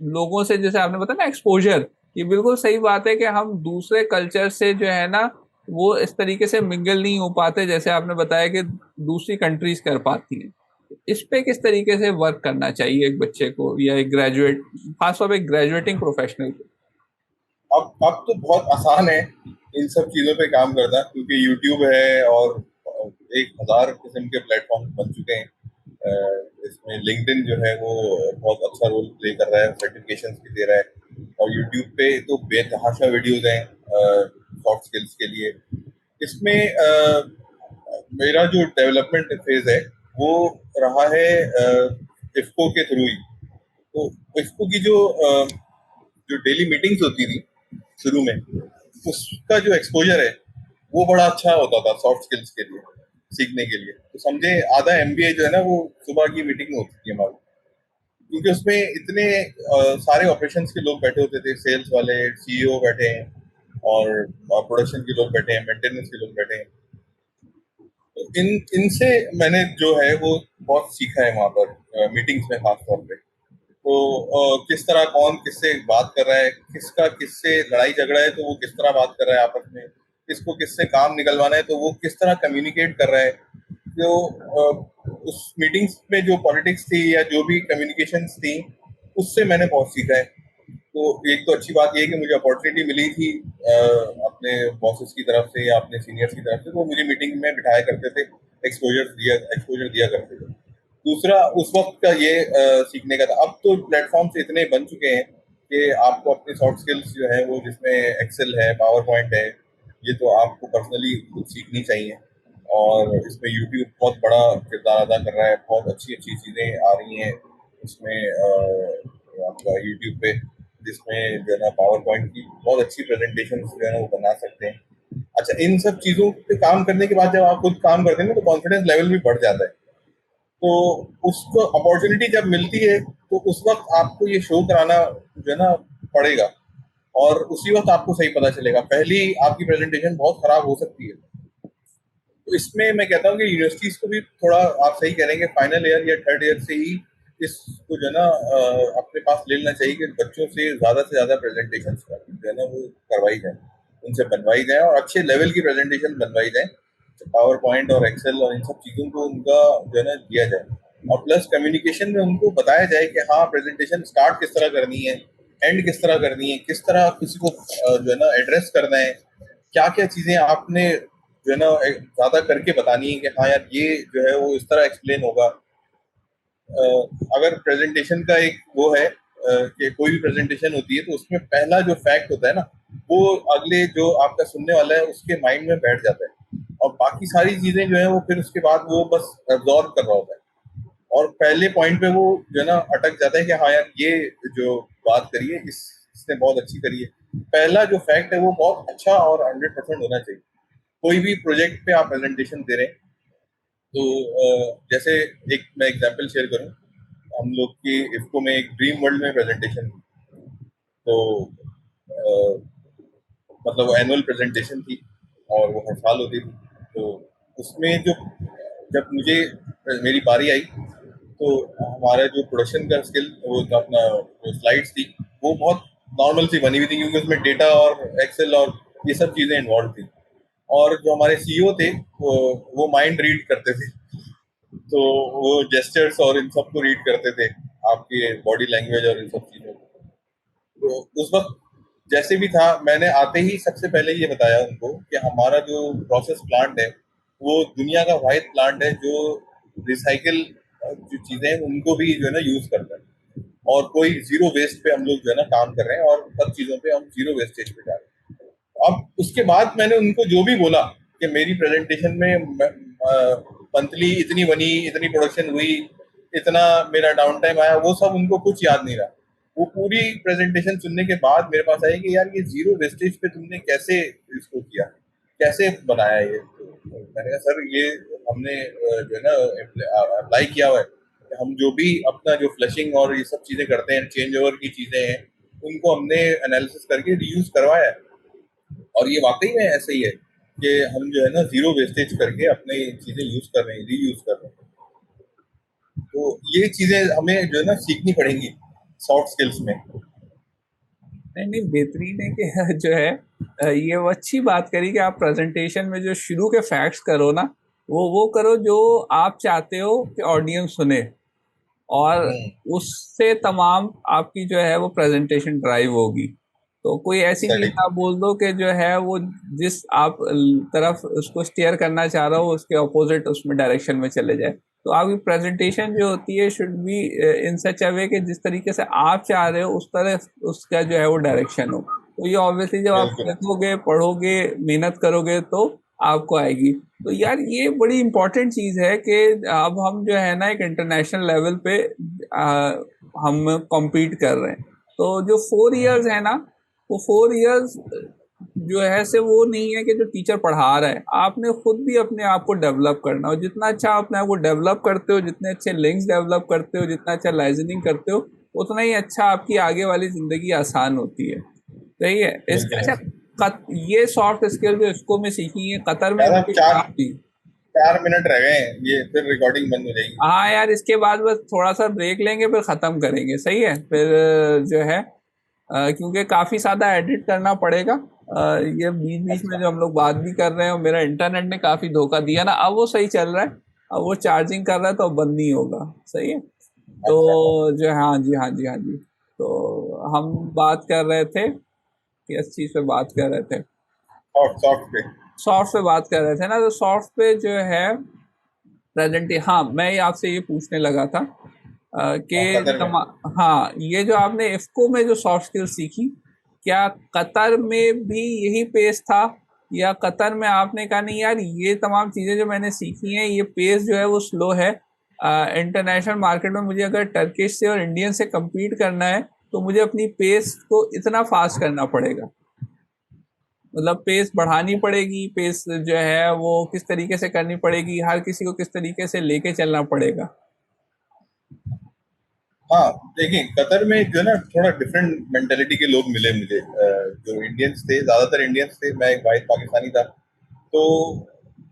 लोगों से, जैसे आपने बताया ना, एक्सपोजर, ये बिल्कुल सही बात है कि हम दूसरे कल्चर से जो है ना वो इस तरीके से मिंगल नहीं हो पाते जैसे आपने बताया कि दूसरी कंट्रीज कर पाती हैं। इस पे किस तरीके से वर्क करना चाहिए एक बच्चे को या एक ग्रेजुएट, खासतौर पर एक ग्रेजुएटिंग प्रोफेशनल को? अब तो बहुत आसान है इन सब चीजों पे काम करना, क्योंकि यूट्यूब है और 1,000 किस्म के प्लेटफॉर्म बन चुके हैं। इसमें लिंक्डइन जो है वो बहुत अच्छा रोल प्ले कर रहा है, सर्टिफिकेशंस भी दे रहा है। और यूट्यूब पे तो बेतहाशा वीडियोज हैं सॉफ्ट स्किल्स के लिए। इसमें मेरा जो डेवलपमेंट फेज है वो रहा है इफ्को के थ्रू ही। तो इफ्को की जो डेली मीटिंग्स होती थी शुरू में, उसका जो एक्सपोजर है वो बड़ा अच्छा होता था सॉफ्ट स्किल्स के लिए, सीखने के लिए। तो समझे आधा एमबीए जो है ना वो सुबह की मीटिंग में होती थी हमारी, क्योंकि उसमें इतने सारे ऑपरेशंस के लोग बैठे होते थे, सेल्स वाले, सीईओ बैठे हैं, और प्रोडक्शन के लोग बैठे हैं, मेंटेनेंस के लोग बैठे हैं। तो इन इनसे मैंने जो है वो बहुत सीखा है वहां पर मीटिंग्स में खास तौर पे। तो किस तरह कौन किससे बात कर रहा है, किसका किससे लड़ाई झगड़ा है तो वो किस तरह बात कर रहा है आपस में, किसको किससे काम निकलवाना है तो वो किस तरह कम्युनिकेट कर रहा है। जो उस मीटिंग्स में जो पॉलिटिक्स थी या जो भी कम्युनिकेशंस थी, उससे मैंने बहुत सीखा है। तो एक तो अच्छी बात ये है कि मुझे अपॉर्चुनिटी मिली थी अपने बॉसेस की तरफ से या अपने सीनियर्स की तरफ से, वो मुझे मीटिंग में बिठाया करते थे, एक्सपोजर दिया करते थे। दूसरा उस वक्त का ये सीखने का था। अब तो प्लेटफॉर्म्स इतने बन चुके हैं कि आपको अपने सॉफ्ट स्किल्स जो है वो, जिसमें एक्सेल है, पावर पॉइंट है, ये तो आपको पर्सनली खुद सीखनी चाहिए। और इसमें यूट्यूब बहुत बड़ा किरदार अदा कर रहा है, बहुत अच्छी अच्छी चीज़ें आ रही हैं इसमें आपका यूट्यूब पे, जिसमें जो है ना पावर पॉइंट की बहुत अच्छी प्रेजेंटेशन जो है ना वो बना सकते हैं। अच्छा, इन सब चीज़ों पे काम करने के बाद जब आप खुद काम करते हैं ना, तो कॉन्फिडेंस लेवल भी बढ़ जाता है। तो उसको अपॉर्चुनिटी जब मिलती है तो उस वक्त आपको ये शो कराना जो है ना पड़ेगा, और उसी वक्त आपको सही पता चलेगा। पहली आपकी प्रेजेंटेशन बहुत खराब हो सकती है। तो इसमें मैं कहता हूँ कि यूनिवर्सिटीज को भी थोड़ा, आप सही कह रहे हैं कि फाइनल ईयर या थर्ड ईयर से ही इसको जो है ना अपने पास ले लेना चाहिए कि बच्चों से ज्यादा प्रेजेंटेशन जो है ना वो करवाई जाए, उनसे बनवाई जाए, और अच्छे लेवल की प्रेजेंटेशन बनवाई जाए। पावर पॉइंट और एक्सेल और इन सब चीज़ों को उनका जो है ना दिया जाए, और प्लस कम्युनिकेशन में उनको बताया जाए कि हाँ, प्रेजेंटेशन स्टार्ट किस तरह करनी है, एंड किस तरह करनी है, किस तरह किसी को जो है ना एड्रेस करना है, क्या क्या चीज़ें आपने जो है ना ज़्यादा करके बतानी है कि हाँ यार, ये जो है वो इस तरह एक्सप्लेन होगा। अगर प्रेजेंटेशन का एक वो है कि कोई भी प्रेजेंटेशन होती है तो उसमें पहला जो फैक्ट होता है ना, वो अगले जो आपका सुनने वाला है उसके माइंड में बैठ जाता है, और बाकी सारी चीजें जो है वो फिर उसके बाद वो बस एब्जॉर्ब कर रहा होता है, और पहले पॉइंट पे वो जो है ना अटक जाता है कि हाँ यार, ये जो बात करी है इसने बहुत अच्छी करी है। पहला जो फैक्ट है वो बहुत अच्छा और 100% होना चाहिए। कोई भी प्रोजेक्ट पे आप प्रेजेंटेशन दे रहे हैं तो जैसे एक मैं एग्जांपल शेयर करूं, हम लोग की इफ्को में एक ड्रीम वर्ल्ड में प्रेजेंटेशन, तो मतलब एनुअल प्रेजेंटेशन थी, और वो हर साल होती थी। तो उसमें जो, जब मुझे मेरी बारी आई, तो हमारा जो प्रोडक्शन का स्किल, वो जो अपना जो स्लाइड्स थी, वो बहुत नॉर्मल सी बनी हुई थी, क्योंकि उसमें डेटा और एक्सेल और ये सब चीज़ें इन्वॉल्व थी। और जो हमारे सीईओ थे वो माइंड रीड करते थे, तो वो जेस्चर्स और इन सब को रीड करते थे, आपकी बॉडी लैंग्वेज और इन सब चीज़ों को। तो उस वक्त जैसे भी था, मैंने आते ही सबसे पहले ये बताया उनको कि हमारा जो प्रोसेस प्लांट है वो दुनिया का वाहिद प्लांट है जो रिसाइकिल जो चीज़ें हैं उनको भी जो है ना यूज़ करता है, और कोई जीरो वेस्ट पे हम लोग जो है ना काम कर रहे हैं, और सब चीज़ों पे हम जीरो वेस्टेज पे जा रहे हैं। अब उसके बाद मैंने उनको जो भी बोला कि मेरी प्रेजेंटेशन में मंथली इतनी बनी, इतनी प्रोडक्शन हुई, इतना मेरा डाउन टाइम आया, वो सब उनको कुछ याद नहीं रहा। वो पूरी प्रेजेंटेशन सुनने के बाद मेरे पास आई कि यार, ये जीरो वेस्टेज पे तुमने कैसे इसको किया, कैसे बनाया ये। तो मैंने कहा सर, ये हमने जो है ना अप्लाई किया हुआ है। हम जो भी अपना जो फ्लशिंग और ये सब चीज़ें करते हैं, चेंज ओवर की चीज़ें हैं, उनको हमने एनालिसिस करके रीयूज करवाया है, और ये वाकई में ऐसे ही है कि हम जो है ना जीरो वेस्टेज करके अपने चीजें यूज कर रहे हैं, रीयूज कर रहे हैं। तो ये चीजें हमें जो है ना सीखनी पड़ेंगी सॉफ्ट स्किल्स में। नहीं नहीं, बेहतरीन है कि जो है ये वो अच्छी बात करी कि आप प्रेजेंटेशन में जो शुरू के फैक्ट्स करो ना, वो करो जो आप चाहते हो कि ऑडियंस सुने, और उससे तमाम आपकी जो है वो प्रेजेंटेशन ड्राइव होगी। तो कोई ऐसी चीज एग्जैक्टली। आप बोल दो कि जो है वो जिस आप तरफ उसको स्टेयर करना चाह रहे हो उसके ऑपोजिट उसमें डायरेक्शन में चले जाए। तो आपकी प्रेजेंटेशन जो होती है शुड बी इन सच अ वे कि जिस तरीके से आप चाह रहे हो उस तरह उसका जो है वो डायरेक्शन हो। तो ये ऑब्वियसली जब आप बिल्कुल। लिखोगे, पढ़ोगे, मेहनत करोगे तो आपको आएगी। तो यार ये बड़ी इंपॉर्टेंट चीज है कि अब हम जो है ना एक इंटरनेशनल लेवल पे आ, हम कॉम्पीट कर रहे हैं। तो जो 4 इयर्स है ना, वो 4 इयर्स जो है से वो नहीं है कि जो टीचर पढ़ा रहा है, आपने खुद भी अपने आप को डेवलप करना। और जितना अच्छा आप अपने आप को डेवलप करते हो, जितने अच्छे लिंक्स डेवलप करते हो, जितना अच्छा लाइजनिंग करते हो, उतना ही अच्छा आपकी आगे वाली जिंदगी आसान होती है। सही है। इस बिल्कुल अच्छा, ऐसे। ये सॉफ्ट स्किल जो इसको में सीखी है कतर में यार अब भी। चार हाँ जी। 4 मिनट रह गए हैं, ये फिर रिकॉर्डिंग बंद हो जाएगी। हाँ यार, इसके बाद बस थोड़ा सा ब्रेक लेंगे फिर खत्म करेंगे, सही है फिर जो है क्योंकि काफी ज्यादा एडिट करना पड़ेगा। ये बीच बीच में अच्छा। जो हम लोग बात भी कर रहे हैं और मेरा इंटरनेट ने काफी धोखा दिया ना, अब वो सही चल रहा है। अब वो चार्जिंग कर रहा है तो अब बंद नहीं होगा, सही है। तो अच्छा। जो, हाँ जी हाँ जी हाँ जी। तो हम बात कर रहे थे, किस चीज पे बात कर रहे थे? सॉफ्ट पे। सॉफ्ट पे बात कर रहे थे ना। तो सॉफ्ट पे जो है प्रेजेंट, हाँ मैं ये आपसे ये पूछने लगा था हाँ, कि कतर में। हाँ, ये जो आपने इफ्को में जो सॉफ्ट स्किल सीखी, क्या कतर में भी यही पेस था, या कतर में आपने कहा नहीं यार ये तमाम चीजें जो मैंने सीखी हैं ये पेस जो है वो स्लो है, इंटरनेशनल मार्केट में मुझे अगर टर्किश से और इंडियन से compete करना है तो मुझे अपनी पेस को इतना फास्ट करना पड़ेगा, मतलब पेस बढ़ानी पड़ेगी, पेस जो है वो किस तरीके से करनी पड़ेगी, हर किसी को किस तरीके से लेके चलना पड़ेगा? हाँ, देखिए कतर में जो है ना थोड़ा डिफरेंट मेंटेलिटी के लोग मिले मुझे। जो इंडियंस थे, ज्यादातर इंडियंस थे, मैं एक वाइट पाकिस्तानी था। तो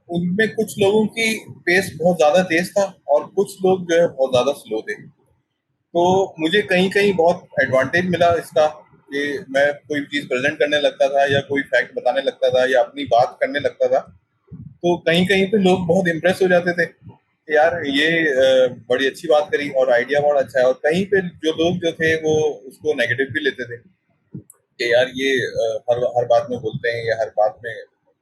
उनमें कुछ लोगों की पेस बहुत ज्यादा तेज था और कुछ लोग जो है बहुत ज्यादा स्लो थे। तो मुझे कहीं कहीं बहुत एडवांटेज मिला इसका कि मैं कोई चीज प्रेजेंट करने लगता था या कोई फैक्ट बताने लगता था या अपनी बात करने लगता था, तो कहीं कहीं पे लोग बहुत इम्प्रेस हो जाते थे कि यार ये बड़ी अच्छी बात करी और आइडिया बहुत अच्छा है। और कहीं पे जो लोग जो थे वो उसको नेगेटिव भी लेते थे कि यार ये हर हर बात में बोलते हैं या हर बात में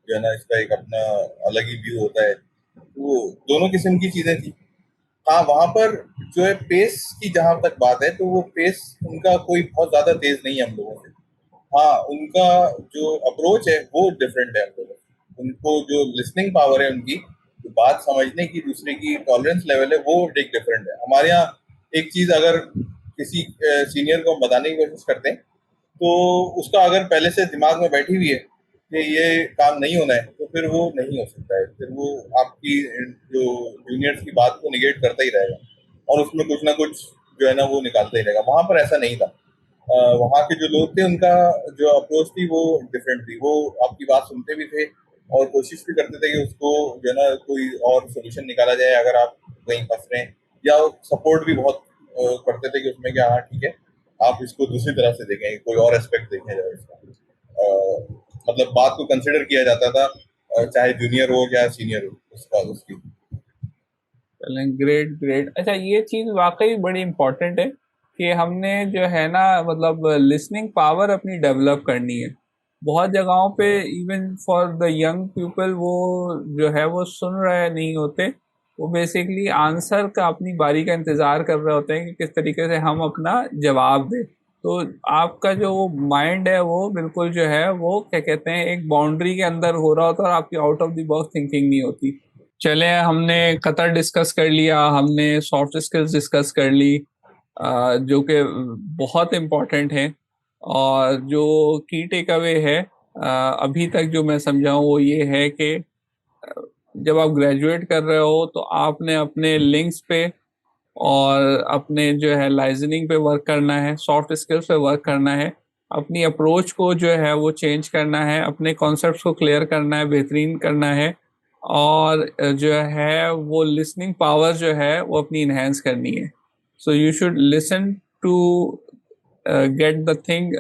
जो है ना इसका एक अपना अलग ही व्यू होता है। तो दोनों किस्म की चीजें थी। हाँ, वहां पर जो है पेस की जहां तक बात है तो वो पेस उनका कोई बहुत ज्यादा तेज नहीं है हम लोगों से। हाँ, उनका जो अप्रोच है वो डिफरेंट है हम लोगों से। उनको जो लिसनिंग पावर है उनकी, जो बात समझने की, दूसरे की टॉलरेंस लेवल है, वो एक डिफरेंट है। हमारे यहाँ एक चीज अगर किसी सीनियर को हम बताने की कोशिश करते हैं तो उसका अगर पहले से दिमाग में बैठी हुई है कि ये काम नहीं होना है तो फिर वो नहीं हो सकता है। फिर वो आपकी जो जूनियर्स की बात को निगेट करता ही रहेगा और उसमें कुछ ना कुछ जो है ना वो निकालता ही रहेगा। वहां पर ऐसा नहीं था। वहाँ के जो लोग थे उनका जो अप्रोच थी वो डिफरेंट थी। वो आपकी बात सुनते भी थे और कोशिश भी करते थे कि उसको जो है ना कोई और सोल्यूशन निकाला जाए अगर आप कहीं फंस रहे हैं, या सपोर्ट भी बहुत करते थे कि उसमें कि हाँ ठीक है, आप इसको दूसरी तरह से देखें, कोई और एस्पेक्ट देखा जाए इसका। मतलब बात को कंसिडर किया जाता था, चाहे जूनियर हो या सीनियर हो उसका उसकी। चलें, ग्रेट ग्रेट। अच्छा, ये चीज़ वाकई बड़ी इम्पोर्टेंट है कि हमने जो है ना मतलब लिसनिंग पावर अपनी डेवलप करनी है। बहुत जगहों पे even for the young people वो जो है वो सुन रहे नहीं होते, वो बेसिकली आंसर का, अपनी बारी का इंतज़ार कर रहे होते हैं कि किस तरीके से हम अपना जवाब दें। तो आपका जो वो माइंड है वो बिल्कुल जो है वो क्या कहते हैं एक बाउंड्री के अंदर हो रहा होता है और आपकी out of the box thinking नहीं होती। चले, हमने कतर डिस्कस कर लिया, हमने सॉफ्ट स्किल्स डिस्कस कर ली, जो कि बहुत इम्पोर्टेंट है। और जो की टेक अवे है अभी तक जो मैं समझा हूँ वो ये है कि जब आप ग्रेजुएट कर रहे हो तो आपने अपने लिंक्स पे और अपने जो है लाइजनिंग पे वर्क करना है, सॉफ्ट स्किल्स पे वर्क करना है, अपनी अप्रोच को जो है वो चेंज करना है, अपने कॉन्सेप्ट्स को क्लियर करना है, बेहतरीन करना है, और जो है वो लिसनिंग पावर जो है वो अपनी इन्हेंस करनी है। So you should listen to get the thing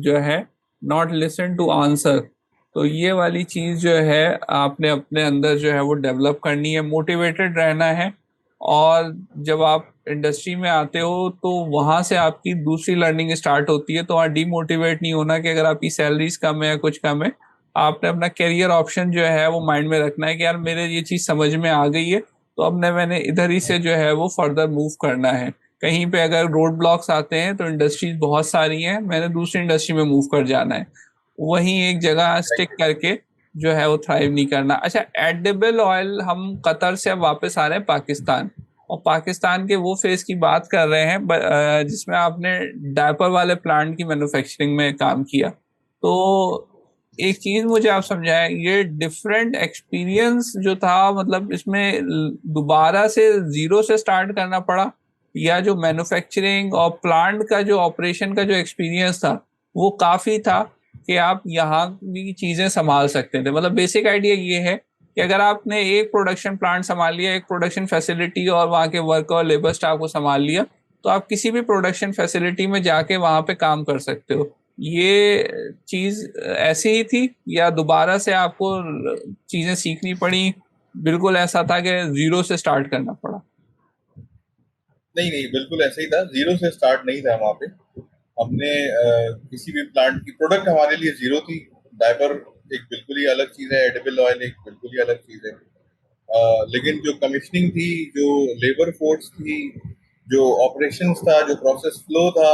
जो है, नॉट लिसन टू आंसर। तो ये वाली चीज़ जो है आपने अपने अंदर जो है वो डेवलप करनी है, मोटिवेटेड रहना है। और जब आप इंडस्ट्री में आते हो तो वहाँ से आपकी दूसरी लर्निंग स्टार्ट होती है, तो वहाँ डीमोटिवेट नहीं होना कि अगर आपकी सैलरीज कम है या कुछ कम है। आपने अपना करियर ऑप्शन जो है वो माइंड में रखना है कि यार मेरे ये चीज़ समझ में आ गई है, तो अब मैंने इधर ही से जो है वो फर्दर मूव करना है। कहीं पे अगर रोड ब्लॉक्स आते हैं तो इंडस्ट्रीज बहुत सारी हैं, मैंने दूसरी इंडस्ट्री में मूव कर जाना है, वहीं एक जगह स्टिक करके जो है वो थ्राइव नहीं करना। अच्छा, एडिबल ऑयल, हम कतर से अब वापस आ रहे हैं पाकिस्तान, और पाकिस्तान के वो फेज की बात कर रहे हैं जिसमें आपने डायपर वाले प्लांट की मैन्युफैक्चरिंग में काम किया। तो एक चीज मुझे आप समझाएं, ये डिफरेंट एक्सपीरियंस जो था, मतलब इसमें दोबारा से जीरो से स्टार्ट करना पड़ा, या जो मैन्युफैक्चरिंग और प्लांट का जो ऑपरेशन का जो एक्सपीरियंस था वो काफी था कि आप यहाँ भी चीजें संभाल सकते थे? मतलब बेसिक आइडिया ये है कि अगर आपने एक प्रोडक्शन प्लांट संभाल लिया, एक प्रोडक्शन फैसिलिटी और वहाँ के वर्कर और लेबर स्टाफ को संभाल लिया, तो आप किसी भी प्रोडक्शन फैसिलिटी में जाके वहाँ पे काम कर सकते हो। ये चीज ऐसी ही थी या दोबारा से आपको चीजें सीखनी पड़ी? बिल्कुल ऐसा था कि जीरो से स्टार्ट करना पड़ा? नहीं नहीं, बिल्कुल ऐसे ही था, जीरो से स्टार्ट नहीं था वहाँ पे। हमने किसी भी प्लांट की प्रोडक्ट हमारे लिए जीरो थी। डायपर एक बिल्कुल ही अलग चीज है, एडिबल ऑयल एक बिल्कुल ही अलग चीज है। लेकिन जो कमीशनिंग थी, जो लेबर फोर्स थी, जो ऑपरेशंस था, जो प्रोसेस फ्लो था,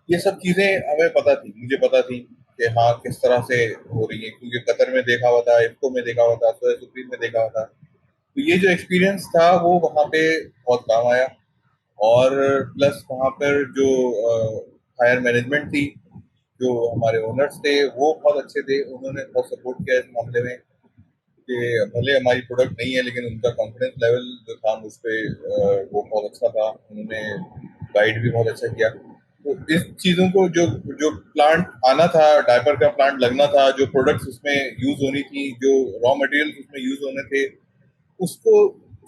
ये सब चीजें हमें पता थी, मुझे पता थी कि हाँ किस तरह से हो रही है, क्योंकि कतर में देखा हुआ था, इफ्को में देखा हुआ था, सोया सुप्रीम में देखा हुआ था। तो ये जो एक्सपीरियंस था वो वहाँ पे बहुत काम आया। और प्लस वहाँ पर जो हायर मैनेजमेंट थी, जो हमारे ओनर्स थे, वो बहुत अच्छे थे, उन्होंने बहुत सपोर्ट किया इस मामले में कि भले हमारी प्रोडक्ट नहीं है लेकिन उनका कॉन्फिडेंस लेवल जो था मुझ पे वो बहुत अच्छा था। उन्होंने गाइड भी बहुत अच्छा किया। तो इस चीज़ों को जो जो प्लांट आना था, डायपर का प्लांट लगना था, जो प्रोडक्ट्स उसमें यूज होनी थी, जो रॉ मटेरियल उसमें यूज होने थे, उसको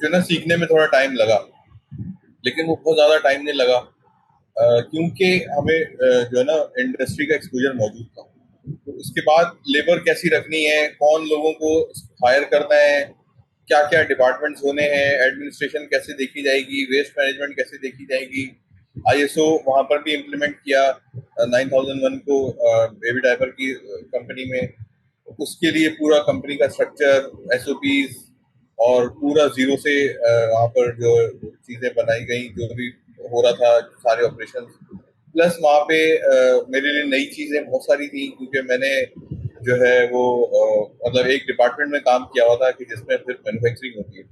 जो है ना सीखने में थोड़ा टाइम लगा। लेकिन वो बहुत ज़्यादा टाइम नहीं लगा, क्योंकि हमें जो है ना इंडस्ट्री का एक्सपोजर मौजूद था। तो उसके बाद लेबर कैसी रखनी है, कौन लोगों को हायर करना है, क्या क्या डिपार्टमेंट्स होने हैं, एडमिनिस्ट्रेशन कैसे देखी जाएगी, वेस्ट मैनेजमेंट कैसे देखी जाएगी, आईएसओ वहां पर भी इम्प्लीमेंट किया 9001 को बेबी डायपर की कंपनी में। उसके लिए पूरा कंपनी का स्ट्रक्चर, एसओपीज, और पूरा जीरो से वहां पर जो चीजें बनाई गई, जो भी हो रहा था, सारे ऑपरेशन। प्लस वहाँ पे मेरे लिए नई चीजें बहुत सारी थी, क्योंकि मैंने जो है वो मतलब एक डिपार्टमेंट में काम किया हुआ था कि जिसमें फिर मैन्युफैक्चरिंग होती है,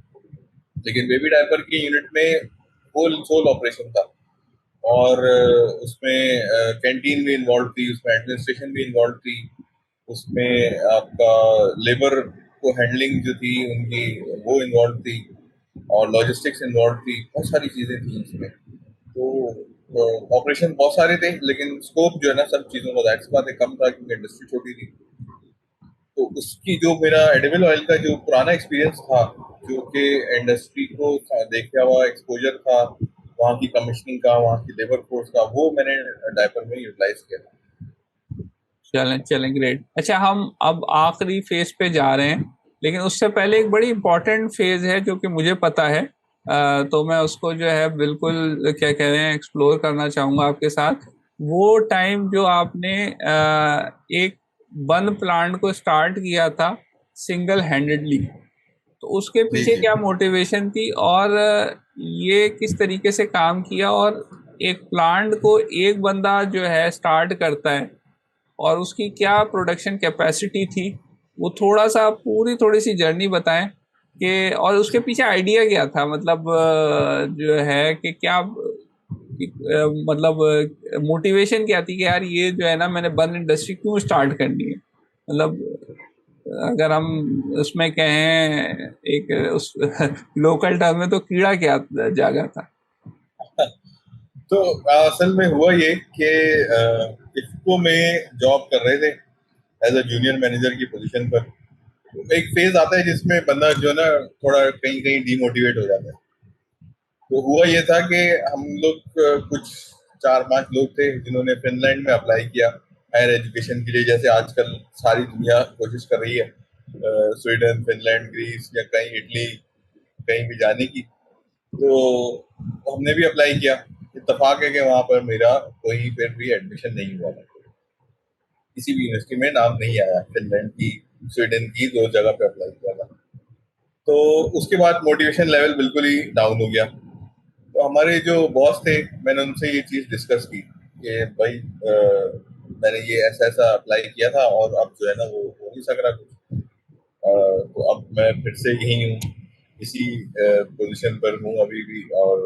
लेकिन बेबी डायपर की यूनिट में होल सोल ऑपरेशन था। और उसमें कैंटीन भी इन्वॉल्व थी, उसमें एडमिनिस्ट्रेशन भी इन्वॉल्व थी, उसमें आपका लेबर को हैंडलिंग जो थी उनकी वो इन्वॉल्व थी, और लॉजिस्टिक्स इन्वॉल्व थी, बहुत सारी चीजें थी इसमें। तो ऑपरेशन बहुत सारे थे, लेकिन स्कोप जो है ना सब चीजों का जाहिर सी बात है कम था, क्योंकि इंडस्ट्री छोटी थी। तो उसकी जो मेरा एडिबल ऑयल का जो पुराना एक्सपीरियंस था, जो कि इंडस्ट्री को देखा हुआ एक्सपोजर था, वहाँ की कमीशनिंग का, वहाँ की लेबर फोर्स का, वो मैंने डायपर में यूटिलाइज किया। चलें चलें, ग्रेट। अच्छा, हम अब आखिरी फेज पे जा रहे हैं, लेकिन उससे पहले एक बड़ी इंपॉर्टेंट फेज है जो कि मुझे पता है। तो मैं उसको जो है बिल्कुल क्या कह रहे हैं एक्सप्लोर करना चाहूँगा आपके साथ। वो टाइम जो आपने एक बंद प्लांट को स्टार्ट किया था सिंगल हैंडेडली, तो उसके जी पीछे जी। क्या मोटिवेशन थी, और ये किस तरीके से काम किया, और एक प्लांट को एक बंदा जो है स्टार्ट करता है और उसकी क्या प्रोडक्शन कैपेसिटी थी, वो थोड़ा सा पूरी थोड़ी सी जर्नी बताएं कि, और उसके पीछे आइडिया क्या था, मतलब जो है कि क्या मतलब मोटिवेशन क्या थी कि यार ये जो है ना मैंने बन इंडस्ट्री क्यों स्टार्ट करनी है, मतलब अगर हम उसमें कहें एक उस लोकल टर्म में, तो कीड़ा क्या जागा था। तो असल में हुआ ये कि इफ्को में जॉब कर रहे थे एज अ जूनियर मैनेजर की पोजीशन पर। तो एक फेज आता है जिसमें बंदा जो है ना थोड़ा कहीं कहीं डीमोटिवेट हो जाता है। तो हुआ ये था कि हम लोग कुछ 4-5 लोग थे जिन्होंने फिनलैंड में अप्लाई किया हायर एजुकेशन के लिए, जैसे आजकल सारी दुनिया कोशिश कर रही है स्वीडन, फिनलैंड, ग्रीस या कहीं इटली, कहीं भी जाने की। तो हमने भी अप्लाई किया। इत्तेफाक है कि वहां पर मेरा कोई फिर भी एडमिशन नहीं हुआ था, किसी भी यूनिवर्सिटी में नाम नहीं आया। फिनलैंड की, स्वीडन की, दो जगह पे अप्लाई किया था। तो उसके बाद मोटिवेशन लेवल बिल्कुल ही डाउन हो गया। तो हमारे जो बॉस थे, मैंने उनसे ये चीज डिस्कस की कि भाई मैंने ये ऐसा ऐसा अप्लाई किया था और अब जो है ना वो हो नहीं सक रहा कुछ। तो अब मैं फिर से यही हूँ, इसी पोजीशन पर हूँ अभी भी। और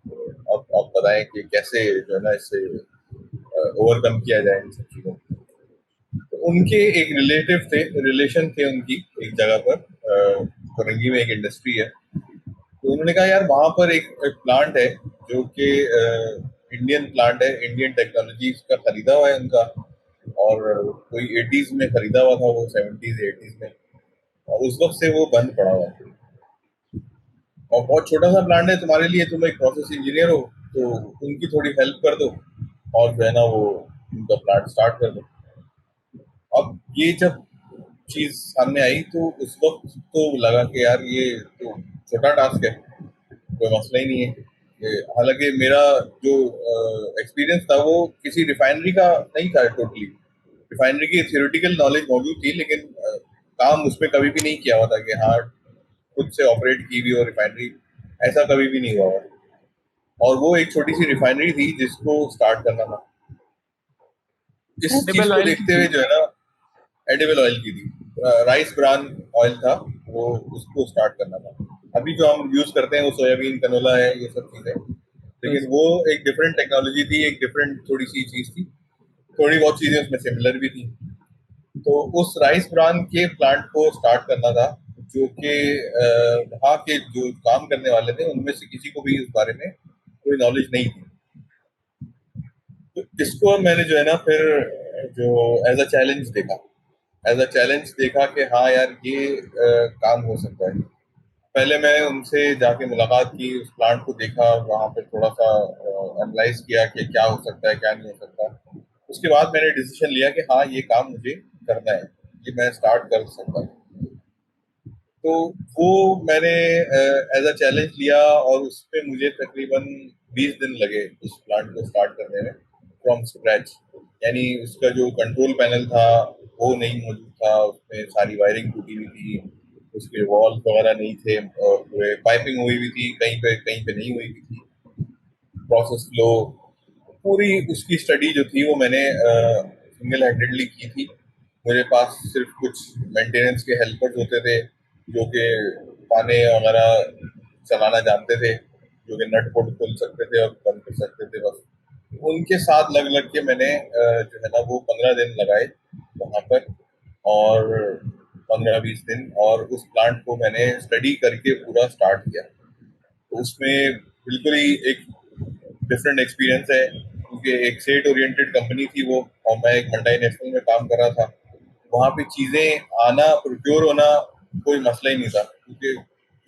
अब आप बताएं कि कैसे जो है ना इससे ओवरकम किया जाए इन सब चीजों को। तो उनके एक रिलेटिव थे, रिलेशन थे उनकी एक जगह पर, फरंगी में एक इंडस्ट्री है। तो उन्होंने कहा यार वहां पर एक प्लांट है जो कि इंडियन प्लांट है, इंडियन टेक्नोलॉजी का खरीदा हुआ है उनका। और कोई 80s में खरीदा हुआ था वो, 70s 80s में, और उस वक्त से वो बंद पड़ा हुआ है। और बहुत छोटा सा प्लांट है तुम्हारे लिए, तुम एक प्रोसेस इंजीनियर हो, तो उनकी थोड़ी हेल्प कर दो और जो है ना वो उनका प्लांट स्टार्ट कर दो। अब ये जब चीज सामने आई तो उस वक्त तो लगा कि यार ये तो छोटा टास्क है, कोई मसला ही नहीं है। हालांकि मेरा जो एक्सपीरियंस था वो किसी रिफाइनरी का नहीं था टोटली। रिफाइनरी की थियोरेटिकल नॉलेज मौजूद थी, लेकिन काम उसमें कभी भी नहीं किया हुआ था कि हाँ खुद से ऑपरेट की हुई हो रिफाइनरी, ऐसा कभी भी नहीं हुआ हुआ। और वो एक छोटी सी रिफाइनरी थी जिसको स्टार्ट करना था। इस चीज एडिबल को ऑयल की देखते हुए थी। जो है ना, एडिबल ऑयल की थी, राइस ब्रान ऑयल था वो, उसको स्टार्ट करना था। अभी जो हम यूज करते हैं वो सोयाबीन कनोला है, ये सब चीजें, लेकिन Yes. वो एक डिफरेंट टेक्नोलॉजी थी, एक डिफरेंट थोड़ी सी चीज थी। थोड़ी बहुत चीजें उसमें सिमिलर भी थी। तो उस राइस ब्रान के प्लांट को स्टार्ट करना था, जो कि वहाँ के जो काम करने वाले थे उनमें से किसी को भी इस बारे में कोई नॉलेज नहीं थी। तो इसको मैंने जो है ना फिर जो एज अ चैलेंज देखा, एज अ चैलेंज देखा कि हाँ यार ये काम हो सकता है। पहले मैं उनसे जाके मुलाकात की, उस प्लांट को देखा, वहाँ पे थोड़ा सा एनालाइज किया कि क्या हो सकता है क्या नहीं हो सकता। उसके बाद मैंने डिसीजन लिया कि हाँ ये काम मुझे करना है, ये मैं स्टार्ट कर सकता हूँ। तो वो मैंने एज अ चैलेंज लिया, और उस पे मुझे तकरीबन 20 दिन लगे उस प्लांट को स्टार्ट करने में, फ्रॉम स्क्रैच। यानी उसका जो कंट्रोल पैनल था वो नहीं मौजूद था, उसमें सारी वायरिंग टूटी हुई थी, उसके वॉल्व वगैरह नहीं थे, और पूरे पाइपिंग हुई हुई थी, कहीं पे नहीं हुई हुई थी, प्रोसेस फ्लो, पूरी उसकी स्टडी जो थी वो मैंने सिंगल हैंडेडली की थी। मेरे पास सिर्फ कुछ मेंटेनेंस के हेल्पर्स होते थे जो कि पाने वगैरह चलाना जानते थे, जो कि नट बोल्ट खोल सकते थे और बंद कर सकते थे बस। उनके साथ लग लग के मैंने जो है ना वो 15 दिन लगाए वहां पर, और 15-20 दिन, और उस प्लांट को मैंने स्टडी करके पूरा स्टार्ट किया। तो उसमें बिल्कुल ही एक डिफरेंट एक्सपीरियंस है, क्योंकि एक सेट ओरिएंटेड कंपनी थी वो, और मैं एक मल्टीनेशनल में काम कर रहा था। वहाँ पे चीजें आना, प्रोक्योर होना कोई मसला ही नहीं था, क्योंकि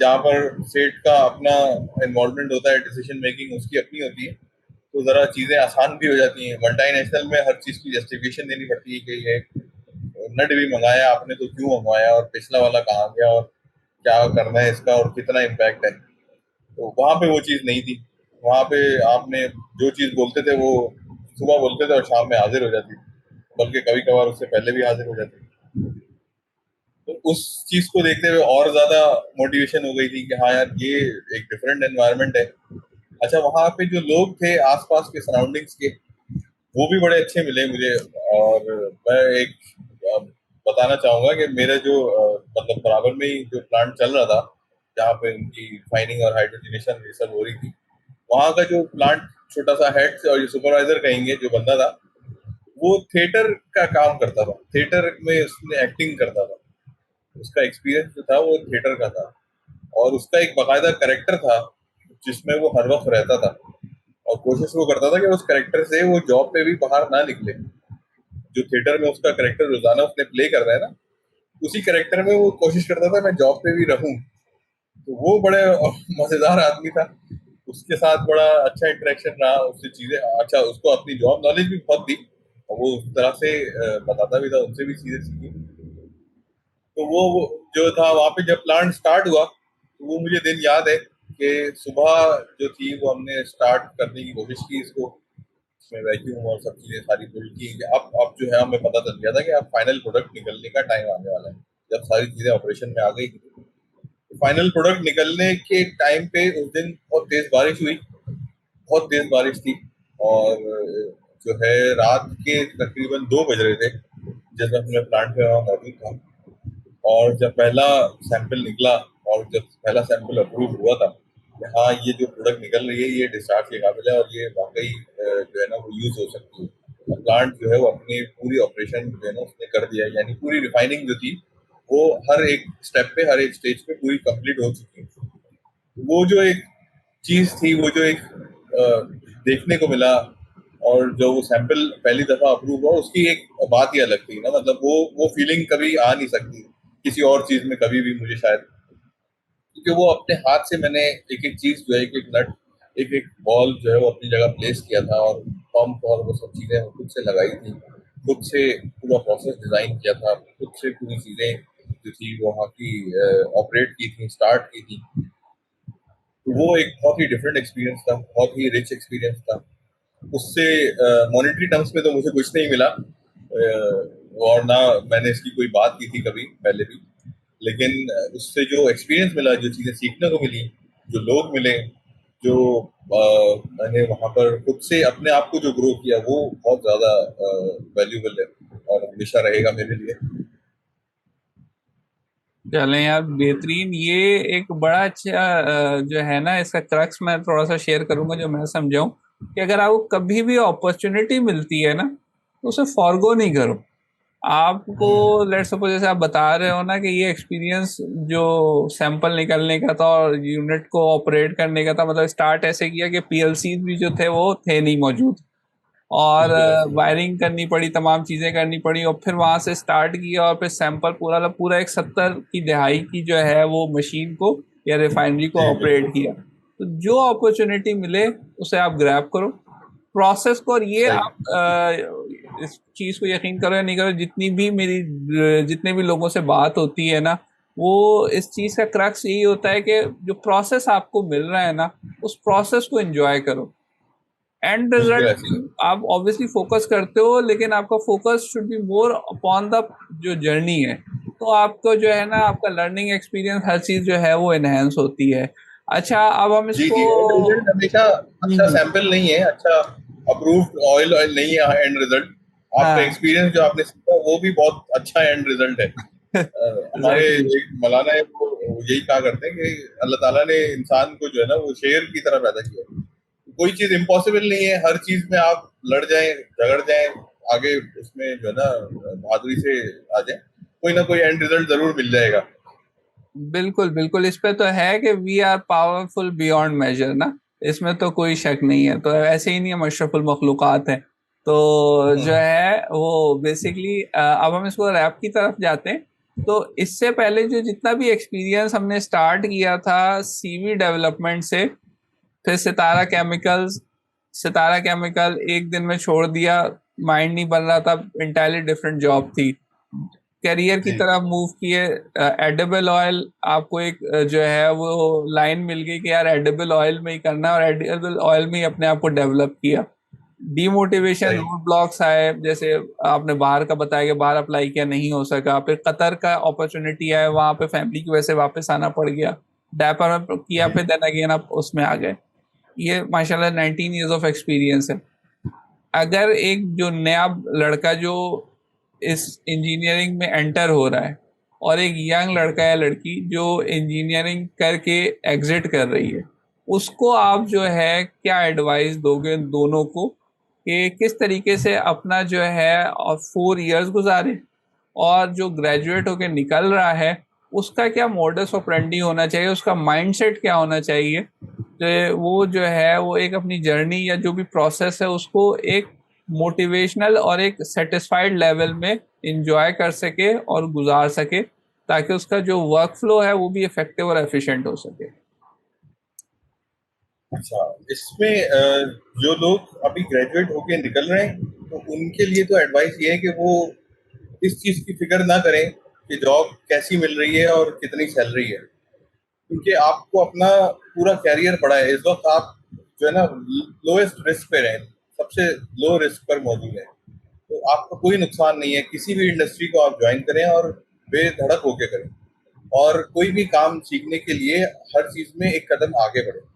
जहाँ पर सेट का अपना इन्वॉल्वमेंट होता है, डिसीजन मेकिंग उसकी अपनी होती है, तो जरा चीजें आसान भी हो जाती हैं। मल्टीनेशनल में हर चीज की जस्टिफिकेशन देनी पड़ती है कि ये नट भी मंगाया आपने तो क्यों मंगवाया, और पिछला वाला कहाँ गया, और क्या करना है इसका, और कितना इम्पैक्ट है। तो वहां पे वो चीज नहीं थी। वहां पे आपने जो चीज बोलते थे वो सुबह बोलते थे और शाम में हाजिर हो जाती थी, बल्कि कभी कभार उससे पहले भी हाजिर हो जाती थी। तो उस चीज को देखते हुए और ज्यादा मोटिवेशन हो गई थी कि हाँ यार ये एक डिफरेंट एनवायरनमेंट है। अच्छा, वहां पे जो लोग थे आसपास के सराउंडिंग्स के, वो भी बड़े अच्छे मिले मुझे। और मैं एक अ, बताना चाहूंगा कि मेरा जो मतलब बराबर में ही जो प्लांट चल रहा था, जहाँ पे उनकी रिफाइनिंग और हाइड्रोजनेशन ये सब हो रही थी, वहाँ का जो प्लांट छोटा सा हेड और सुपरवाइजर कहेंगे जो बंदा था, वो थिएटर का काम करता था, थिएटर में उसने एक्टिंग करता था। उसका एक्सपीरियंस जो था वो थिएटर का था, और उसका एक बाकायदा करेक्टर था जिसमें वो हर वक्त रहता था, और कोशिश वो करता था कि उस करेक्टर से वो जॉब पे भी बाहर ना निकले। जो थिएटर में उसका करेक्टर रोजाना उसने प्ले कर रहा है ना, उसी करेक्टर में वो कोशिश करता था मैं जॉब पे भी रहूं। तो वो बड़े मजेदार आदमी था, उसके साथ बड़ा अच्छा इंटरेक्शन रहा, उससे चीजें अच्छा, उसको अपनी जॉब नॉलेज भी बहुत थी, और वो उस तरह से बताता भी था, उनसे भी चीजें सीखी। तो वो जो था वहां पे जब प्लांट स्टार्ट हुआ, तो वो मुझे दिन याद है कि सुबह जो थी वो हमने स्टार्ट करने की कोशिश की इसको, इसमें वैक्यूम और सब चीजें सारी बिल्ड की। अब जो है हमें पता चल गया था कि अब फाइनल प्रोडक्ट निकलने का टाइम आने वाला है। जब सारी चीजें ऑपरेशन में आ गई, फाइनल प्रोडक्ट निकलने के टाइम पे उस दिन बहुत तेज बारिश हुई, बहुत तेज बारिश थी। और जो है रात के तकरीबन 2 बज रहे थे जब मैं प्लांट में वहाँ मौजूद था। और जब पहला सैंपल निकला, और जब पहला सैंपल अप्रूव हुआ था कि हाँ ये जो प्रोडक्ट निकल रही है ये डिस्चार्ज के काबिल है, और ये वाकई जो है ना वो यूज हो सकती है। प्लांट जो है वो अपनी पूरी ऑपरेशन जो है ना उसने कर दिया है, यानी पूरी रिफाइनिंग जो थी वो हर एक स्टेप पे, हर एक स्टेज पे पूरी कंप्लीट हो चुकी है। वो जो एक चीज थी, वो जो एक देखने को मिला, और जो वो सैंपल पहली दफा अप्रूव हुआ उसकी एक बात ही अलग थी ना, मतलब वो फीलिंग कभी आ नहीं सकती किसी और चीज में कभी भी मुझे शायद, क्योंकि वो अपने हाथ से मैंने एक एक चीज जो है, एक एक नट, एक एक बॉल जो है वो अपनी जगह प्लेस किया था, और पंप और वो सब चीजें खुद से लगाई थी, खुद से पूरा प्रोसेस डिजाइन किया था, खुद से पूरी चीजें जो थी वहाँ की ऑपरेट की थी, स्टार्ट की थी। तो वो एक बहुत ही डिफरेंट एक्सपीरियंस था, बहुत ही रिच एक्सपीरियंस था। उससे मॉनेटरी टर्म्स में तो मुझे कुछ नहीं मिला, और ना मैंने इसकी कोई बात की थी कभी पहले भी। लेकिन उससे जो एक्सपीरियंस मिला, जो चीज़ें सीखने को मिली, जो लोग मिले, जो मैंने वहाँ पर खुद से अपने आप को जो ग्रो किया, वो बहुत ज़्यादा वैल्यूबल है और हमेशा रहेगा मेरे लिए। चलें यार, बेहतरीन। ये एक बड़ा अच्छा जो है ना, इसका क्रक्स मैं थोड़ा सा शेयर करूंगा जो मैं समझाऊं कि अगर आपको कभी भी अपॉर्चुनिटी मिलती है ना, तो उसे फॉरगो नहीं करो। आपको लेट सपोज जैसे आप बता रहे हो ना कि ये एक्सपीरियंस जो सैंपल निकलने का था और यूनिट को ऑपरेट करने का था, मतलब स्टार्ट ऐसे किया कि पीएलसी भी जो थे वो थे नहीं मौजूद, और बिल्कुल ऐसे ही। वायरिंग करनी पड़ी, तमाम चीजें करनी पड़ी, और फिर वहां से स्टार्ट किया और फिर सैंपल पूरा का पूरा एक 70 की दहाई की जो है वो मशीन को या रिफाइनरी को जी ऑपरेट बिल्कुल। किया। तो जो अपॉर्चुनिटी मिले उसे आप ग्रैब करो, प्रोसेस को। और ये सही। आप इस चीज को यकीन करो या नहीं करो, जितने भी लोगों से बात होती है ना, वो इस चीज का क्रक्स यही होता है कि जो प्रोसेस आपको मिल रहा है ना, उस प्रोसेस को एंजॉय करो। एंड बिल्कुल रिजल्ट ऐसे ही। आप ऑब्वियसली फोकस करते हो, लेकिन आपका focus should be more upon the जो जर्नी है। तो आपको जो है ना, आपका लर्निंग एक्सपीरियंस हर चीज जो है वो एनहेंस होती है। अच्छा, अब हम जी, इसको जी, एंड रिजल्ट हमेशा अच्छा हम्म, सैंपल नहीं है, अच्छा अप्रूव्ड ऑयल ऑयल नहीं है एंड रिजल्ट। आपका हाँ। एक्सपीरियंस जो आपने सीखा वो भी बहुत अच्छा एंड रिजल्ट है। हमारे एग्जैक्टली। एक मौलाना है, वो यही कहा करते हैं कि अल्लाह ताला ने इंसान को जो है ना वो शेर की तरह पैदा किया है। कोई चीज इम्पॉसिबल नहीं है, हर चीज में आप लड़ जाएं, झगड़ जाएं, आगे उसमें जो है ना बहादुरी से आ जाएं, कोई ना कोई एंड रिजल्ट जरूर मिल जाएगा। बिल्कुल बिल्कुल, इस पे तो है कि we are powerful beyond measure ना, इसमें तो कोई शक नहीं है। तो ऐसे ही नहीं, हम अशरफुल मखलूकात हैं। तो जो हम्म। है वो बेसिकली, अब हम इसको रैप की तरफ जाते हैं। तो इससे पहले जो जितना भी एक्सपीरियंस हमने स्टार्ट किया था सीवी डेवलपमेंट से, फिर सितारा केमिकल्स, सितारा केमिकल एक दिन में छोड़ दिया, माइंड नहीं बन रहा था, इंटायरली डिफरेंट जॉब थी। करियर की जी। तरफ मूव किए, एडिबल ऑयल, आपको एक जो है वो लाइन मिल गई कि यार एडिबल ऑयल में ही करना है, और एडिबल ऑयल में ही अपने आप को डेवलप किया। डीमोटिवेशन, सही। रोड ब्लॉक्स आए, जैसे आपने बाहर का बताया कि बाहर अप्लाई किया, नहीं हो सका, फिर कतर का अपॉर्चुनिटी आया, वहां पे फैमिली की वजह से वापस आना पड़ गया। डैपर में किया, जी। फिर देन अगेन आप उसमें आ गए। ये माशाल्लाह 19 ईयर्स ऑफ एक्सपीरियंस है। अगर एक जो नया लड़का जो इस इंजीनियरिंग में एंटर हो रहा है, और एक यंग लड़का या लड़की जो इंजीनियरिंग करके एग्जिट कर रही है, उसको आप जो है क्या एडवाइस दोगे दोनों को कि किस तरीके से अपना जो है और 4 इयर्स गुजारे, और जो ग्रेजुएट होके निकल रहा है उसका क्या मॉडस ऑपरेंडी होना चाहिए, उसका माइंडसेट क्या होना चाहिए, तो वो जो है वो एक अपनी जर्नी या जो भी प्रोसेस है उसको एक मोटिवेशनल और एक सेटिस्फाइड लेवल में इंजॉय कर सके और गुजार सके, ताकि उसका जो वर्क फ्लो है वो भी इफेक्टिव और एफिशिएंट हो सके। अच्छा, इसमें जो लोग अभी ग्रेजुएट होके निकल रहे हैं, तो उनके लिए तो एडवाइस ये है कि वो इस चीज़ की फिक्र ना करें कि जॉब कैसी मिल रही है और कितनी सैलरी है, क्योंकि आपको अपना पूरा कैरियर पड़ा है। इस वक्त आप जो है ना लोएस्ट रिस्क पे रहें, सबसे लो रिस्क पर मौजूद है। तो आपको कोई नुकसान नहीं है, किसी भी इंडस्ट्री को आप ज्वाइन करें और बेधड़क होके करें, और कोई भी काम सीखने के लिए हर चीज़ में एक कदम आगे बढ़े।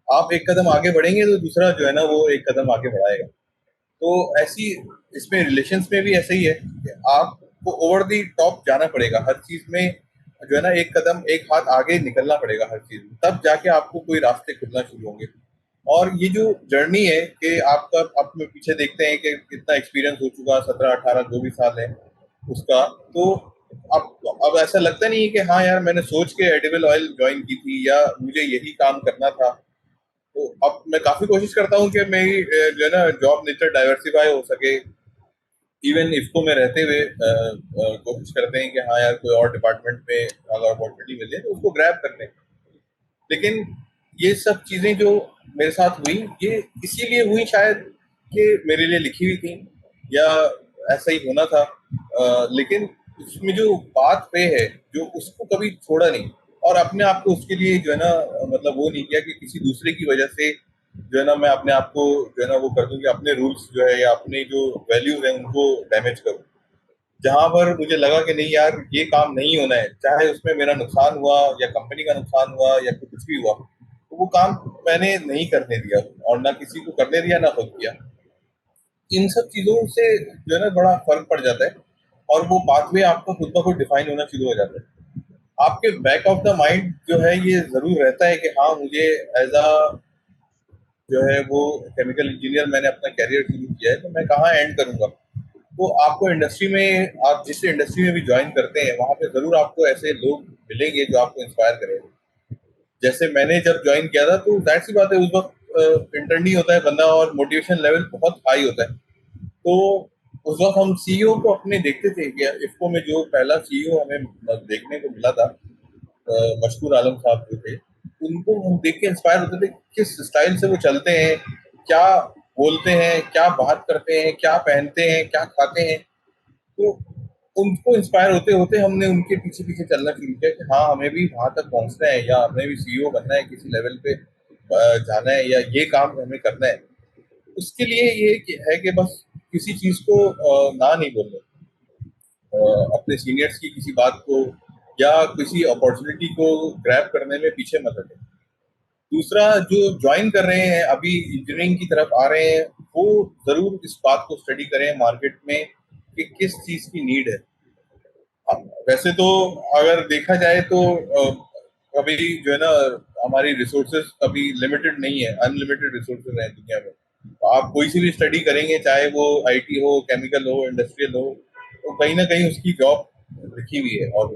आप एक कदम आगे बढ़ेंगे तो दूसरा जो है ना वो एक कदम आगे बढ़ाएगा। तो ऐसी इसमें रिलेशंस में भी ऐसा ही है कि आपको ओवर दी टॉप जाना पड़ेगा हर चीज में, जो है ना एक कदम एक हाथ आगे निकलना पड़ेगा हर चीज में, तब जाके आपको कोई रास्ते खुलना शुरू होंगे। और ये जो जर्नी है कि आपका, आप में पीछे देखते हैं कि कितना एक्सपीरियंस हो चुका, 17 18 जो भी साल है उसका, तो अब ऐसा लगता नहीं है कि हाँ यार मैंने सोच के एडिबल ऑयल ज्वाइन की थी या मुझे यही काम करना था। तो अब मैं काफी कोशिश करता हूँ कि मेरी जो है ना जॉब नेचर डाइवर्सिफाई हो सके। इवन इफ्को में रहते हुए कोशिश करते हैं कि हाँ यार कोई और डिपार्टमेंट में अगर अपॉर्चुनिटी मिले तो उसको ग्रैब कर लें। लेकिन ये सब चीजें जो मेरे साथ हुई, ये इसीलिए हुई शायद कि मेरे लिए लिखी हुई थी, या ऐसा ही होना था। लेकिन उसमें जो बात पे है, जो उसको कभी छोड़ा नहीं। और अपने आप को उसके लिए जो है ना मतलब वो नहीं किया कि किसी दूसरे की वजह से जो है ना मैं अपने आप को जो है ना वो कर दूं कि अपने रूल्स जो है या अपने जो वैल्यूज हैं उनको डैमेज करूं। जहां पर मुझे लगा कि नहीं यार ये काम नहीं होना है, चाहे उसमें मेरा नुकसान हुआ या कंपनी का नुकसान हुआ या कुछ भी हुआ, तो वो काम मैंने नहीं करने दिया और ना किसी को करने दिया ना खुद किया। इन सब चीजों से जो है ना बड़ा फर्क पड़ जाता है और वो पाथवे आपका खुद ब खुद डिफाइन होना शुरू हो जाता है। आपके बैक ऑफ द माइंड जो है ये जरूर रहता है कि हाँ मुझे एज अ जो है वो केमिकल इंजीनियर मैंने अपना कैरियर शुरू किया है, तो मैं कहाँ एंड करूंगा। तो आपको इंडस्ट्री में आप जिस इंडस्ट्री में भी ज्वाइन करते हैं वहां पे जरूर आपको ऐसे लोग मिलेंगे जो आपको इंस्पायर करेंगे। जैसे मैंने जब ज्वाइन किया था तो जाहिर सी बात है उस वक्त इंटर्न ही होता है बंदा और मोटिवेशन लेवल बहुत हाई होता है। तो उस वक्त हम सीईओ को अपने देखते थे कि इफ्को में जो पहला सीईओ हमें देखने को मिला था, मशहूर आलम साहब जो थे, उनको हम देख के इंस्पायर होते थे किस स्टाइल से वो चलते हैं, क्या बोलते हैं, क्या बात करते हैं, क्या पहनते हैं, क्या खाते हैं। तो उनको इंस्पायर होते होते हमने उनके पीछे पीछे चलना शुरू किया कि हाँ हमें भी वहां तक पहुंचना है या हमें भी सीईओ बनना है, किसी लेवल पे जाना है या ये काम हमें करना है। उसके लिए ये है कि बस किसी चीज को ना नहीं बोलना, अपने सीनियर्स की किसी बात को या किसी अपॉर्चुनिटी को ग्रैब करने में पीछे मत हटें। दूसरा, जो ज्वाइन कर रहे हैं अभी इंजीनियरिंग की तरफ आ रहे हैं, वो जरूर इस बात को स्टडी करें मार्केट में कि किस चीज की नीड है। हाँ, वैसे तो अगर देखा जाए तो अभी जो है ना हमारी रिसोर्सेज अभी लिमिटेड नहीं है, अनलिमिटेड रिसोर्सेज हैं दुनिया में। तो आप कोई सी भी स्टडी करेंगे, चाहे वो आईटी हो, केमिकल हो, इंडस्ट्रियल हो, तो कहीं ना कहीं उसकी जॉब लिखी हुई है और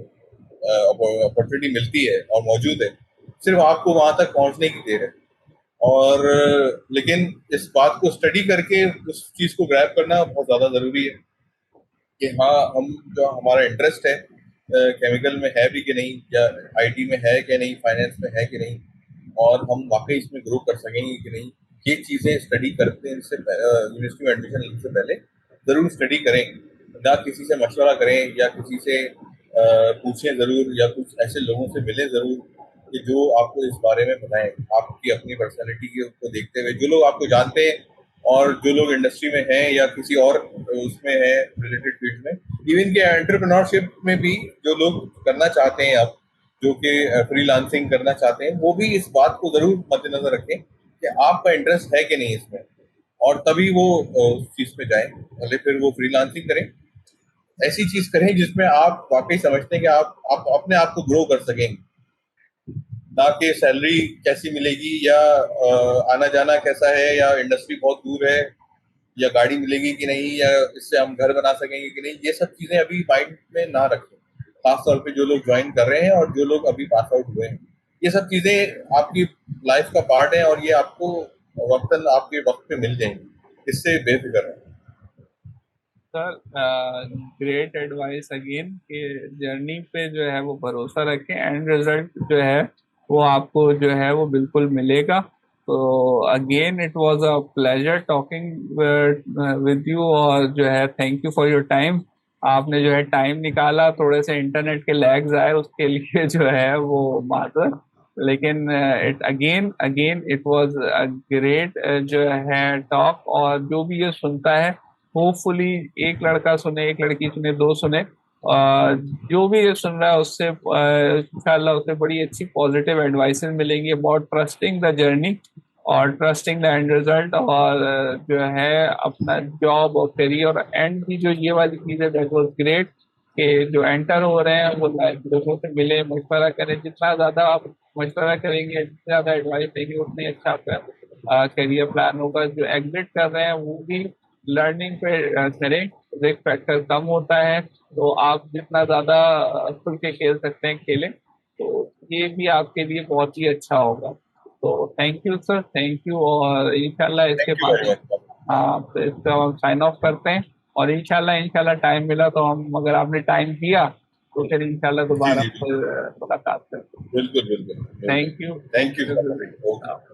अपॉर्चुनिटी मिलती है और मौजूद है। सिर्फ आपको वहां तक पहुंचने की देर है। और लेकिन इस बात को स्टडी करके उस चीज को ग्रैब करना बहुत ज्यादा जरूरी है कि हाँ हम जो हमारा इंटरेस्ट है केमिकल में है भी कि नहीं, या आईटी में है कि नहीं, फाइनेंस में है कि नहीं, और हम वाकई इसमें ग्रो कर सकेंगे कि नहीं, ये चीज़ें स्टडी करते हैं इससे यूनिवर्सिटी में एडमिशन लेने से पहले ज़रूर स्टडी करें। ना किसी से मशवरा करें या किसी से पूछें ज़रूर, या कुछ ऐसे लोगों से मिलें ज़रूर कि जो आपको इस बारे में बताएं, आपकी अपनी पर्सनैलिटी को देखते हुए। जो लोग आपको जानते हैं और जो लोग इंडस्ट्री में हैं या किसी और उसमें है रिलेटेड फील्ड में, इवन के एंटरप्रेन्योरशिप में भी जो लोग करना चाहते हैं अब, जो कि फ्रीलांसिंग करना चाहते हैं, वो भी इस बात को जरूर मद्देनजर रखें कि आपका इंटरेस्ट है कि नहीं इसमें, और तभी वो उस चीज पे जाएं। भले फिर वो फ्रीलांसिंग करें, ऐसी चीज करें जिसमें आप वाकई समझते हैं कि आप अपने आप को ग्रो कर सकेंगे, ना कि सैलरी कैसी मिलेगी या आना जाना कैसा है या इंडस्ट्री बहुत दूर है या गाड़ी मिलेगी कि नहीं या इससे हम घर बना सकेंगे कि नहीं। ये सब चीजें अभी माइंड में ना रखें, खासतौर पे जो लोग ज्वाइन कर रहे हैं और जो लोग अभी पास आउट हुए हैं। ये सब चीजें आपकी लाइफ का पार्ट है और ये आपको वक्तन आपके वक्त पे मिल जाएंगी, इससे बेफिक्र है। सर, ग्रेट एडवाइस अगेन कि जर्नी पे जो है वो भरोसा रखें, एंड रिजल्ट जो है वो आपको जो है वो बिल्कुल मिलेगा। तो again it was a pleasure talking with you, और जो है thank you for your time. आपने जो है टाइम निकाला, थोड़े से इंटरनेट के लैग्स आए उसके लिए जो है वो माजर, लेकिन it again again it was a great जो है टॉक। और जो भी ये सुनता है, होपफुली एक लड़का सुने, एक लड़की सुने, दो सुने, जो भी ये सुन रहा है उससे इंशाल्लाह उसे बड़ी अच्छी पॉजिटिव एडवाइसेस मिलेंगी अबाउट ट्रस्टिंग द जर्नी और ट्रस्टिंग द एंड रिजल्ट, और जो है अपना जॉब और करियर। और एंड की जो ये वाली चीज है, दैट वाज ग्रेट कि जो एंटर हो रहे हैं वो लोगों से मिले, मशवरा करें। जितना ज्यादा आप मशवरा करेंगे, जितना ज्यादा एडवाइस देंगे, उतनी अच्छा आपका करियर प्लान होगा। जो एग्जिट कर रहे हैं वो भी लर्निंग पे करें, रिस्क फैक्टर कम होता है, तो आप जितना ज्यादा खुल के खेल सकते हैं खेलें, तो ये भी आपके लिए बहुत ही अच्छा होगा। तो thank you sir, thank you. और इंशाल्लाह इसके थैंक यू बाद वेरी मच। हाँ, तो इसका हम साइन ऑफ करते हैं। और इंशाल्लाह इंशाल्लाह टाइम मिला तो हम, अगर आपने टाइम दिया तो फिर इंशाल्लाह जी दोबारा जी फिर जी, मुलाकात करते हैं। बिल्कुल बिल्कुल बिल्कुल। Thank you, thank thank you you. Sir. Okay.